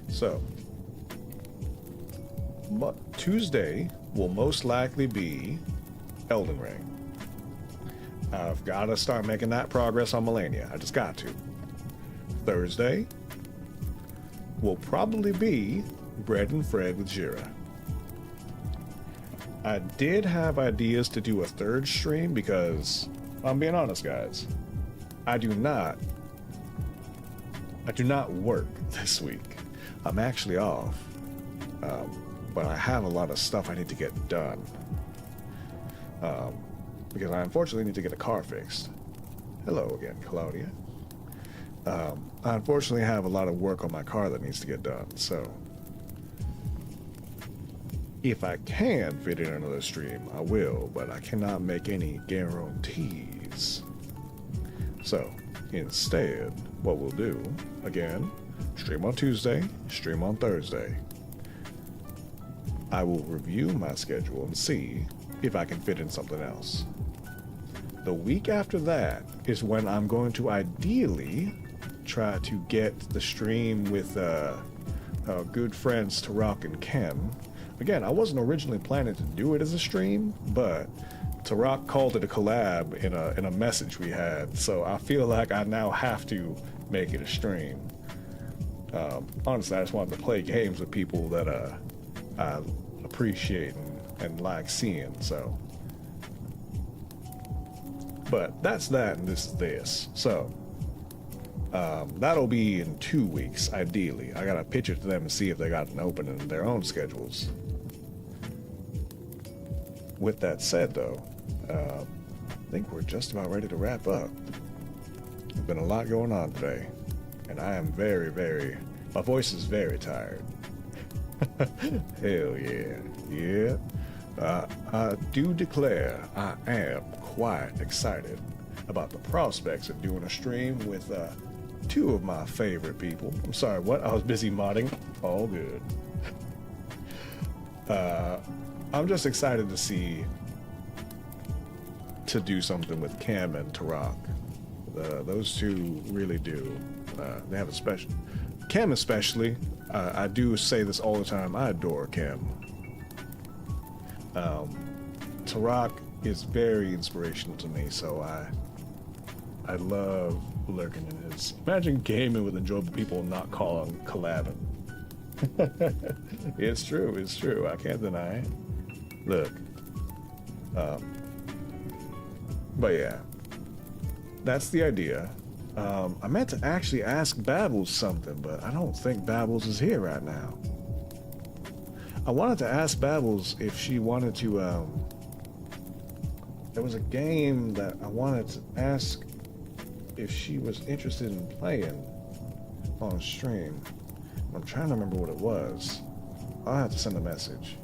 So, Tuesday will most likely be Elden Ring. I've got to start making that progress on Melania. I just got to. Thursday will probably be Bread and Fred with Jira. I did have ideas to do a third stream because, I'm being honest, guys, I do not work this week. I'm actually off, but I have a lot of stuff I need to get done because I unfortunately need to get a car fixed. Hello again, Claudia. I unfortunately have a lot of work on my car that needs to get done, so if I can fit in another stream, I will, but I cannot make any guarantees. So, instead, what we'll do, again, stream on Tuesday, stream on Thursday. I will review my schedule and see if I can fit in something else. The week after that is when I'm going to ideally try to get the stream with our good friends Tarak and Ken. Again, I wasn't originally planning to do it as a stream, but Tarak called it a collab in a message we had, so I feel like I now have to make it a stream. Honestly, I just wanted to play games with people that I appreciate and like seeing, so. But that's that, and this is this. So, that'll be in 2 weeks, ideally. I gotta pitch it to them and see if they got an opening in their own schedules. With that said, though, I think we're just about ready to wrap up. There's been a lot going on today, and I am my voice is very tired. Hell yeah, yeah. I do declare I am quite excited about the prospects of doing a stream with two of my favorite people. I'm sorry, what? I was busy modding. All good. I'm just excited to do something with Cam and Tarak. Those two really do. They have a special. Cam especially. I do say this all the time. I adore Cam. Tarak is very inspirational to me, so I love lurking in his. Imagine gaming with enjoyable people and not calling collabing. It's true. I can't deny it. Look. But yeah. That's the idea. I meant to actually ask Babbles something, but I don't think Babbles is here right now. I wanted to ask Babbles if she wanted to, there was a game that I wanted to ask if she was interested in playing on stream. I'm trying to remember what it was. I'll have to send a message.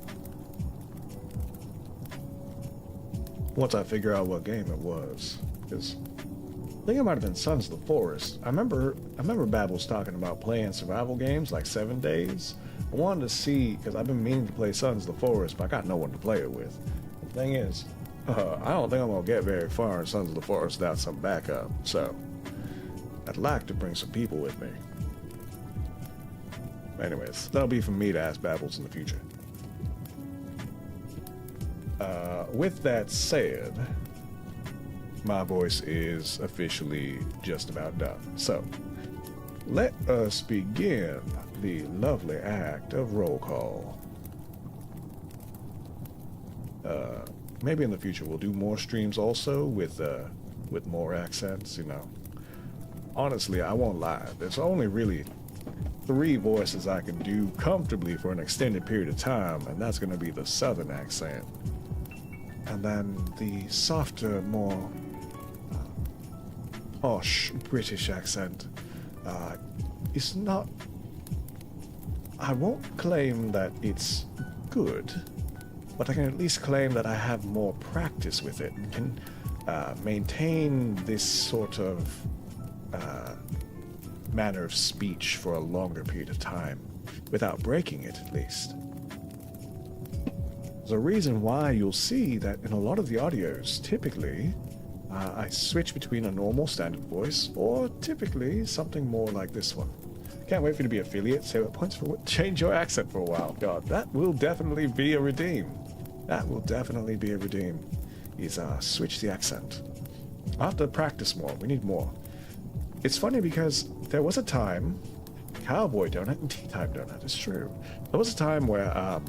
Once I figure out what game it was. Because I think it might have been Sons of the Forest. I remember Babbles talking about playing survival games like 7 Days. I wanted to see, because I've been meaning to play Sons of the Forest, but I got no one to play it with. The thing is, I don't think I'm going to get very far in Sons of the Forest without some backup, so I'd like to bring some people with me. Anyways, that'll be for me to ask Babbles in the future. With that said, my voice is officially just about done. So, let us begin the lovely act of roll call. Maybe in the future we'll do more streams also with more accents, you know. Honestly, I won't lie. There's only really 3 voices I can do comfortably for an extended period of time, and that's going to be the Southern accent. And then the softer, more posh British accent. It's not... I won't claim that it's good, but I can at least claim that I have more practice with it and can maintain this sort of manner of speech for a longer period of time without breaking it, at least. There's a reason why you'll see that in a lot of the audios, typically, I switch between a normal standard voice or typically something more like this one. Can't wait for you to be affiliate, save up points for change your accent for a while. God, that will definitely be a redeem. That will definitely be a redeem. Is switch the accent. I'll have to practice more. We need more. It's funny because there was a time, Cowboy Donut and Tea Time Donut, it's true. There was a time where,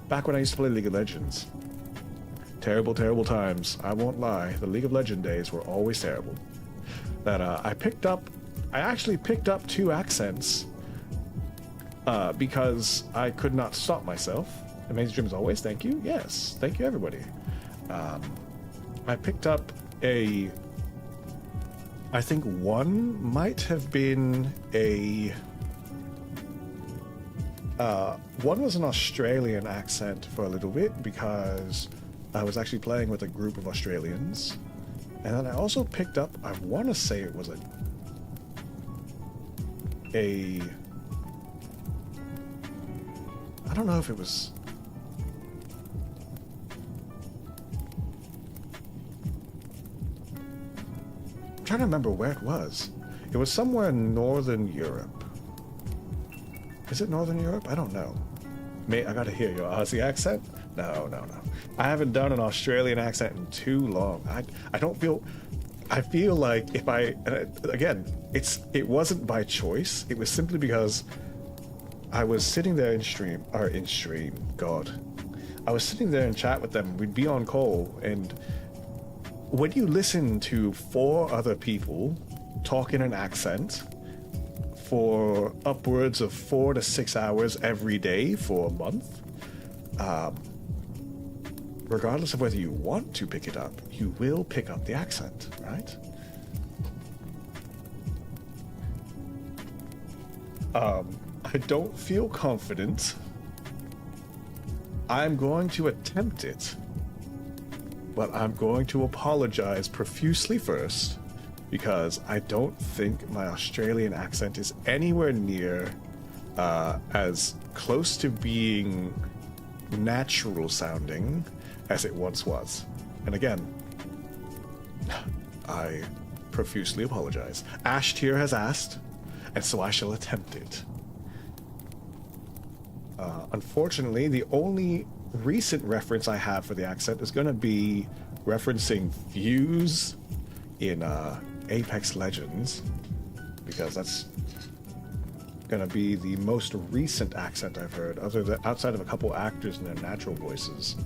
back when I used to play League of Legends, terrible, terrible times, I won't lie, the League of Legends days were always terrible. That I actually picked up 2 accents because I could not stop myself. Amazing Dream as always, thank you. Yes, thank you everybody. I picked up I think one might have been one was an Australian accent for a little bit because I was actually playing with a group of Australians. And then I also picked up, I want to say it was I don't know if it was... I'm trying to remember where it was. It was somewhere in Northern Europe. Is it Northern Europe? I don't know. Mate, I gotta hear your Aussie accent. No. I haven't done an Australian accent in too long. I don't feel... I feel like if I... Again, it wasn't by choice. It was simply because I was sitting there in stream... God. I was sitting there and chat with them. We'd be on call, and when you listen to 4 other people talk in an accent for upwards of 4 to 6 hours every day for a month, regardless of whether you want to pick it up, you will pick up the accent, right? I don't feel confident. I'm going to attempt it, but I'm going to apologize profusely first, because I don't think my Australian accent is anywhere near as close to being natural sounding as it once was. And again, I profusely apologize. Ash Tier has asked, and so I shall attempt it. Unfortunately, the only recent reference I have for the accent is going to be referencing Fuse in Apex Legends, because that's going to be the most recent accent I've heard, outside of a couple actors and their natural voices.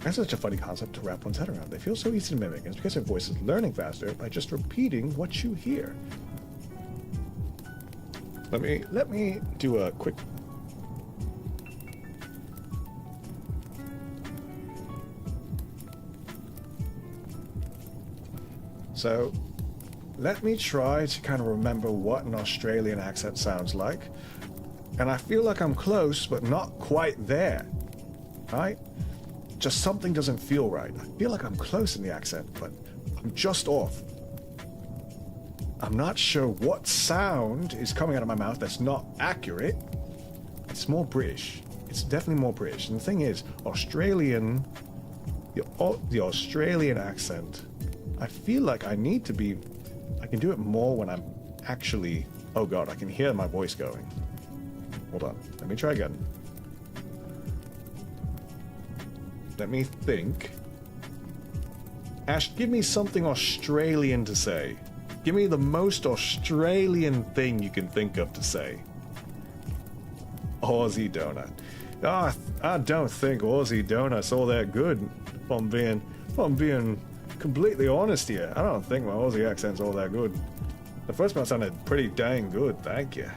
That's such a funny concept to wrap one's head around. They feel so easy to mimic, and it's because their voice is learning faster by just repeating what you hear. Let me do a quick... So, let me try to kind of remember what an Australian accent sounds like. And I feel like I'm close, but not quite there. Right? Just something doesn't feel right. I feel like I'm close in the accent, but I'm just off. I'm not sure what sound is coming out of my mouth that's not accurate. It's more British. It's definitely more British. And the thing is, the Australian accent, I feel like I need to be... I can do it more when I'm actually... Oh god, I can hear my voice going. Hold on. Let me try again. Let me think. Ash, give me something Australian to say. Give me the most Australian thing you can think of to say. Aussie donut. I don't think Aussie donut's all that good, if I'm being completely honest here. I don't think my Aussie accent's all that good. The first one sounded pretty dang good, thank you.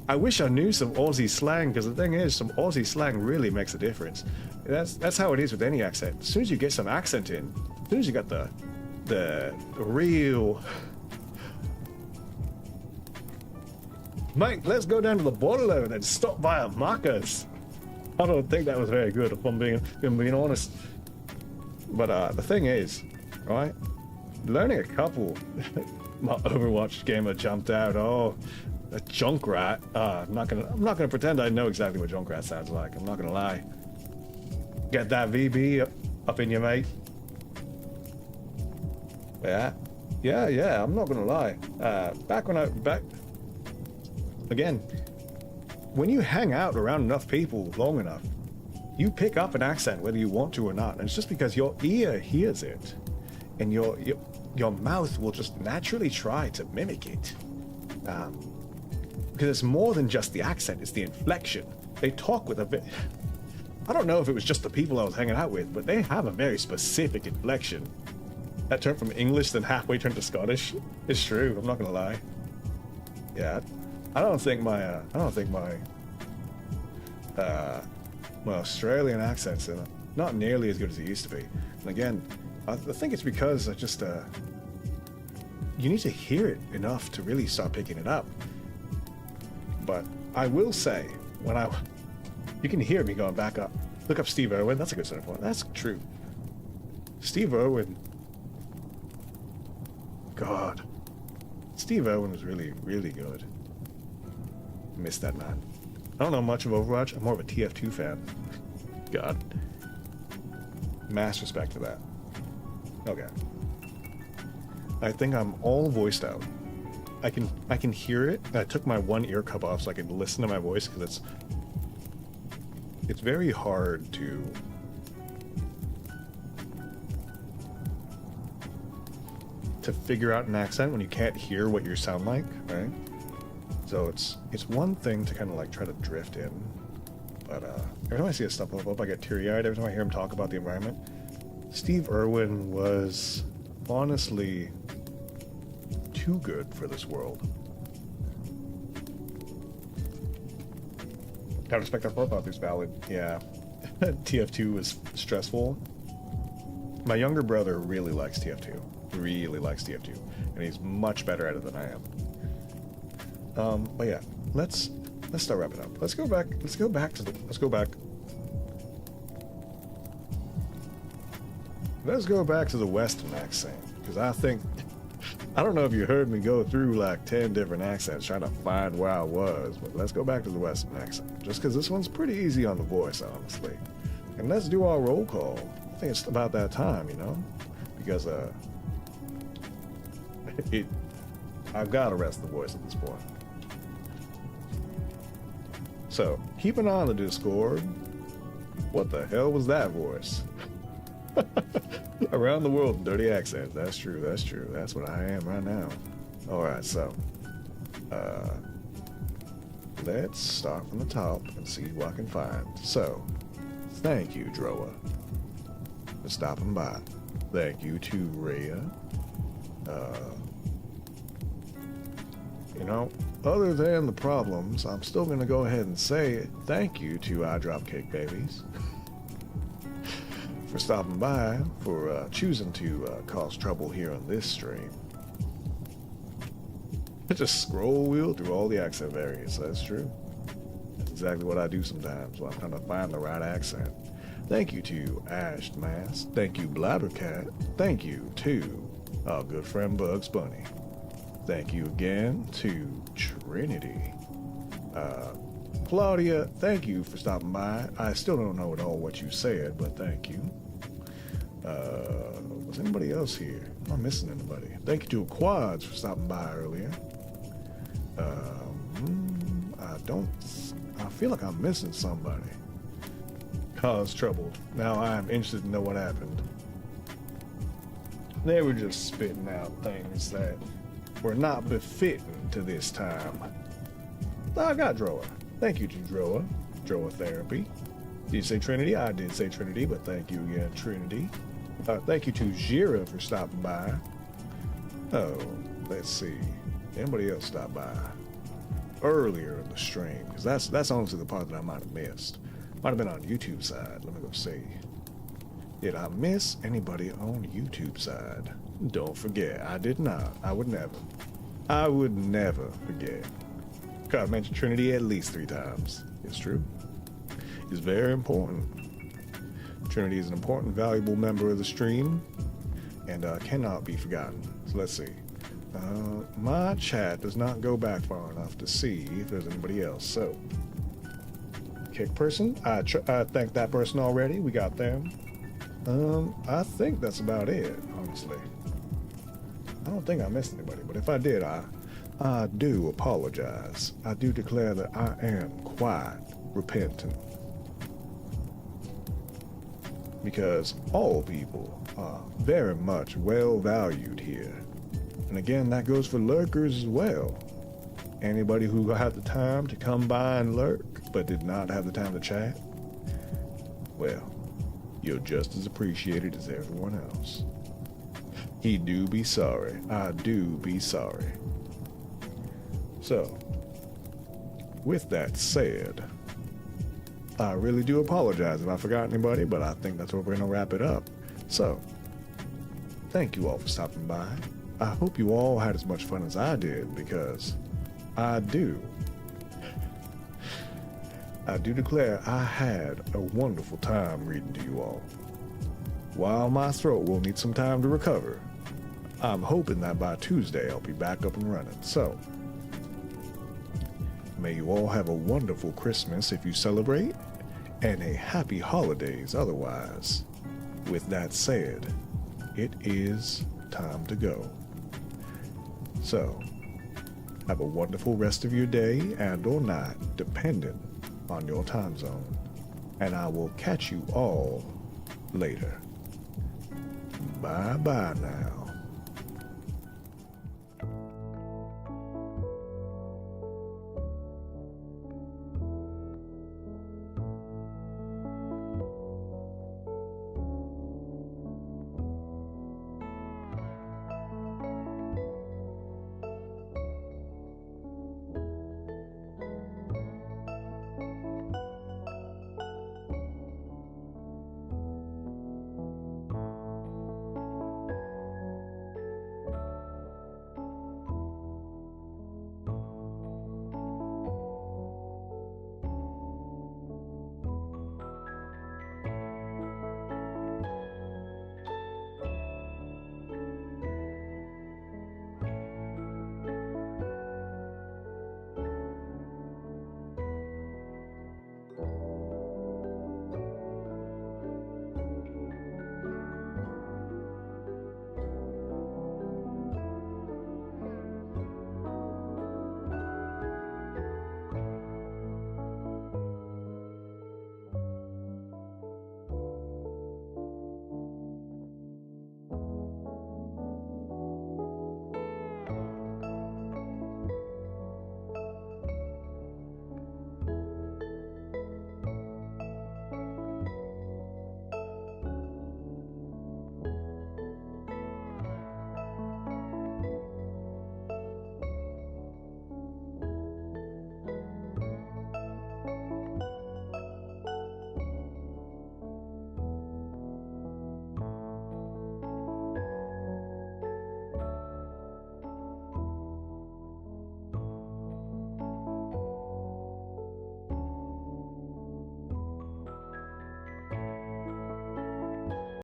I wish I knew some Aussie slang, because the thing is, some Aussie slang really makes a difference. That's how it is with any accent. As soon as you get some accent in, as soon as you got the real... Mate, let's go down to the border and stop by at Macca's. I don't think that was very good, if I'm being honest. But the thing is, right? Learning a couple. My Overwatch gamer jumped out. Oh, a Junkrat. I'm not gonna pretend I know exactly what Junkrat sounds like. I'm not gonna lie. Get that VB up in your mate. Yeah. I'm not gonna lie. Back again, when you hang out around enough people long enough, you pick up an accent whether you want to or not, and it's just because your ear hears it, and your mouth will just naturally try to mimic it. Because it's more than just the accent; it's the inflection. They talk with a bit. I don't know if it was just the people I was hanging out with, but they have a very specific inflection. That turned from English, then halfway turned to Scottish. It's true. I'm not gonna lie. Yeah, I don't think my my Australian accent's not nearly as good as it used to be. And again, I think it's because I just you need to hear it enough to really start picking it up. But I will say, you can hear me going back up. Look up Steve Irwin. That's a good starting point. That's true. Steve Irwin. God. Steve Irwin was really, really good. Missed that man. I don't know much of Overwatch. I'm more of a TF2 fan. God. Mass respect to that. Okay. I think I'm all voiced out. I can hear it. I took my one ear cup off so I could listen to my voice, because it's very hard to figure out an accent when you can't hear what you sound like, right? So it's one thing to kind of like try to drift in, but every time I see his stuff pop up, I get teary-eyed. Every time I hear him talk about the environment. Steve Irwin was honestly too good for this world. Gotta respect that profile through's valid. Yeah. TF2 was stressful. My younger brother really likes TF2. Really likes TF2. And he's much better at it than I am. But yeah, let's start wrapping up. Let's go back to the Western accent, because I don't know if you heard me go through like 10 different accents trying to find where I was, but let's go back to the Western accent, just because this one's pretty easy on the voice, honestly. And let's do our roll call. I think it's about that time, you know, because I've got to rest the voice at this point. So keep an eye on the Discord. What the hell was that voice? Around the world in dirty accents. That's true. That's what I am right now. All right, so let's start from the top and see what I can find. So, thank you, Droa, for stopping by. Thank you to Rhea. You know, other than the problems, I'm still going to go ahead and say thank you to iDropCake Babies for stopping by, for choosing to cause trouble here on this stream. Just scroll wheel through all the accent variants. That's true. That's exactly what I do sometimes when I'm trying to find the right accent. Thank you to Ash Mass. Thank you, Blabbercat. Thank you to our good friend Bugs Bunny. Thank you again to Trinity. Claudia, thank you for stopping by. I still don't know at all what you said, but thank you. Was anybody else here? Am I missing anybody? Thank you to Quads for stopping by earlier. I feel like I'm missing somebody. Cause trouble. Now I'm interested to know what happened. They were just spitting out things that were not befitting to this time. I got Droa. Thank you to Droa. Droa Therapy. Did you say Trinity? I did say Trinity, but thank you again, Trinity. Thank you to Jira for stopping by. Oh, let's see. Anybody else stop by earlier in the stream? Because that's honestly the part that I might have missed. Might have been on YouTube side. Let me go see. Did I miss anybody on YouTube side? Don't forget, I did not. I would never forget. I mentioned Trinity at least 3 times. It's true. is very important. Trinity is an important, valuable member of the stream and cannot be forgotten. So let's see. My chat does not go back far enough to see if there's anybody else. So, kick person. I thanked that person already. We got them. I think that's about it, honestly. I don't think I missed anybody, but if I did, I do apologize. I do declare that I am quite repentant. Because all people are very much well valued here. And again, that goes for lurkers as well. Anybody who had the time to come by and lurk, but did not have the time to chat, well, you're just as appreciated as everyone else. He do be sorry. I do be sorry. So, with that said, I really do apologize if I forgot anybody, but I think that's where we're going to wrap it up. So, thank you all for stopping by. I hope you all had as much fun as I did, because I do declare I had a wonderful time reading to you all. While my throat will need some time to recover, I'm hoping that by Tuesday I'll be back up and running. So, may you all have a wonderful Christmas if you celebrate, and a happy holidays otherwise. With that said, it is time to go. So, have a wonderful rest of your day and or night, depending on your time zone. And I will catch you all later. Bye-bye now.